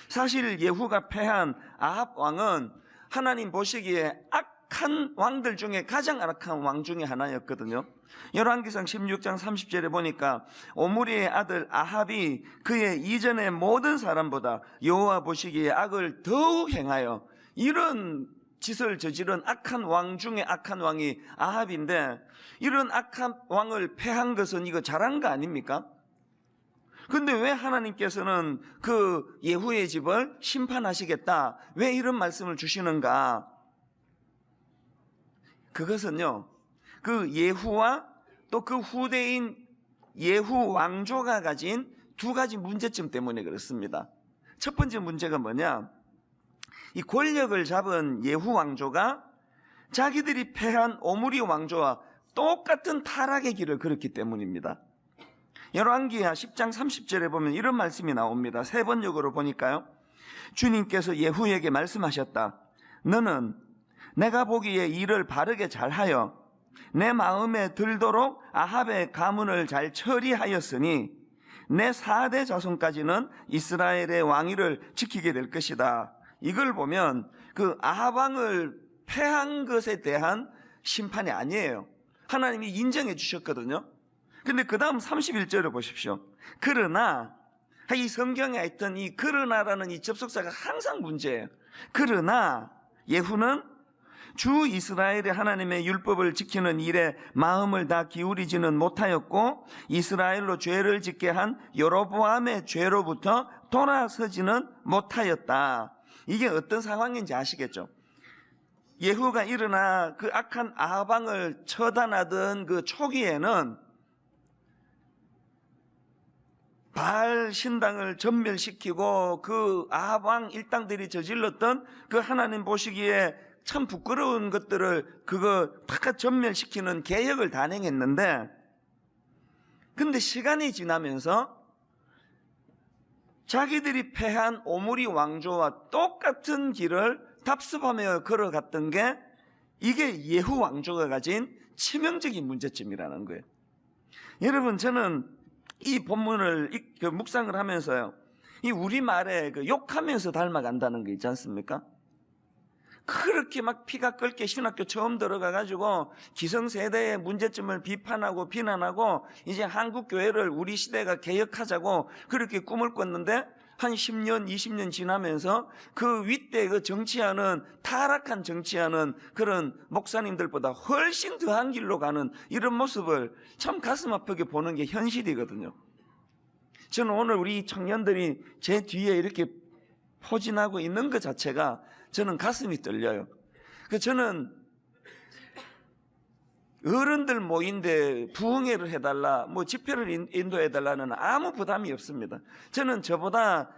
사실 예후가 패한 아합 왕은 하나님 보시기에 악한 왕들 중에 가장 악한 왕 중에 하나였거든요. 열왕기상 16장 30절에 보니까 오므리의 아들 아합이 그의 이전의 모든 사람보다 여호와 보시기에 악을 더욱 행하여, 이런 짓을 저지른 악한 왕 중에 악한 왕이 아합인데, 이런 악한 왕을 패한 것은 이거 잘한 거 아닙니까? 근데 왜 하나님께서는 그 예후의 집을 심판하시겠다, 왜 이런 말씀을 주시는가? 그것은요, 그 예후와 또 그 후대인 예후 왕조가 가진 두 가지 문제점 때문에 그렇습니다. 첫 번째 문제가 뭐냐? 이 권력을 잡은 예후 왕조가 자기들이 패한 오므리 왕조와 똑같은 타락의 길을 걸었기 때문입니다. 열왕기하 10장 30절에 보면 이런 말씀이 나옵니다. 세 번역으로 보니까요, 주님께서 예후에게 말씀하셨다. 너는 내가 보기에 일을 바르게 잘하여 내 마음에 들도록 아합의 가문을 잘 처리하였으니 내 4대 자손까지는 이스라엘의 왕위를 지키게 될 것이다. 이걸 보면 그 아합 왕을 패한 것에 대한 심판이 아니에요. 하나님이 인정해 주셨거든요. 근데 그 다음 31절을 보십시오. 그러나, 이 성경에 있던 이 그러나라는 이 접속사가 항상 문제예요. 그러나 예후는 주 이스라엘의 하나님의 율법을 지키는 일에 마음을 다 기울이지는 못하였고 이스라엘로 죄를 짓게 한 여로보암의 죄로부터 돌아서지는 못하였다. 이게 어떤 상황인지 아시겠죠? 예후가 일어나 그 악한 아합 왕을 처단하던 그 초기에는 바알 신당을 전멸시키고 그 아합 왕 일당들이 저질렀던 그 하나님 보시기에 참 부끄러운 것들을 그거 다 전멸시키는 개혁을 단행했는데, 근데 시간이 지나면서 자기들이 패한 오므리 왕조와 똑같은 길을 답습하며 걸어갔던 게 이게 예후 왕조가 가진 치명적인 문제점이라는 거예요. 여러분, 저는 이 본문을 묵상을 하면서요, 이 우리말에 욕하면서 닮아간다는 게 있지 않습니까? 그렇게 막 피가 끓게 신학교 처음 들어가가지고 기성세대의 문제점을 비판하고 비난하고 이제 한국교회를 우리 시대가 개혁하자고 그렇게 꿈을 꿨는데 한 10년, 20년 지나면서 그 윗대 그 정치하는 타락한 정치하는 그런 목사님들보다 훨씬 더한 길로 가는 이런 모습을 참 가슴 아프게 보는 게 현실이거든요. 저는 오늘 우리 청년들이 제 뒤에 이렇게 포진하고 있는 것 자체가 저는 가슴이 떨려요. 저는 어른들 모인데 부흥회를 해달라, 뭐 집회를 인도해달라는 아무 부담이 없습니다. 저는 저보다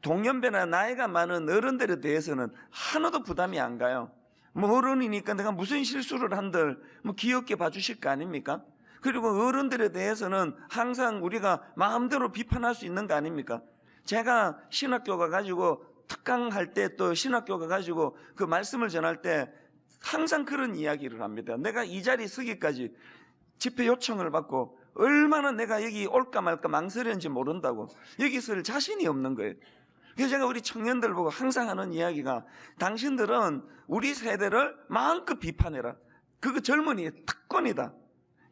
동년배나 나이가 많은 어른들에 대해서는 하나도 부담이 안 가요. 뭐 어른이니까 내가 무슨 실수를 한들 뭐 귀엽게 봐주실 거 아닙니까? 그리고 어른들에 대해서는 항상 우리가 마음대로 비판할 수 있는 거 아닙니까? 제가 신학교 가가지고 특강할 때 또 신학교 가가지고 그 말씀을 전할 때 항상 그런 이야기를 합니다. 내가 이 자리 서기까지 집회 요청을 받고 얼마나 내가 여기 올까 말까 망설였는지 모른다고, 여기 설 자신이 없는 거예요. 그래서 제가 우리 청년들 보고 항상 하는 이야기가, 당신들은 우리 세대를 마음껏 비판해라. 그거 젊은이의 특권이다.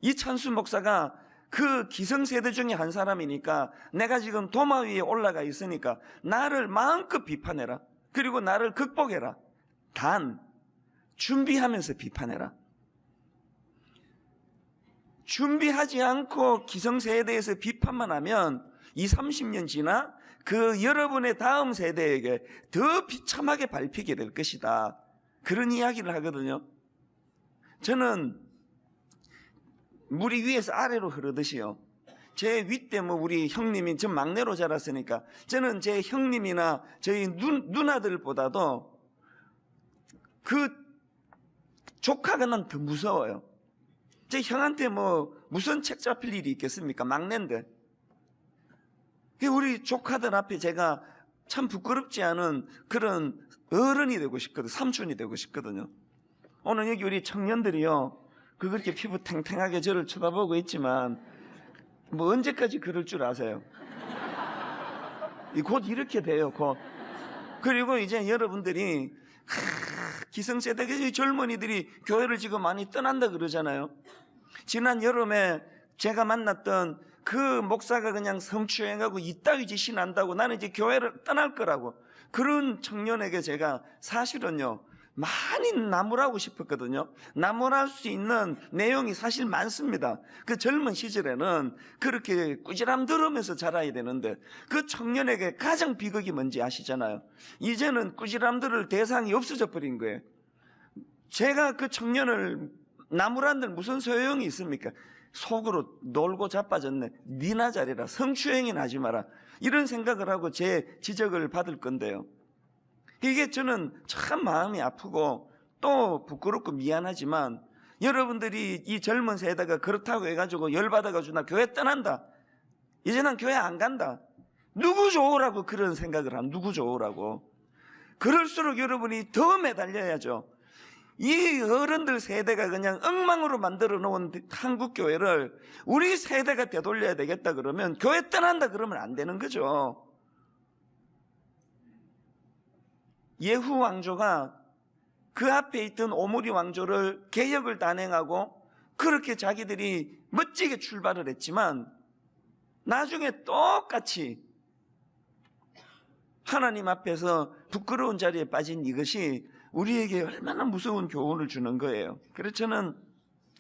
이찬수 목사가 그 기성세대 중에 한 사람이니까 내가 지금 도마 위에 올라가 있으니까 나를 마음껏 비판해라. 그리고 나를 극복해라. 단 준비하면서 비판해라. 준비하지 않고 기성세대에서 비판만 하면 20, 30년 지나 그 여러분의 다음 세대에게 더 비참하게 밟히게 될 것이다. 그런 이야기를 하거든요. 저는 물이 위에서 아래로 흐르듯이요, 제 윗대 뭐 우리 형님이 전 막내로 자랐으니까 저는 제 형님이나 저희 누나들보다도 그 조카가 난 더 무서워요. 제 형한테 뭐 무슨 책 잡힐 일이 있겠습니까? 막내인데. 우리 조카들 앞에 제가 참 부끄럽지 않은 그런 어른이 되고 싶거든요. 삼촌이 되고 싶거든요. 오늘 여기 우리 청년들이요, 그렇게 피부 탱탱하게 저를 쳐다보고 있지만 뭐 언제까지 그럴 줄 아세요? 곧 이렇게 돼요. 곧. 그리고 이제 여러분들이 기성세대의 젊은이들이 교회를 지금 많이 떠난다 그러잖아요. 지난 여름에 제가 만났던 그 목사가 그냥 성추행하고 이따위 짓이 난다고 나는 이제 교회를 떠날 거라고, 그런 청년에게 제가 사실은요 많이 나무라고 싶었거든요. 나무랄 수 있는 내용이 사실 많습니다. 그 젊은 시절에는 그렇게 꾸지람 들으면서 자라야 되는데 그 청년에게 가장 비극이 뭔지 아시잖아요. 이제는 꾸지람 들을 대상이 없어져 버린 거예요. 제가 그 청년을 나무란들 무슨 소용이 있습니까? 속으로 놀고 자빠졌네, 니나 잘해라, 성추행이나 하지 마라, 이런 생각을 하고 제 지적을 받을 건데요, 이게 저는 참 마음이 아프고 또 부끄럽고 미안하지만 여러분들이 이 젊은 세대가 그렇다고 해가지고 열받아가지고 나 교회 떠난다, 이제 난 교회 안 간다, 누구 좋으라고 그런 생각을 함? 누구 좋으라고? 그럴수록 여러분이 더 매달려야죠. 이 어른들 세대가 그냥 엉망으로 만들어 놓은 한국 교회를 우리 세대가 되돌려야 되겠다 그러면 교회 떠난다 그러면 안 되는 거죠. 예후 왕조가 그 앞에 있던 오므리 왕조를 개혁을 단행하고 그렇게 자기들이 멋지게 출발을 했지만 나중에 똑같이 하나님 앞에서 부끄러운 자리에 빠진 이것이 우리에게 얼마나 무서운 교훈을 주는 거예요. 그래서 저는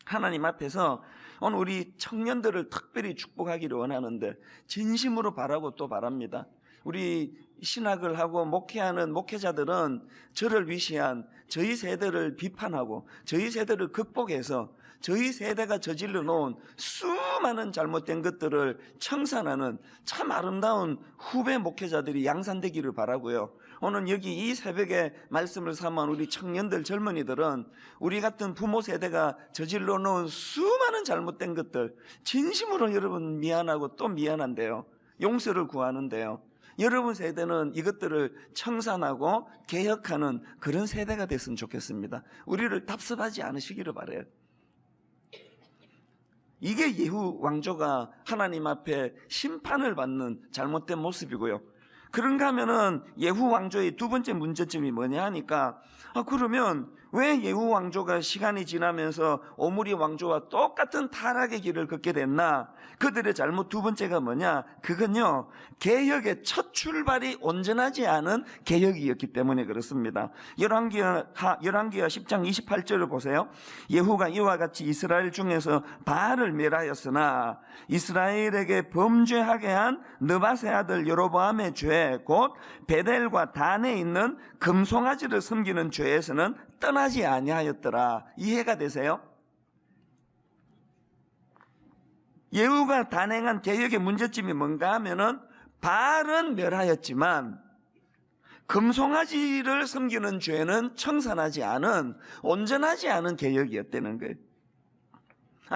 하나님 앞에서 오늘 우리 청년들을 특별히 축복하기를 원하는데 진심으로 바라고 또 바랍니다. 우리 신학을 하고 목회하는 목회자들은 저를 위시한 저희 세대를 비판하고 저희 세대를 극복해서 저희 세대가 저질러 놓은 수많은 잘못된 것들을 청산하는 참 아름다운 후배 목회자들이 양산되기를 바라고요. 오늘 여기 이 새벽에 말씀을 삼은 우리 청년들, 젊은이들은 우리 같은 부모 세대가 저질러 놓은 수많은 잘못된 것들 진심으로 여러분 미안하고 또 미안한데요, 용서를 구하는데요, 여러분 세대는 이것들을 청산하고 개혁하는 그런 세대가 됐으면 좋겠습니다. 우리를 답습하지 않으시기를 바라요. 이게 예후 왕조가 하나님 앞에 심판을 받는 잘못된 모습이고요. 그런가 하면은 예후 왕조의 두 번째 문제점이 뭐냐 하니까 그러면 왜 예후 왕조가 시간이 지나면서 오므리 왕조와 똑같은 타락의 길을 걷게 됐나? 그들의 잘못 두 번째가 뭐냐? 그건요, 개혁의 첫 출발이 온전하지 않은 개혁이었기 때문에 그렇습니다. 열왕기하 10장 28절을 보세요. 예후가 이와 같이 이스라엘 중에서 바알을 멸하였으나 이스라엘에게 범죄하게 한 느밧의 아들 여로보암의 죄, 곧 베델과 단에 있는 금송아지를 섬기는 죄에서는 떠나지 아니하였더라. 이해가 되세요? 예후가 단행한 개혁의 문제점이 뭔가 하면은 바알은 멸하였지만 금송아지를 섬기는 죄는 청산하지 않은, 온전하지 않은 개혁이었다는 거예요.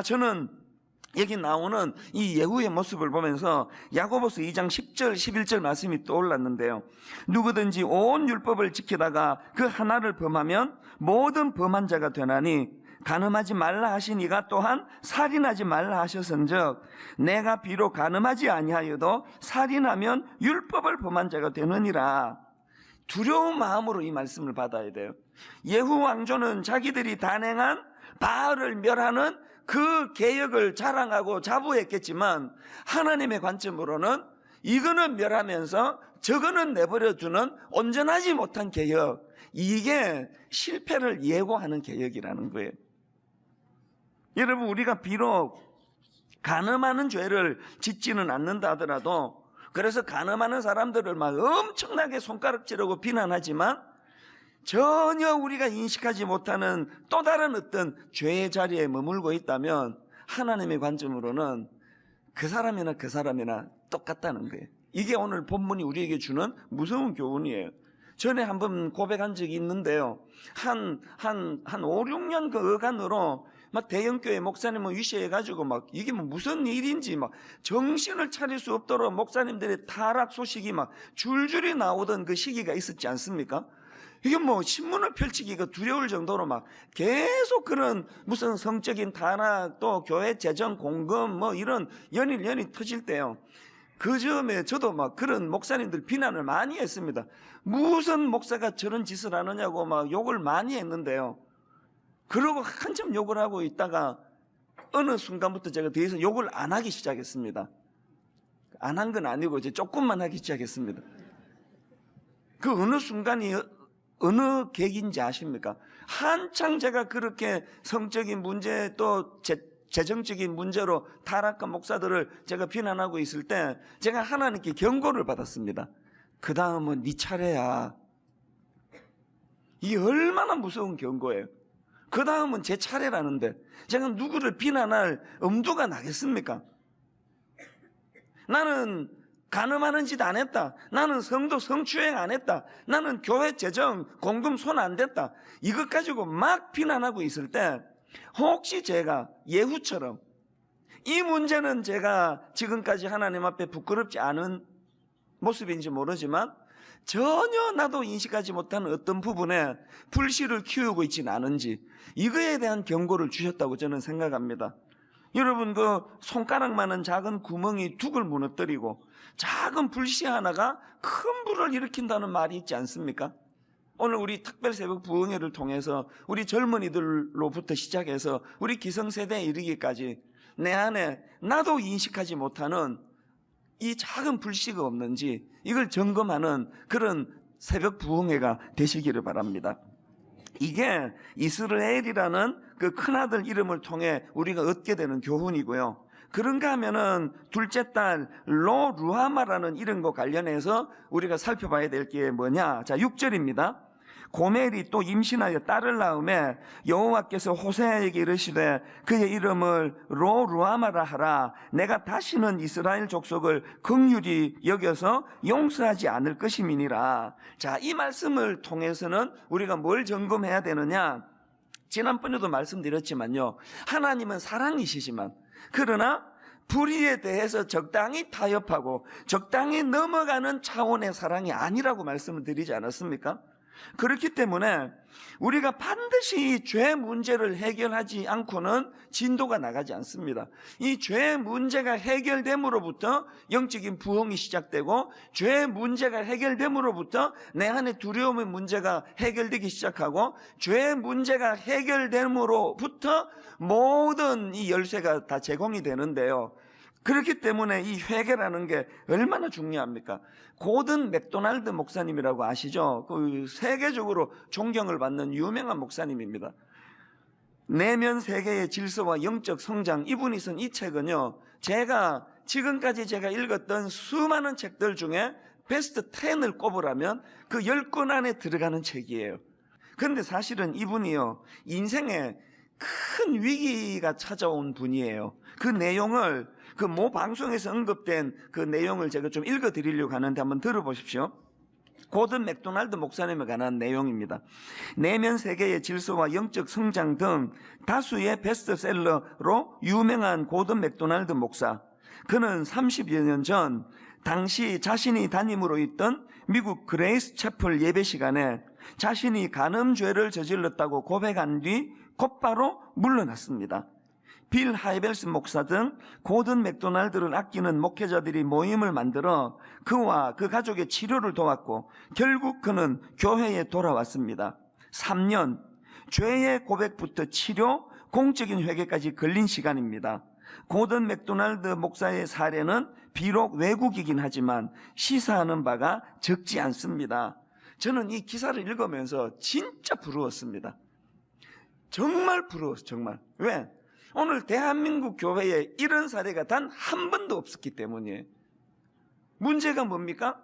저는 여기 나오는 이 예후의 모습을 보면서 야고보서 2장 10절 11절 말씀이 떠올랐는데요, 누구든지 온 율법을 지키다가 그 하나를 범하면 모든 범한 자가 되나니 간음하지 말라 하신 이가 또한 살인하지 말라 하셨은즉 내가 비록 간음하지 아니하여도 살인하면 율법을 범한 자가 되느니라. 두려운 마음으로 이 말씀을 받아야 돼요. 예후 왕조는 자기들이 단행한 바알을 멸하는 그 개혁을 자랑하고 자부했겠지만 하나님의 관점으로는 이거는 멸하면서 저거는 내버려두는 온전하지 못한 개혁, 이게 실패를 예고하는 개혁이라는 거예요. 여러분, 우리가 비록 간음하는 죄를 짓지는 않는다 하더라도, 그래서 간음하는 사람들을 막 엄청나게 손가락질하고 비난하지만 전혀 우리가 인식하지 못하는 또 다른 어떤 죄의 자리에 머물고 있다면 하나님의 관점으로는 그 사람이나 똑같다는 거예요. 이게 오늘 본문이 우리에게 주는 무서운 교훈이에요. 전에 한번 고백한 적이 있는데요. 한 5, 6년 그 어간으로 막 대형교회 목사님을 위시해가지고 막 이게 뭐 무슨 일인지 막 정신을 차릴 수 없도록 목사님들의 타락 소식이 막 줄줄이 나오던 그 시기가 있었지 않습니까? 이게 뭐 신문을 펼치기가 두려울 정도로 막 계속 그런 무슨 성적인 타락 또 교회 재정 공금 뭐 이런 연일 터질 때요. 그 점에 저도 막 그런 목사님들 비난을 많이 했습니다. 무슨 목사가 저런 짓을 하느냐고 막 욕을 많이 했는데요. 그러고 한참 욕을 하고 있다가 어느 순간부터 제가 더 이상 욕을 안 하기 시작했습니다. 안 한 건 아니고 이제 조금만 하기 시작했습니다. 그 어느 순간이 어느 계기인지 아십니까? 한창 제가 그렇게 성적인 문제 또 재정적인 문제로 타락한 목사들을 제가 비난하고 있을 때 제가 하나님께 경고를 받았습니다. 그 다음은 네 차례야. 이게 얼마나 무서운 경고예요. 그 다음은 제 차례라는데 제가 누구를 비난할 엄두가 나겠습니까? 나는 간음하는 짓 안 했다. 나는 성도 성추행 안 했다. 나는 교회 재정 공금 손 안 댔다. 이것 가지고 막 비난하고 있을 때 혹시 제가 예후처럼 이 문제는 제가 지금까지 하나님 앞에 부끄럽지 않은 모습인지 모르지만 전혀 나도 인식하지 못하는 어떤 부분에 불씨를 키우고 있지는 않은지 이거에 대한 경고를 주셨다고 저는 생각합니다. 여러분 그 손가락만한 작은 구멍이 둑을 무너뜨리고 작은 불씨 하나가 큰 불을 일으킨다는 말이 있지 않습니까? 오늘 우리 특별 새벽 부흥회를 통해서 우리 젊은이들로부터 시작해서 우리 기성세대에 이르기까지 내 안에 나도 인식하지 못하는 이 작은 불씨가 없는지 이걸 점검하는 그런 새벽 부흥회가 되시기를 바랍니다. 이게 이스라엘이라는 그 큰아들 이름을 통해 우리가 얻게 되는 교훈이고요. 그런가 하면은 둘째 딸 로루하마라는 이름과 관련해서 우리가 살펴봐야 될 게 뭐냐? 자, 6절입니다. 고멜이 또 임신하여 딸을 낳음에 여호와께서 호세아에게 이르시되 그의 이름을 로루하마라 하라. 내가 다시는 이스라엘 족속을 긍휼히 여겨서 용서하지 않을 것임이니라. 자, 이 말씀을 통해서는 우리가 뭘 점검해야 되느냐? 지난번에도 말씀드렸지만요, 하나님은 사랑이시지만 그러나 불의에 대해서 적당히 타협하고 적당히 넘어가는 차원의 사랑이 아니라고 말씀을 드리지 않았습니까? 그렇기 때문에 우리가 반드시 죄 문제를 해결하지 않고는 진도가 나가지 않습니다. 이 죄 문제가 해결됨으로부터 영적인 부흥이 시작되고 죄 문제가 해결됨으로부터 내 안에 두려움의 문제가 해결되기 시작하고 죄 문제가 해결됨으로부터 모든 이 열쇠가 다 제공이 되는데요. 그렇기 때문에 이 회개라는 게 얼마나 중요합니까? 고든 맥도날드 목사님이라고 아시죠? 그 세계적으로 존경을 받는 유명한 목사님입니다. 내면 세계의 질서와 영적 성장, 이분이 쓴 이 책은요, 지금까지 제가 읽었던 수많은 책들 중에 베스트 10을 꼽으라면 그 10권 안에 들어가는 책이에요. 그런데 사실은 이분이요, 인생에 큰 위기가 찾아온 분이에요. 그 내용을 그 모 방송에서 언급된 그 내용을 제가 좀 읽어드리려고 하는데 한번 들어보십시오. 고든 맥도날드 목사님에 관한 내용입니다. 내면 세계의 질서와 영적 성장 등 다수의 베스트셀러로 유명한 고든 맥도날드 목사. 그는 30여 년 전 당시 자신이 담임으로 있던 미국 그레이스 채플 예배 시간에 자신이 간음죄를 저질렀다고 고백한 뒤 곧바로 물러났습니다. 빌 하이벨스 목사 등 고든 맥도날드를 아끼는 목회자들이 모임을 만들어 그와 그 가족의 치료를 도왔고 결국 그는 교회에 돌아왔습니다. 3년, 죄의 고백부터 치료, 공적인 회개까지 걸린 시간입니다. 고든 맥도날드 목사의 사례는 비록 외국이긴 하지만 시사하는 바가 적지 않습니다. 저는 이 기사를 읽으면서 진짜 부러웠습니다. 정말 부러웠어요. 정말. 왜? 오늘 대한민국 교회에 이런 사례가 단 한 번도 없었기 때문이에요. 문제가 뭡니까?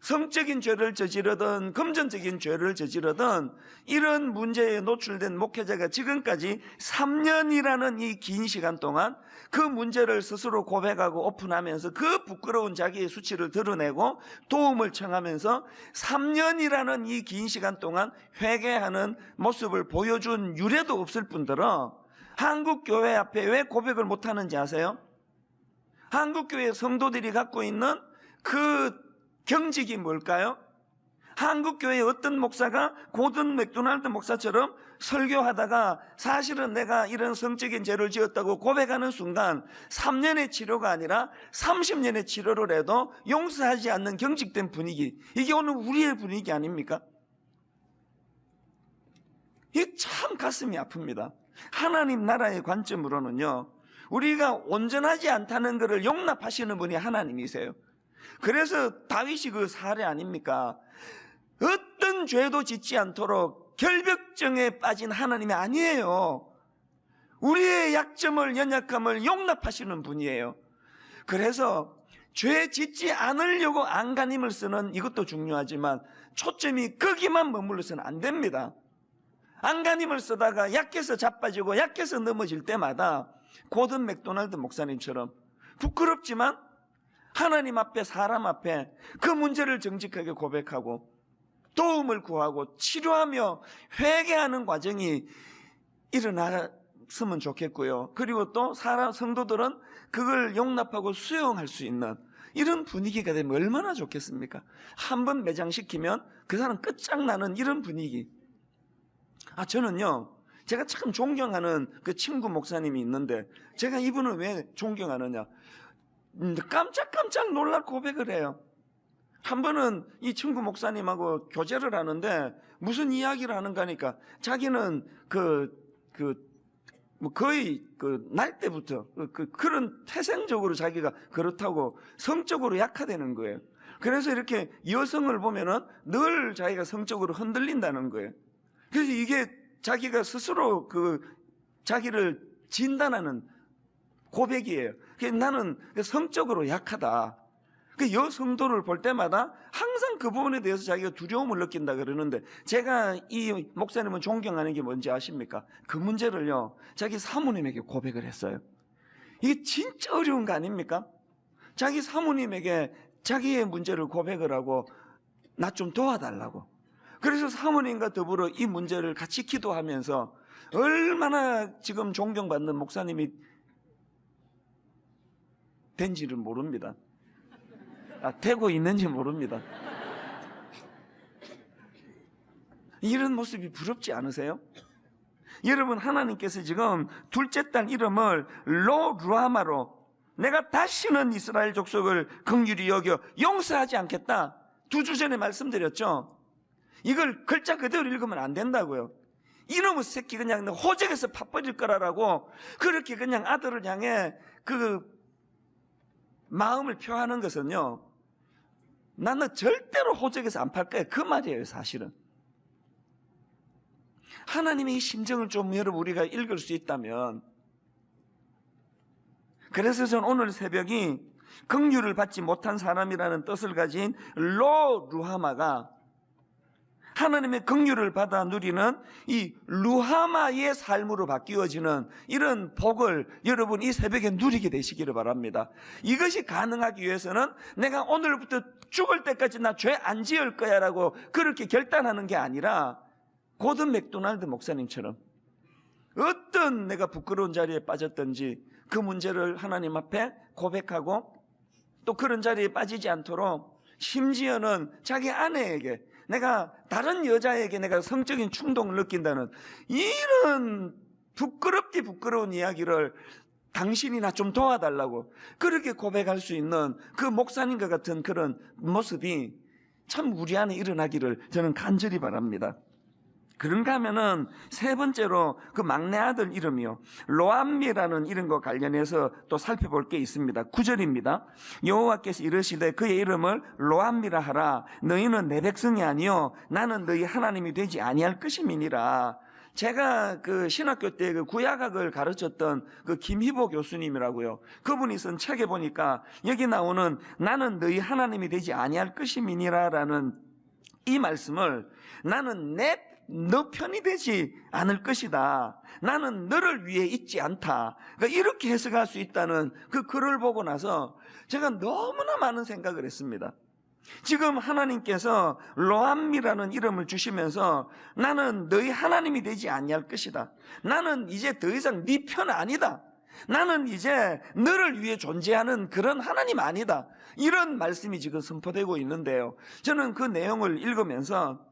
성적인 죄를 저지르든 금전적인 죄를 저지르든 이런 문제에 노출된 목회자가 지금까지 3년이라는 이 긴 시간 동안 그 문제를 스스로 고백하고 오픈하면서 그 부끄러운 자기의 수치를 드러내고 도움을 청하면서 3년이라는 이 긴 시간 동안 회개하는 모습을 보여준 유례도 없을 뿐더러 한국 교회 앞에 왜 고백을 못하는지 아세요? 한국 교회 성도들이 갖고 있는 그 경직이 뭘까요? 한국 교회의 어떤 목사가 고든 맥도날드 목사처럼 설교하다가 사실은 내가 이런 성적인 죄를 지었다고 고백하는 순간 3년의 치료가 아니라 30년의 치료를 해도 용서하지 않는 경직된 분위기, 이게 오늘 우리의 분위기 아닙니까? 이게 참 가슴이 아픕니다. 하나님 나라의 관점으로는요, 우리가 온전하지 않다는 것을 용납하시는 분이 하나님이세요. 그래서 다윗이 그 사례 아닙니까? 어떤 죄도 짓지 않도록 결벽증에 빠진 하나님이 아니에요. 우리의 약점을, 연약함을 용납하시는 분이에요. 그래서 죄 짓지 않으려고 안간힘을 쓰는 이것도 중요하지만 초점이 거기만 머물러서는 안 됩니다. 안간힘을 쓰다가 약해서 자빠지고 약해서 넘어질 때마다 고든 맥도날드 목사님처럼 부끄럽지만 하나님 앞에, 사람 앞에 그 문제를 정직하게 고백하고 도움을 구하고 치료하며 회개하는 과정이 일어났으면 좋겠고요. 그리고 또 성도들은 그걸 용납하고 수용할 수 있는 이런 분위기가 되면 얼마나 좋겠습니까? 한번 매장시키면 그 사람 끝장나는 이런 분위기. 저는요, 제가 참 존경하는 그 친구 목사님이 있는데, 제가 이분을 왜 존경하느냐, 깜짝깜짝 놀랄 고백을 해요. 한 번은 이 친구 목사님하고 교제를 하는데 무슨 이야기를 하는가 하니까 자기는 거의 날 때부터 그런 태생적으로 자기가 그렇다고 성적으로 약화되는 거예요. 그래서 이렇게 여성을 보면은 늘 자기가 성적으로 흔들린다는 거예요. 그래서 이게 자기가 스스로 자기를 진단하는 고백이에요. 나는 성적으로 약하다. 여성도를 볼 때마다 항상 그 부분에 대해서 자기가 두려움을 느낀다 그러는데, 제가 이 목사님은 존경하는 게 뭔지 아십니까? 그 문제를요, 자기 사모님에게 고백을 했어요. 이게 진짜 어려운 거 아닙니까? 자기 사모님에게 자기의 문제를 고백을 하고 나 좀 도와달라고. 그래서 사모님과 더불어 이 문제를 같이 기도하면서 얼마나 지금 존경받는 목사님이 된지를 모릅니다. 되고 있는지 모릅니다. 이런 모습이 부럽지 않으세요? 여러분, 하나님께서 지금 둘째 딸 이름을 로루하마로, 내가 다시는 이스라엘 족속을 긍휼히 여겨 용서하지 않겠다, 2주 전에 말씀드렸죠. 이걸 글자 그대로 읽으면 안 된다고요. 이놈의 새끼 그냥 호적에서 파버릴 거라고 그렇게 그냥 아들을 향해 그 마음을 표하는 것은요, 나는 절대로 호적에서 안 팔 거야, 그 말이에요. 사실은 하나님의 이 심정을 좀 여러분 우리가 읽을 수 있다면, 그래서 저는 오늘 새벽이 긍휼을 받지 못한 사람이라는 뜻을 가진 로루하마가 하나님의 긍휼을 받아 누리는 이 루하마의 삶으로 바뀌어지는 이런 복을 여러분 이 새벽에 누리게 되시기를 바랍니다. 이것이 가능하기 위해서는 내가 오늘부터 죽을 때까지 나 죄 안 지을 거야 라고 그렇게 결단하는 게 아니라, 고든 맥도날드 목사님처럼 어떤 내가 부끄러운 자리에 빠졌든지 그 문제를 하나님 앞에 고백하고, 또 그런 자리에 빠지지 않도록 심지어는 자기 아내에게, 내가 다른 여자에게 내가 성적인 충동을 느낀다는 이런 부끄러운 이야기를 당신이 나 좀 도와달라고 그렇게 고백할 수 있는 그 목사님과 같은 그런 모습이 참 우리 안에 일어나기를 저는 간절히 바랍니다. 그런가 하면은 세 번째로 그 막내 아들 이름이요, 로암미라는 이름과 관련해서 또 살펴볼 게 있습니다. 9절입니다. 여호와께서 이르시되 그의 이름을 로암미라 하라. 너희는 내 백성이 아니요 나는 너희 하나님이 되지 아니할 것임이니라. 제가 그 신학교 때 그 구약학을 가르쳤던 그 김희보 교수님이라고요. 그분이 쓴 책에 보니까 여기 나오는 나는 너희 하나님이 되지 아니할 것임이니라라는 이 말씀을 나는 너 편이 되지 않을 것이다. 나는 너를 위해 있지 않다. 그러니까 이렇게 해석할 수 있다는 그 글을 보고 나서 제가 너무나 많은 생각을 했습니다. 지금 하나님께서 로암이라는 이름을 주시면서 나는 너희 하나님이 되지 아니할 것이다. 나는 이제 더 이상 네 편 아니다. 나는 이제 너를 위해 존재하는 그런 하나님 아니다. 이런 말씀이 지금 선포되고 있는데요. 저는 그 내용을 읽으면서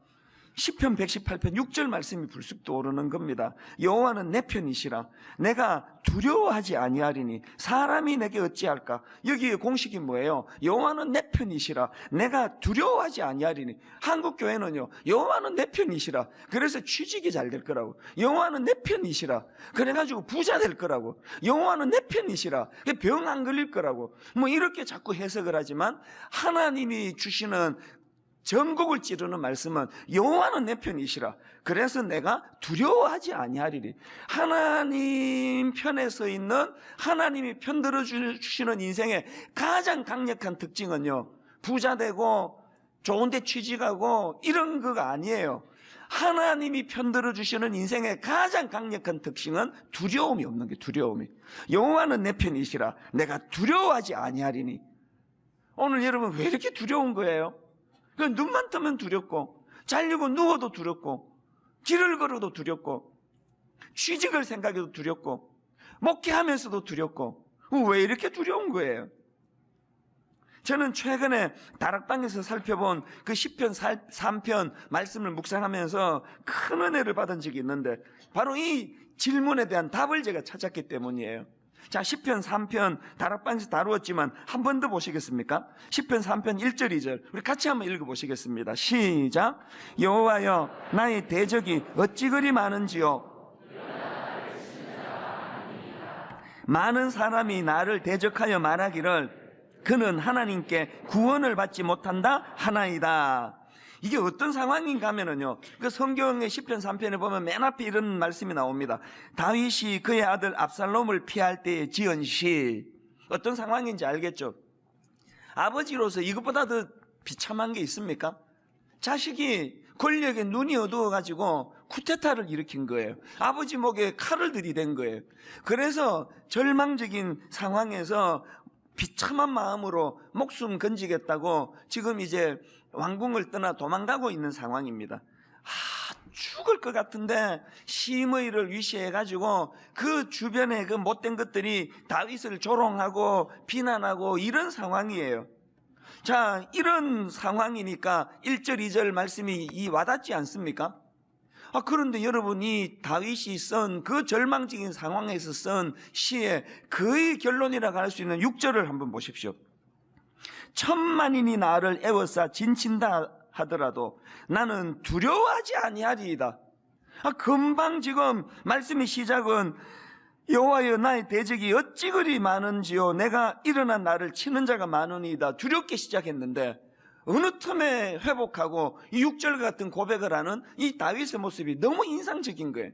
시편 118편 6절 말씀이 불쑥 떠오르는 겁니다. 여호와는 내 편이시라. 내가 두려워하지 아니하리니 사람이 내게 어찌할까? 여기에 공식이 뭐예요? 여호와는 내 편이시라. 내가 두려워하지 아니하리니. 한국 교회는요, 여호와는 내 편이시라. 그래서 취직이 잘 될 거라고. 여호와는 내 편이시라. 그래가지고 부자 될 거라고. 여호와는 내 편이시라. 병 안 걸릴 거라고. 뭐 이렇게 자꾸 해석을 하지만 하나님이 주시는 전곡을 찌르는 말씀은 여호와는 내 편이시라. 그래서 내가 두려워하지 아니하리니. 하나님 편에 서 있는, 하나님이 편들어 주시는 인생의 가장 강력한 특징은요, 부자 되고 좋은 데 취직하고 이런 거가 아니에요. 하나님이 편들어 주시는 인생의 가장 강력한 특징은 두려움이 없는 게, 두려움이. 여호와는 내 편이시라. 내가 두려워하지 아니하리니. 오늘 여러분 왜 이렇게 두려운 거예요? 눈만 뜨면 두렵고, 자려고 누워도 두렵고, 길을 걸어도 두렵고, 취직을 생각해도 두렵고, 목회하면서도 두렵고, 왜 이렇게 두려운 거예요? 저는 최근에 다락방에서 살펴본 그 시편 3편 말씀을 묵상하면서 큰 은혜를 받은 적이 있는데, 바로 이 질문에 대한 답을 제가 찾았기 때문이에요. 자, 시편 3편 다락방에서 다루었지만 한 번 더 보시겠습니까? 시편 3편 1절 2절 우리 같이 한번 읽어보시겠습니다. 시작. 여호와여 나의 대적이 어찌 그리 많은지요. 많은 사람이 나를 대적하여 말하기를 그는 하나님께 구원을 받지 못한다 하나이다. 이게 어떤 상황인가 하면은요, 그 성경의 시편 3편에 보면 맨 앞에 이런 말씀이 나옵니다. 다윗이 그의 아들 압살롬을 피할 때에 지은 시. 어떤 상황인지 알겠죠? 아버지로서 이것보다 더 비참한 게 있습니까? 자식이 권력에 눈이 어두워가지고 쿠데타를 일으킨 거예요. 아버지 목에 칼을 들이댄 거예요. 그래서 절망적인 상황에서 비참한 마음으로 목숨 건지겠다고 지금 이제 왕궁을 떠나 도망가고 있는 상황입니다. 죽을 것 같은데 심의를 위시해가지고 그 주변에 그 못된 것들이 다윗을 조롱하고 비난하고 이런 상황이에요. 자, 이런 상황이니까 1절 2절 말씀이 와닿지 않습니까? 그런데 여러분이 다윗이 쓴 그 절망적인 상황에서 쓴 시의 거의 결론이라고 할 수 있는 6절을 한번 보십시오. 천만인이 나를 애워싸 진친다 하더라도 나는 두려워하지 아니하리이다. 금방 지금 말씀의 시작은 여호와여 나의 대적이 어찌 그리 많은지요. 내가 일어나 나를 치는 자가 많으니이다. 두렵게 시작했는데 어느 틈에 회복하고 이 6절 같은 고백을 하는 이 다윗의 모습이 너무 인상적인 거예요.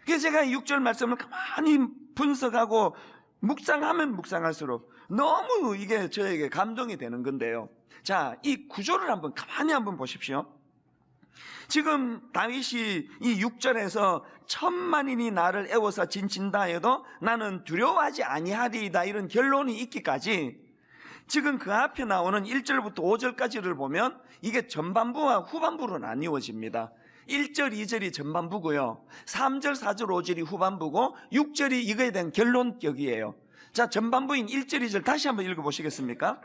그래서 제가 이 6절 말씀을 가만히 분석하고 묵상하면 묵상할수록 너무 이게 저에게 감동이 되는 건데요. 자, 이 구조를 가만히 한번 보십시오. 지금 다윗이 이 6절에서 천만인이 나를 애워싸 진친다 해도 나는 두려워하지 아니하리이다 이런 결론이 있기까지 지금 그 앞에 나오는 1절부터 5절까지를 보면 이게 전반부와 후반부로 나뉘어집니다. 1절, 2절이 전반부고요. 3절, 4절, 5절이 후반부고 6절이 이거에 대한 결론격이에요. 자, 전반부인 1절, 2절 다시 한번 읽어보시겠습니까?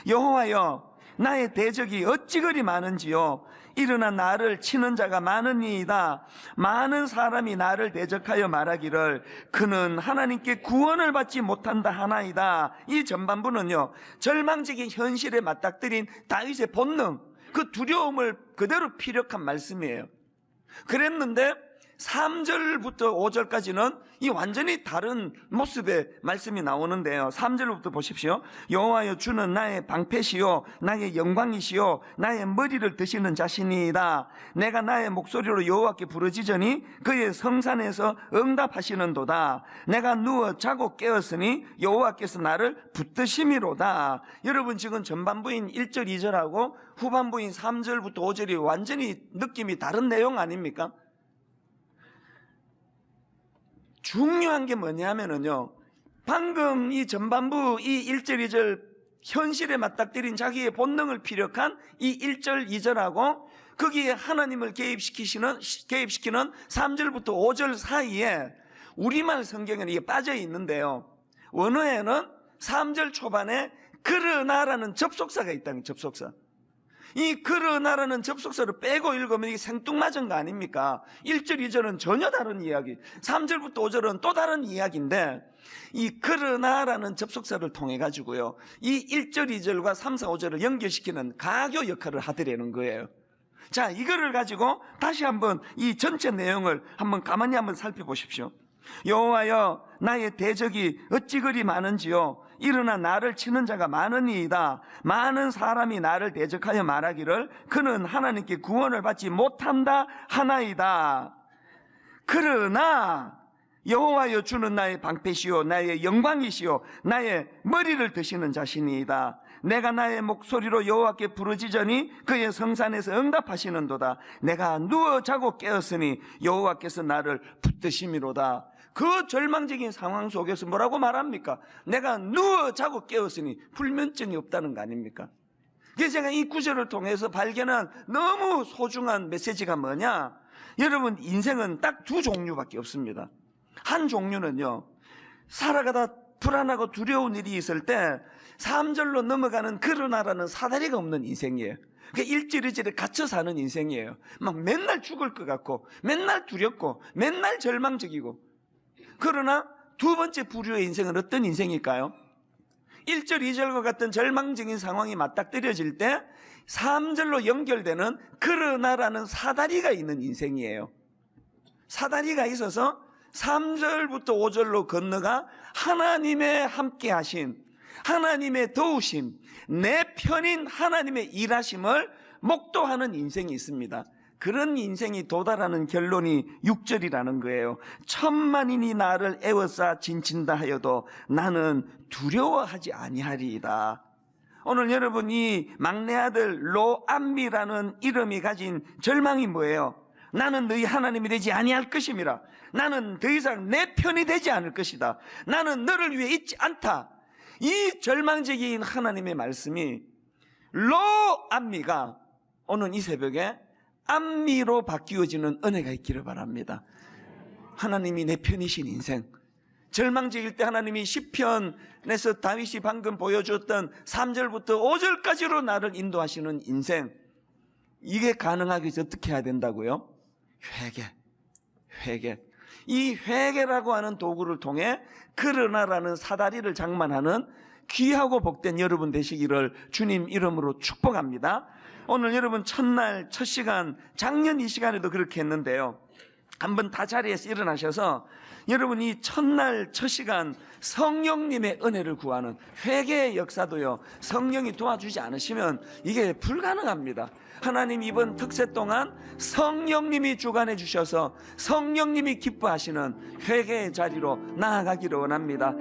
여호와여 나의 대적이 어찌 그리 많은지요. 일어나 나를 치는 자가 많으니이다. 많은 사람이 나를 대적하여 말하기를 그는 하나님께 구원을 받지 못한다 하나이다. 이 전반부는요, 절망적인 현실에 맞닥뜨린 다윗의 본능, 그 두려움을 그대로 피력한 말씀이에요. 그랬는데 3절부터 5절까지는 이 완전히 다른 모습의 말씀이 나오는데요. 3절부터 보십시오. 여호와여 주는 나의 방패시요 나의 영광이시요 나의 머리를 드시는 자신이다. 내가 나의 목소리로 여호와께 부르짖으니 그의 성산에서 응답하시는도다. 내가 누워 자고 깨었으니 여호와께서 나를 붙드심이로다. 여러분 지금 전반부인 1절 2절하고 후반부인 3절부터 5절이 완전히 느낌이 다른 내용 아닙니까? 중요한 게 뭐냐면요, 방금 이 전반부 이 1절 2절 현실에 맞닥뜨린 자기의 본능을 피력한 이 1절 2절하고 거기에 하나님을 개입시키는 3절부터 5절 사이에 우리말 성경에는 이게 빠져 있는데요, 원어에는 3절 초반에 그러나라는 접속사가 있다는 접속사. 이 그러나라는 접속사를 빼고 읽으면 이게 생뚱맞은 거 아닙니까? 1절 2절은 전혀 다른 이야기, 3절부터 5절은 또 다른 이야기인데 이 그러나라는 접속사를 통해 가지고요 이 1절 2절과 3, 4, 5절을 연결시키는 가교 역할을 하더라는 거예요. 자, 이거를 가지고 다시 한번 이 전체 내용을 가만히 한번 살펴보십시오. 여호와여 나의 대적이 어찌 그리 많은지요. 일어나 나를 치는 자가 많으니이다. 많은 사람이 나를 대적하여 말하기를 그는 하나님께 구원을 받지 못한다 하나이다. 그러나 여호와여 주는 나의 방패시요 나의 영광이시요 나의 머리를 드시는 자신이이다. 내가 나의 목소리로 여호와께 부르짖으니 그의 성산에서 응답하시는도다. 내가 누워 자고 깨었으니 여호와께서 나를 붙드심이로다. 그 절망적인 상황 속에서 뭐라고 말합니까? 내가 누워 자고 깨었으니 불면증이 없다는 거 아닙니까? 그래서 제가 이 구절을 통해서 발견한 너무 소중한 메시지가 뭐냐? 여러분, 인생은 딱 두 종류밖에 없습니다. 한 종류는요, 살아가다 불안하고 두려운 일이 있을 때 3절로 넘어가는 그러나라는 사다리가 없는 인생이에요. 그러니까 1절 2절에 갇혀 사는 인생이에요. 막 맨날 죽을 것 같고 맨날 두렵고 맨날 절망적이고. 그러나 두 번째 부류의 인생은 어떤 인생일까요? 1절 2절과 같은 절망적인 상황이 맞닥뜨려질 때 3절로 연결되는 그러나라는 사다리가 있는 인생이에요. 사다리가 있어서 3절부터 5절로 건너가 하나님의 함께 하심, 하나님의 도우심, 내 편인 하나님의 일하심을 목도하는 인생이 있습니다. 그런 인생이 도달하는 결론이 6절이라는 거예요. 천만인이 나를 애워싸 진친다 하여도 나는 두려워하지 아니하리이다. 오늘 여러분이 막내 아들 로암미라는 이름이 가진 절망이 뭐예요? 나는 너희 하나님이 되지 아니할 것임이라. 나는 더 이상 내 편이 되지 않을 것이다. 나는 너를 위해 있지 않다. 이 절망적인 하나님의 말씀이 로암미가 오늘 이 새벽에 암미로 바뀌어지는 은혜가 있기를 바랍니다. 하나님이 내 편이신 인생, 절망적일 때 하나님이 시편에서 다윗이 방금 보여줬던 3절부터 5절까지로 나를 인도하시는 인생, 이게 가능하기 위해서 어떻게 해야 된다고요? 회개. 이 회개라고 하는 도구를 통해 그러나라는 사다리를 장만하는 귀하고 복된 여러분 되시기를 주님 이름으로 축복합니다. 오늘 여러분 첫날 첫 시간, 작년 이 시간에도 그렇게 했는데요, 한번 다 자리에서 일어나셔서 여러분 이 첫날 첫 시간 성령님의 은혜를 구하는 회개의 역사도요, 성령이 도와주지 않으시면 이게 불가능합니다. 하나님 이번 특세 동안 성령님이 주관해 주셔서 성령님이 기뻐하시는 회개의 자리로 나아가기를 원합니다.